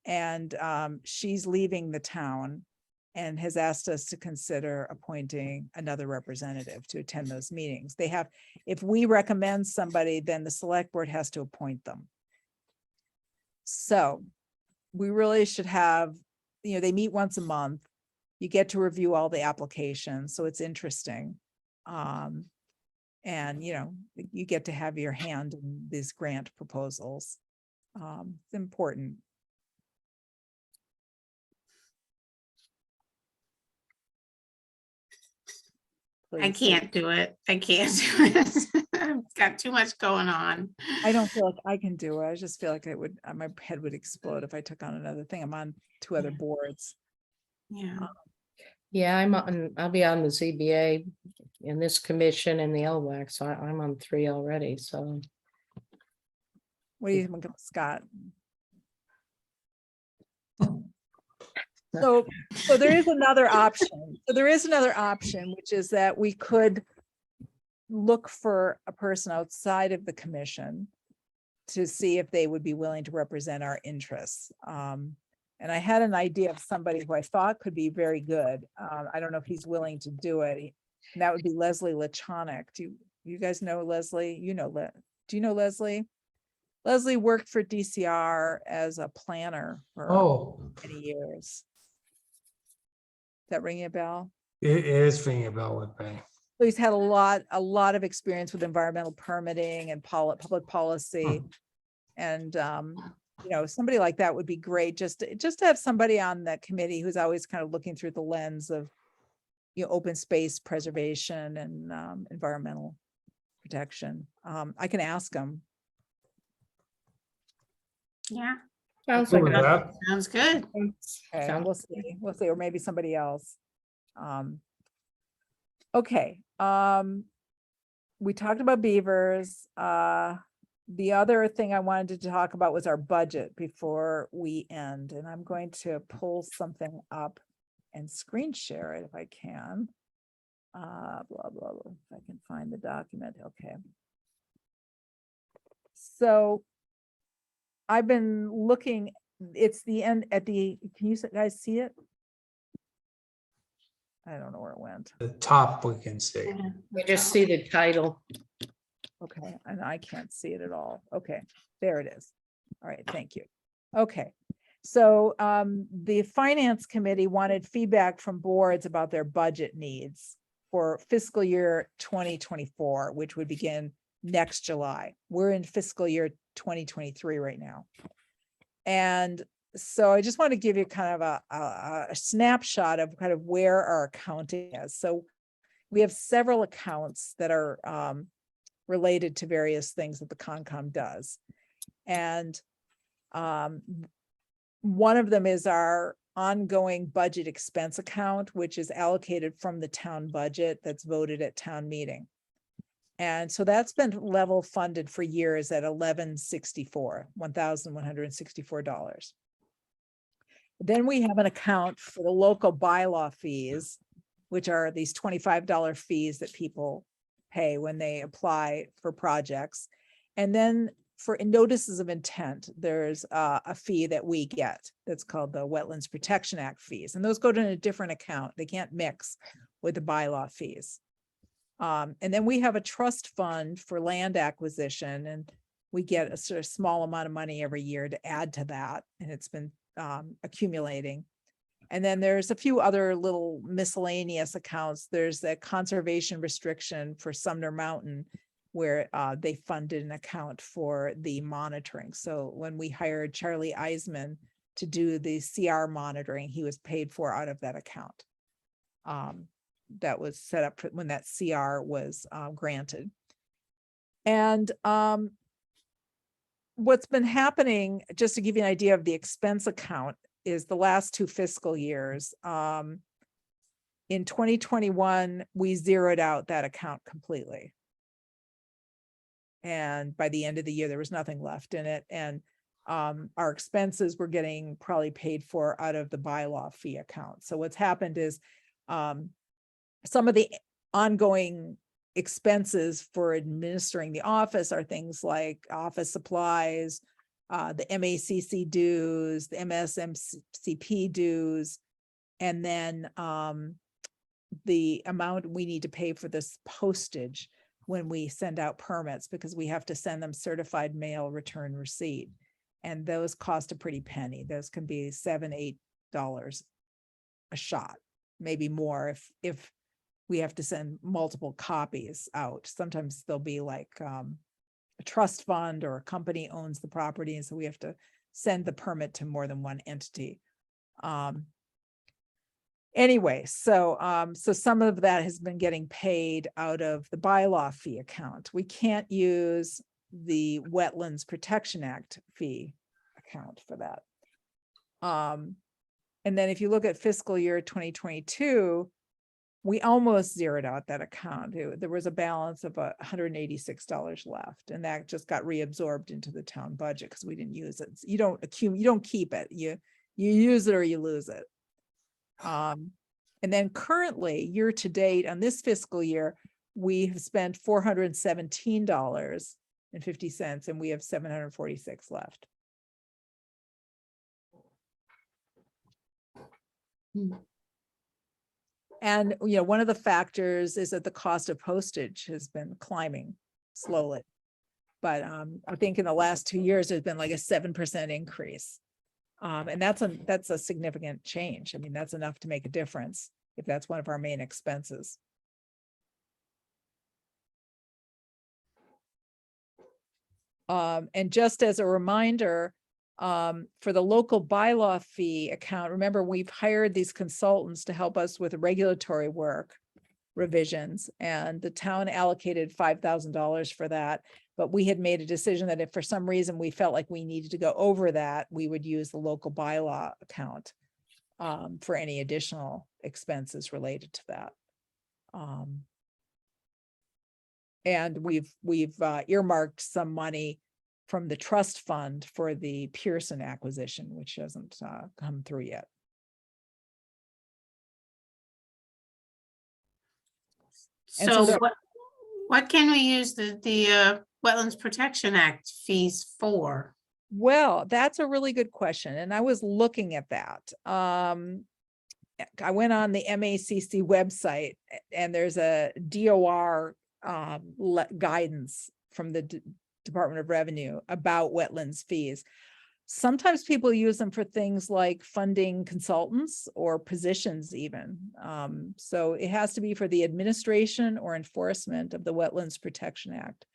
And, she's leaving the town and has asked us to consider appointing another representative to attend those meetings. They have, if we recommend somebody, then the select board has to appoint them. So we really should have, they meet once a month. You get to review all the applications, so it's interesting. And, you get to have your hand in these grant proposals. It's important. I Please. can't do it. I can't do it. I've got too much going on. I don't feel like I can do it. I just feel like it would, my head would explode if I took on another thing. I'm on 2 other boards. Yeah. yeah, I'll be on the ZBA in this commission and the LWAC, so I'm on 3 already, so. What do you think, Scott? So there is another option. So there is another option, which is that we could look for a person outside of the commission to see if they would be willing to represent our interests. And I had an idea of somebody who I thought could be very good. I don't know if he's willing to do it. And that would be Leslie Lechonic. Do you guys know Leslie? Do you know Leslie? Leslie worked for DCR as a planner for many years. Does that ring a bell? It is ringing a bell with me. So he's had a lot of experience with environmental permitting and public policy. And, somebody like that would be great, just to have somebody on the committee who's always kind of looking through the lens of, open space preservation and, environmental protection. I can ask him. Yeah. Sounds Good like with that. Sounds good. Okay, Sounds we'll see, or maybe somebody else. Okay, we talked about beavers. The other thing I wanted to talk about was our budget before we end, and I'm going to pull something up and screen share it if I can. Blah, blah, blah, if I can find the document, okay. So I've been looking, it's the end at the, can you guys see it? I don't know where it went. The top we can see. We just see the title. Okay, and I can't see it at all. Okay, there it is. All right, thank you. Okay, so the finance committee wanted feedback from boards about their budget needs for fiscal year 2024, which would begin next July. We're in fiscal year 2023 right now. And so I just want to give you kind of a snapshot of kind of where our accounting is. So we have several accounts that are related to various things that the Concom does. And one of them is our ongoing budget expense account, which is allocated from the town budget that's voted at town meeting. And so that's been level funded for years at $1,164. Then we have an account for the local bylaw fees, which are these $25 fees that people pay when they apply for projects. And then for notices of intent, there's a fee that we get that's called the Wetlands Protection Act fees. And those go to a different account. They can't mix with the bylaw fees. And then we have a trust fund for land acquisition, and we get a sort of small amount of money every year to add to that. And it's been accumulating. And then there's a few other little miscellaneous accounts. There's the conservation restriction for Sumner Mountain, where they funded an account for the monitoring. So when we hired Charlie Eisman to do the CR monitoring, he was paid for out of that account. that was set up when that CR was granted. And what's been happening, just to give you an idea of the expense account, is the last 2 fiscal years. In 2021, we zeroed out that account completely. And by the end of the year, there was nothing left in it. And our expenses were getting probably paid for out of the bylaw fee account. So what's happened is some of the ongoing expenses for administering the office are things like office supplies, the MACC dues, the MSMCP dues, and then the amount we need to pay for this postage when we send out permits, because we have to send them certified mail return receipt. And those cost a pretty penny. Those can be $7, $8 a shot, maybe more if we have to send multiple copies out. Sometimes there'll be like a trust fund or a company owns the property, and so we have to send the permit to more than one entity. Anyway, so some of that has been getting paid out of the bylaw fee account. We can't use the Wetlands Protection Act fee account for that. And then if you look at fiscal year 2022, we almost zeroed out that account. There was a balance of $186 left, and that just got reabsorbed into the town budget because we didn't use it. You don't keep it. You use it or you lose it. And then currently, year to date on this fiscal year, we have spent $417.50, and we have $746 left. And one of the factors is that the cost of postage has been climbing slowly. But I think in the last 2 years, there's been like a 7% increase. And that's a significant change. I mean, that's enough to make a difference if that's one of our main expenses. And just as a reminder, for the local bylaw fee account, remember, we've hired these consultants to help us with regulatory work revisions, and the town allocated $5,000 for that. But we had made a decision that if for some reason we felt like we needed to go over that, we would use the local bylaw account for any additional expenses related to that. And we've earmarked some money from the trust fund for the Pearson acquisition, which hasn't come through yet. And So so what can we use the Wetlands Protection Act fees for? Well, that's a really good question. And I was looking at that. I went on the MACC website, and there's a DOR guidance from the Department of Revenue about wetlands fees. Sometimes people use them for things like funding consultants or positions even. So it has to be for the administration or enforcement of the Wetlands Protection Act.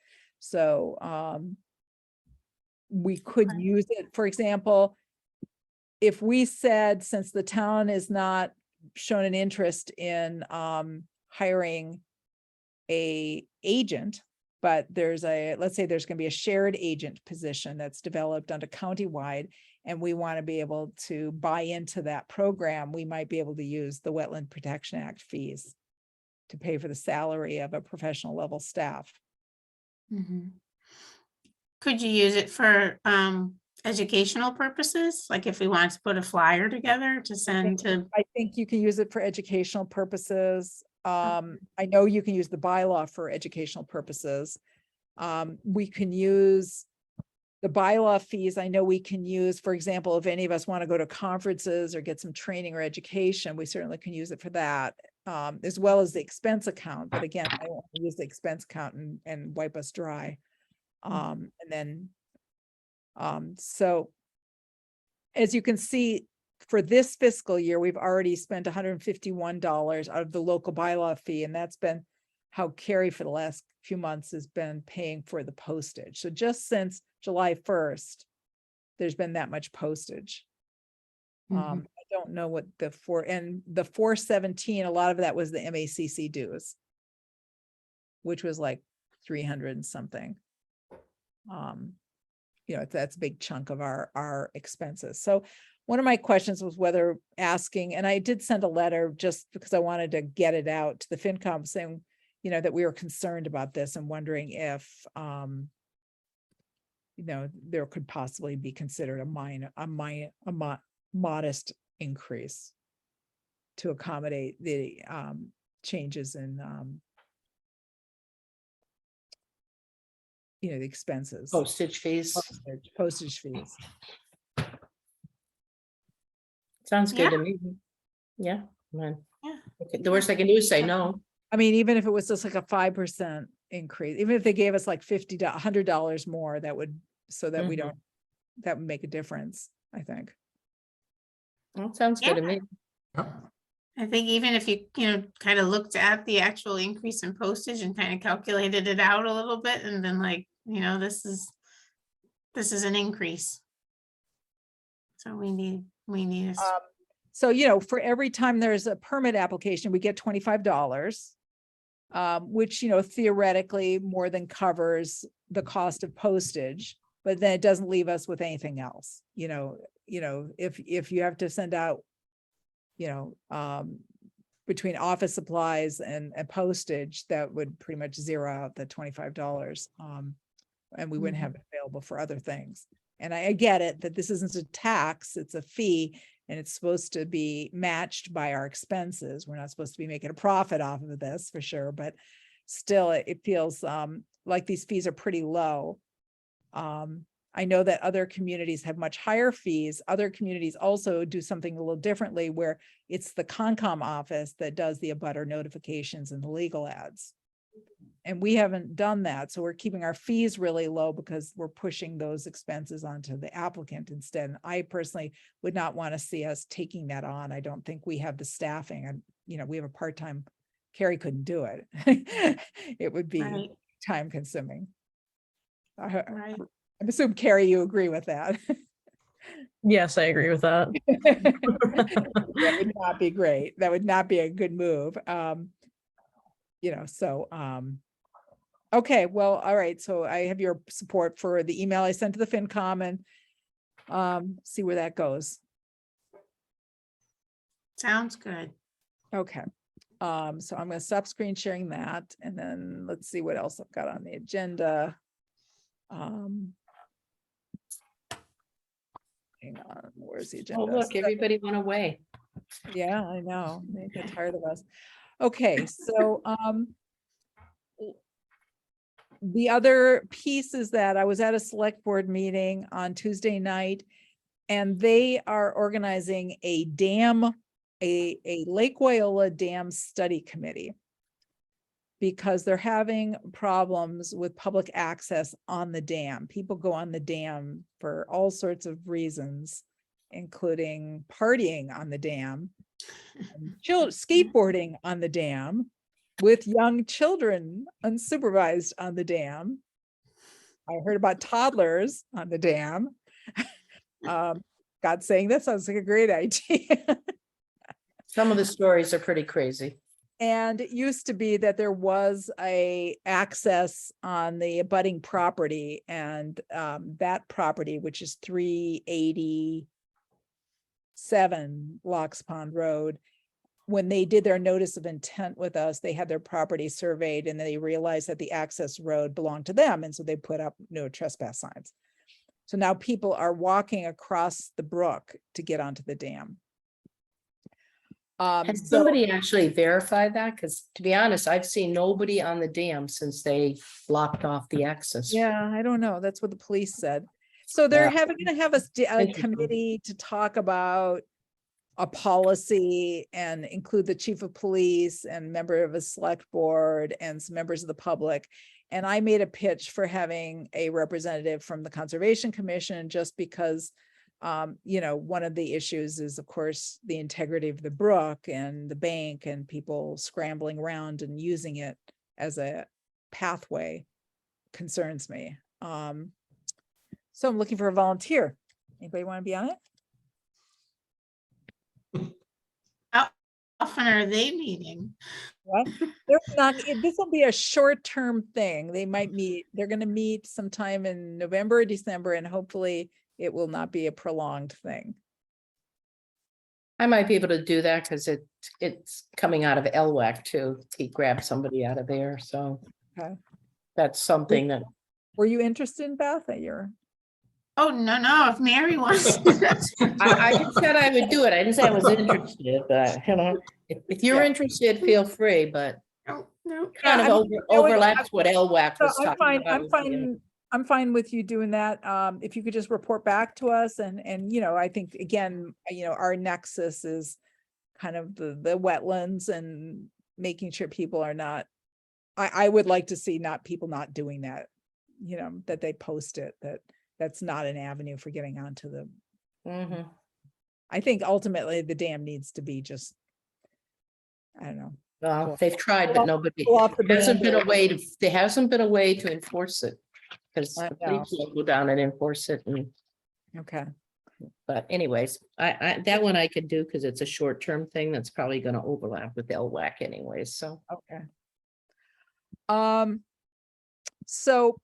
So we could use it, for example, if we said, since the town is not shown an interest in hiring a agent, but let's say there's going to be a shared agent position that's developed under countywide, and we want to be able to buy into that program, we might be able to use the Wetland Protection Act fees to pay for the salary of a professional level staff. Mm-hmm. Could you use it for educational purposes? Like if we want to put a flyer together to send to? I think you can use it for educational purposes. I know you can use the bylaw for educational purposes. We can use the bylaw fees. I know we can use, for example, if any of us want to go to conferences or get some training or education, we certainly can use it for that, as well as the expense account. But again, I won't use the expense account and wipe us dry. And then, so as you can see, for this fiscal year, we've already spent $151 out of the local bylaw fee, and that's been how Carrie for the last few months has been paying for the postage. So just since July 1st, there's been that much postage. I don't know what the 417, a lot of that was the MACC dues, which was like 300 and something. That's a big chunk of our expenses. So one of my questions was whether asking, and I did send a letter just because I wanted to get it out to the FinCom saying, that we were concerned about this and wondering if, there could possibly be considered a modest increase to accommodate the changes in, the expenses. Postage fees. Postage fees. Sounds good to me. Yeah, man. Okay, the worst I can do is say no. I mean, even if it was just like a 5% increase, even if they gave us like $50 to $100 more, that would, so that we don't, that would make a difference, I think. That sounds good to me. I think even if you, kind of looked at the actual increase in postage and kind of calculated it out a little bit and then like, this is an increase. So we need So, for every time there's a permit application, we get $25, which, theoretically more than covers the cost of postage, but then it doesn't leave us with anything else. If you have to send out, between office supplies and postage, that would pretty much zero out the $25. And we wouldn't have it available for other things. And I get it that this isn't a tax, it's a fee, and it's supposed to be matched by our expenses. We're not supposed to be making a profit off of this for sure, but still it feels like these fees are pretty low. I know that other communities have much higher fees. Other communities also do something a little differently where it's the Concom office that does the abutter notifications and the legal ads. And we haven't done that. So we're keeping our fees really low because we're pushing those expenses onto the applicant instead. And I personally would not want to see us taking that on. I don't think we have the staffing and, we have a part-time, Carrie couldn't do it. It would be time consuming. Right. I assume, Carrie, you agree with that. Yes, I agree with that. That would not be great. That would not be a good move. Okay, well, all right. So I have your support for the email I sent to the FinCom and see where that goes. Sounds good. Okay. So I'm going to stop screen sharing that and then let's see what else I've got on the agenda. Hang on, where's the agenda? Oh, look, everybody went away. Yeah, I know. They get tired of us. Okay, so the other piece is that I was at a select board meeting on Tuesday night, and they are organizing a Lake Wyola Dam Study Committee because they're having problems with public access on the dam. People go on the dam for all sorts of reasons, including partying on the dam, skateboarding on the dam, with young children unsupervised on the dam. I heard about toddlers on the dam. God saying that sounds like a great idea. Some of the stories are pretty crazy. And it used to be that there was a access on the abutting property, and that property, which is 387 Locks Pond Road, when they did their notice of intent with us, they had their property surveyed and they realized that the access road belonged to them. And so they put up no trespass signs. So now people are walking across the brook to get onto the dam. Has somebody actually verified that? Because to be honest, I've seen nobody on the dam since they blocked off the access. Yeah, I don't know. That's what the police said. So they're Yeah. going to have a committee to talk about a policy and include the chief of police and member of a select board and some members of the public. And I made a pitch for having a representative from the Conservation Commission, just because one of the issues is, of course, the integrity of the brook and the bank and people scrambling around and using it as a pathway concerns me. So I'm looking for a volunteer. Anybody want to be on it? often are they meeting? What? They're not, this will be a short-term thing. They might meet, they're gonna meet sometime in November or December, and hopefully it will not be a prolonged thing. I might be able to do that because it's coming out of LWAC too. He grabbed somebody out of there, so Okay. that's something that, Were you interested in Beth at your? Oh, no, if Mary wants. I just said I would do it. I didn't say I was interested, but you know, if you're Yeah. interested, feel free, but No. kind of overlaps what LWAC So was I'm talking fine, about. I'm fine with you doing that. If you could just report back to us and, you know, I think again, you know, our nexus is kind of the wetlands and making sure people are not, I would like to see people not doing that, you know, that they post it, that's not an avenue for getting onto the, Mhm. I think ultimately the dam needs to be just, I don't know. Well, they've tried, Pull but off- nobody, pull off the there hasn't been a Band-Aid. way to, there hasn't been a way to enforce it. Because I the know. police will go down and enforce it and, Okay. but anyways, that one I could do because it's a short-term thing that's probably gonna overlap with LWAC anyways, so. Okay. So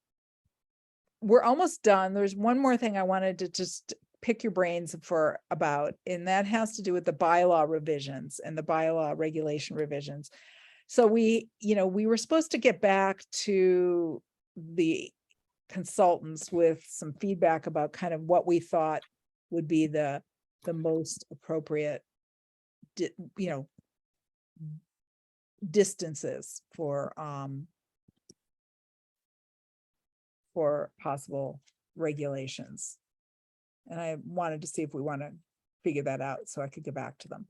we're almost done. There's one more thing I wanted to just pick your brains for about, and that has to do with the bylaw revisions and the bylaw regulation revisions. So we, you know, we were supposed to get back to the consultants with some feedback about kind of what we thought would be the most appropriate, you know, distances for possible regulations. And I wanted to see if we want to figure that out so I could get back to them.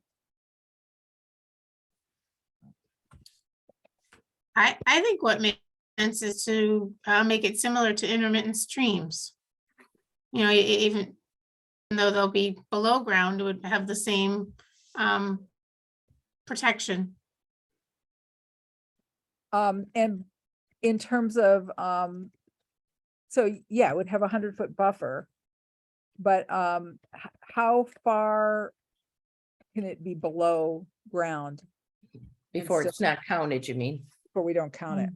I think what makes sense is to make it similar to intermittent streams. You know, even though they'll be below ground, it would have the same protection. And in terms of, so yeah, it would have 100-foot buffer, but how far can it be below ground? Before it's not counted, you mean? Before we don't count it,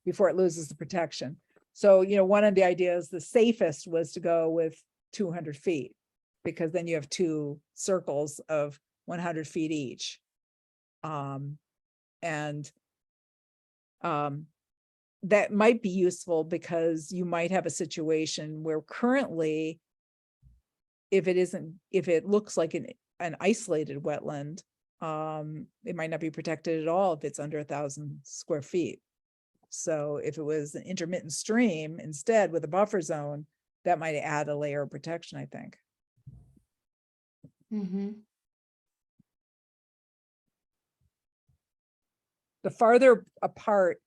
before it loses the protection. So, you know, one of the ideas, the safest was to go with 200 feet, because then you have two circles of 100 feet each. That might be useful because you might have a situation where currently, if it looks like an isolated wetland, it might not be protected at all if it's under 1,000 square feet. So if it was an intermittent stream instead with a buffer zone, that might add a layer of protection, I think. The farther apart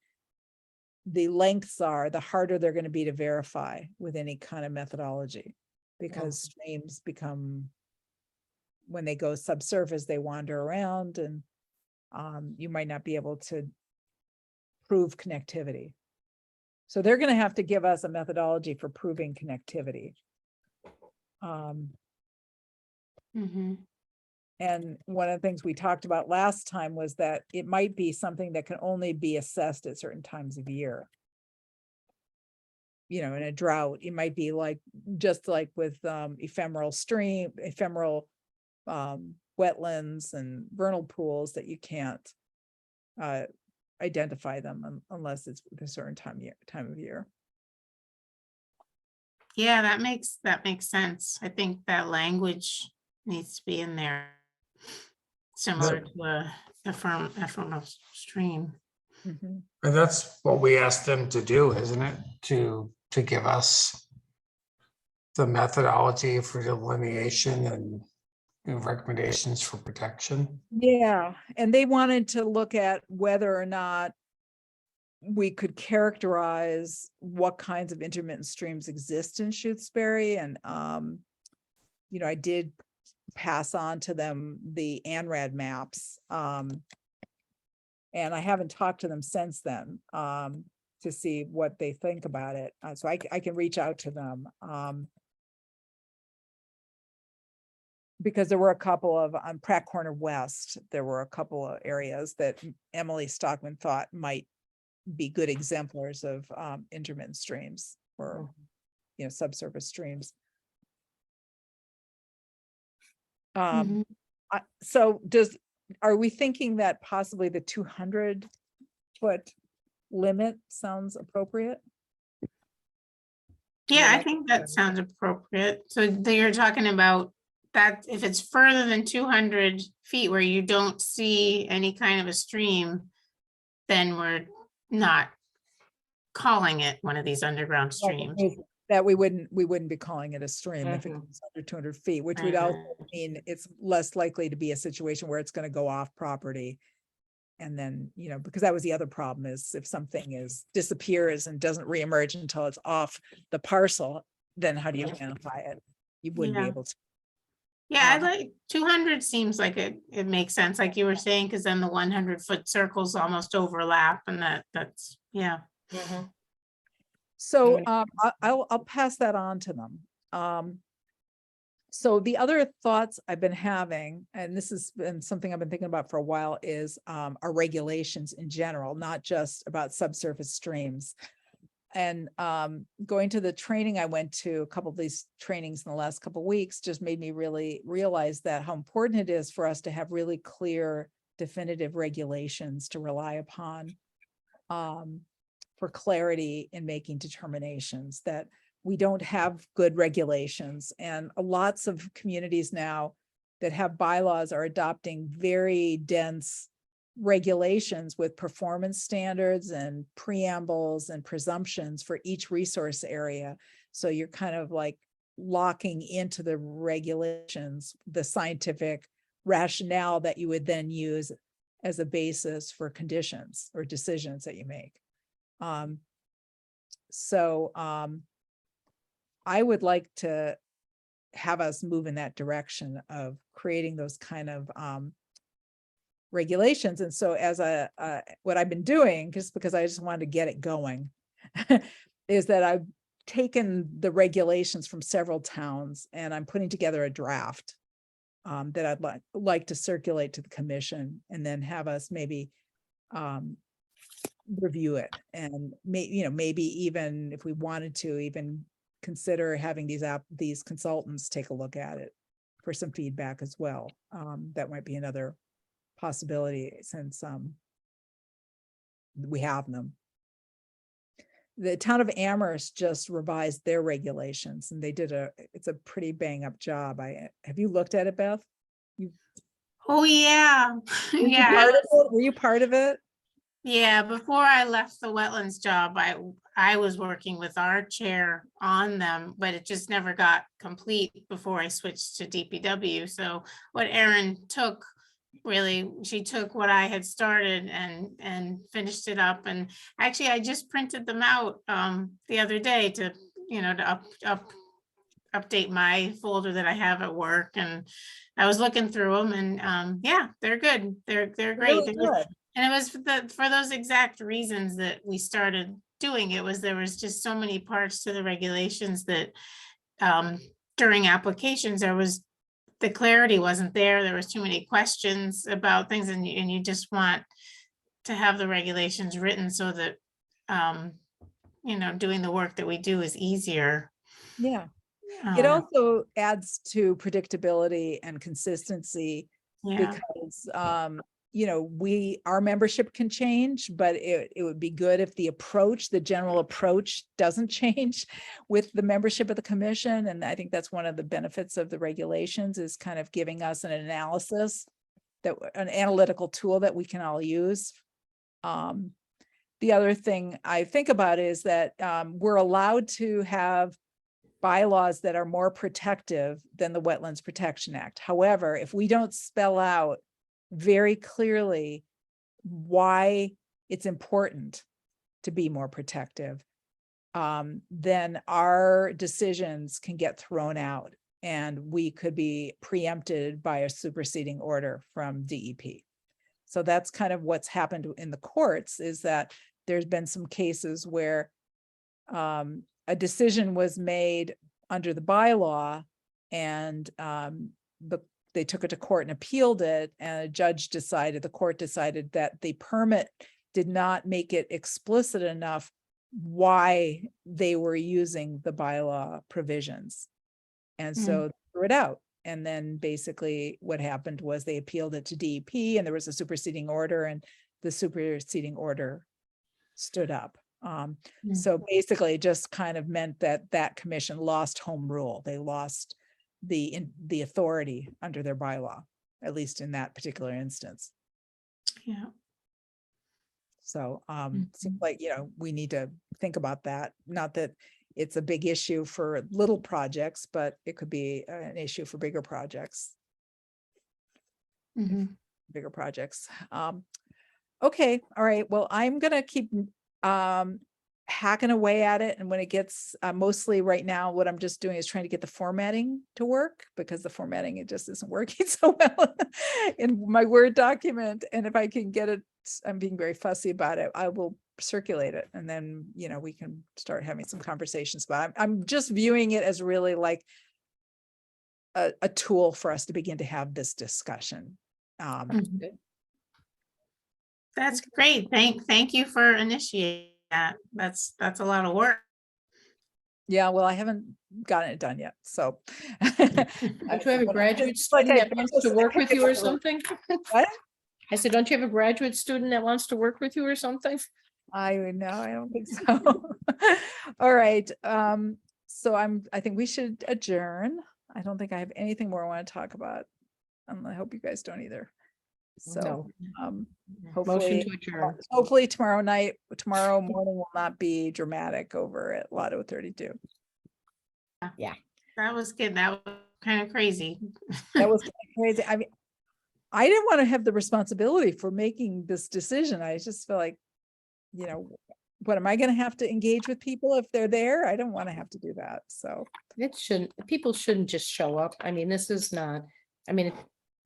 the lengths are, the harder they're going to be to verify with any kind of methodology, because streams become, when they go subsurface, they wander around, and you might not be able to prove connectivity. So they're going to have to give us a methodology for proving connectivity. And one of the things we talked about last time was that it might be something that can only be assessed at certain times of year. You know, in a drought, it might be like, just like with ephemeral wetlands and vernal pools, that you can't identify them unless it's a certain time of year. Yeah, that makes sense. I think that language needs to be in there, similar to a ephemeral stream. And that's what we asked them to do, isn't it? To give us the methodology for delineation and recommendations for protection. Yeah, and they wanted to look at whether or not we could characterize what kinds of intermittent streams exist in Shutesbury. And, you know, I did pass on to them the ANRAD maps. And I haven't talked to them since then to see what they think about it. So I can reach out to them. because there were a couple of, on Pratt Corner West, there were a couple of areas that Emily Stockman thought might be good exemplars of intermittent streams or, subsurface streams. Mhm. So are we thinking that possibly the 200-foot limit sounds appropriate? Yeah, I Like- think that sounds appropriate. So you're talking about that if it's further than 200 feet where you don't see any kind of a stream, then we're not calling it one of these underground streams. That we wouldn't be calling it a stream if Mhm. it's under 200 feet, which would also mean it's less likely to be a situation where it's going to go off property. And then, because that was the other problem, is if something disappears and doesn't reemerge until it's off the parcel, then how do you identify it? You wouldn't be Yeah. able to. Yeah, I like 200 seems like it makes sense, like you were saying, because then the 100-foot circles almost overlap and that's, yeah. So I'll pass that on to them. So the other thoughts I've been having, and this has been something I've been thinking about for a while, is our regulations in general, not just about subsurface streams. And going to the training I went to, a couple of these trainings in the last couple of weeks, just made me really realize that how important it is for us to have really clear, definitive regulations to rely upon for clarity in making determinations. That we don't have good regulations, and lots of communities now that have bylaws are adopting very dense regulations with performance standards and preambles and presumptions for each resource area. So you're kind of like locking into the regulations, the scientific rationale that you would then use as a basis for conditions or decisions that you make. I would like to have us move in that direction of creating those kind of regulations. And so as what I've been doing, just because I just wanted to get it going, is that I've taken the regulations from several towns and I'm putting together a draft that I'd like to circulate to the commission, and then have us maybe review it, and maybe even if we wanted to even consider having these consultants take a look at it for some feedback as well. That might be another possibility, since we have them. The town of Amherst just revised their regulations, and they did it's a pretty bang up job. Have you looked at it, Beth? Oh, yeah. Were you part of it? Yeah, before I left the wetlands job, I was working with our chair on them, but it just never got complete before I switched to DPW. So what Erin took, really, she took what I had started and finished it up. And actually, I just printed them out the other day to update my folder that I have at work. And I was looking through them, and yeah, they're good. They're great. Really good. And it was for those exact reasons that we started doing it. There was just so many parts to the regulations that during applications, the clarity wasn't there. There was too many questions about things, and you just want to have the regulations written so that doing the work that we do is easier. Yeah. It also adds to predictability and consistency, because our membership can change, but it would be good if the general approach doesn't change with the membership of the commission. And I think that's one of the benefits of the regulations, is kind of giving us an analytical tool that we can all use. The other thing I think about is that we're allowed to have bylaws that are more protective than the Wetlands Protection Act. However, if we don't spell out very clearly why it's important to be more protective, then our decisions can get thrown out and we could be preempted by a superseding order from DEP. So that's kind of what's happened in the courts, is that there's been some cases where a decision was made under the bylaw, and the they took it to court and appealed it, and the court decided that the permit did not make it explicit enough why they were using the bylaw provisions. And so threw it out. And then basically what happened was they appealed it to DEP, and there was a superseding order, and the superseding order stood up. So basically it just kind of meant that that commission lost home rule. They lost the authority under their bylaw, at least in that particular instance. Yeah. So seems like, we need to think about that. Not that it's a big issue for little projects, but it could be an issue for bigger projects. Bigger projects. Okay, all right. Well, I'm gonna keep hacking away at it, and when it gets mostly right now, what I'm just doing is trying to get the formatting to work, because the formatting, it just isn't working so well in my Word document. And if I can get it, I'm being very fussy about it, I will circulate it, and then we can start having some conversations about it. I'm just viewing it as really like a tool for us to begin to have this discussion. That's great. Thank you for initiating that. That's a lot of work. Yeah, well, I haven't gotten it done yet, so. Don't you have a graduate student that wants to work with you or something? What? I said, don't you have a graduate student that wants to work with you or something? I don't think so. All right, so I think we should adjourn. I don't think I have anything more I want to talk about. I hope you guys don't either. So, Motion hopefully, to adjourn. tomorrow morning will not be dramatic over at Lotto 32. Yeah. That was good. That was kind of crazy. That was kind of crazy. I mean, I didn't want to have the responsibility for making this decision. I just feel like, what am I going to have to engage with people if they're there? I don't want to have to do that. So People shouldn't just show up. I mean, this is not, if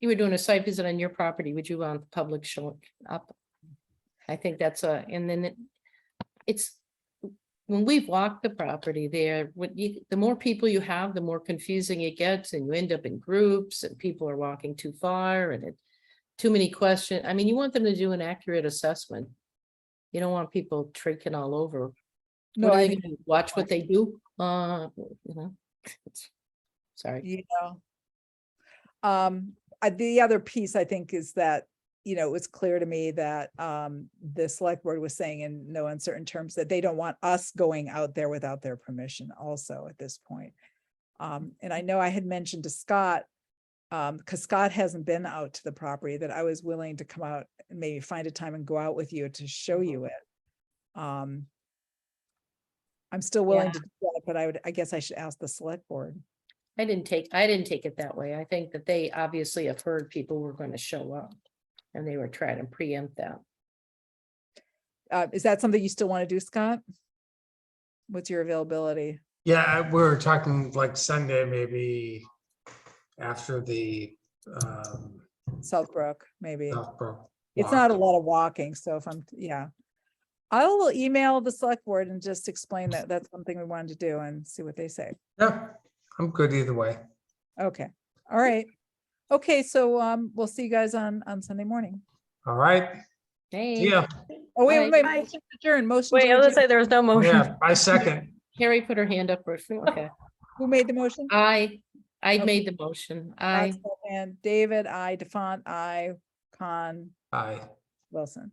you were doing a site visit on your property, would you want the public showing up? I think that's it's, when we've walked the property there, the more people you have, the more confusing it gets, and you end up in groups, and people are walking too far, and too many questions. You want them to do an accurate assessment. You don't want people tricking all over. No, What are I they think gonna do? Watch what they do? Sorry. The other piece I think is that, it was clear to me that the select board was saying in no uncertain terms that they don't want us going out there without their permission also at this point. And I know I had mentioned to Scott, because Scott hasn't been out to the property, that I was willing to come out and maybe find a time and go out with you to show you it. I'm still willing to do that, but I guess I should ask the select board. I didn't take it that way. I think that they obviously have heard people were going to show up, and they were trying to preempt that. Is that something you still want to do, Scott? What's your availability? Yeah, we're talking like Sunday, maybe after the Southbrook, maybe. Southbrook It's walk. not a lot of walking, so if I'll email the select board and just explain that that's something we wanted to do and see what they say. Yeah, I'm good either way. Okay, all right. Okay, so we'll see you guys on Sunday morning. All right. Hey. Yeah. Oh, wait, Bye. motion to adjourn, motion. Wait, to I was gonna adjourn. say there was no motion. Yeah, I second. Carrie put her hand up. Okay. Who made the motion? I Okay. made the motion. And David, DeFont, Con, Aye. Wilson.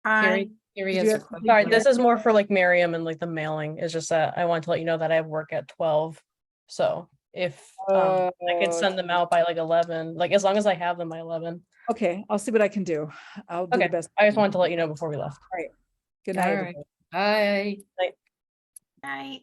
Carrie Did has you a have- question. Sorry, this is more for like Miriam and like the mailing. It's just that I want to let you know that I have work at 12. So if I could send them out by like 11, like as long as I have them by 11. Okay, I'll see what I can do. I'll do the Okay, best. I just wanted to let you know before we left. All right. Good All night. right. everybody. Bye. Night.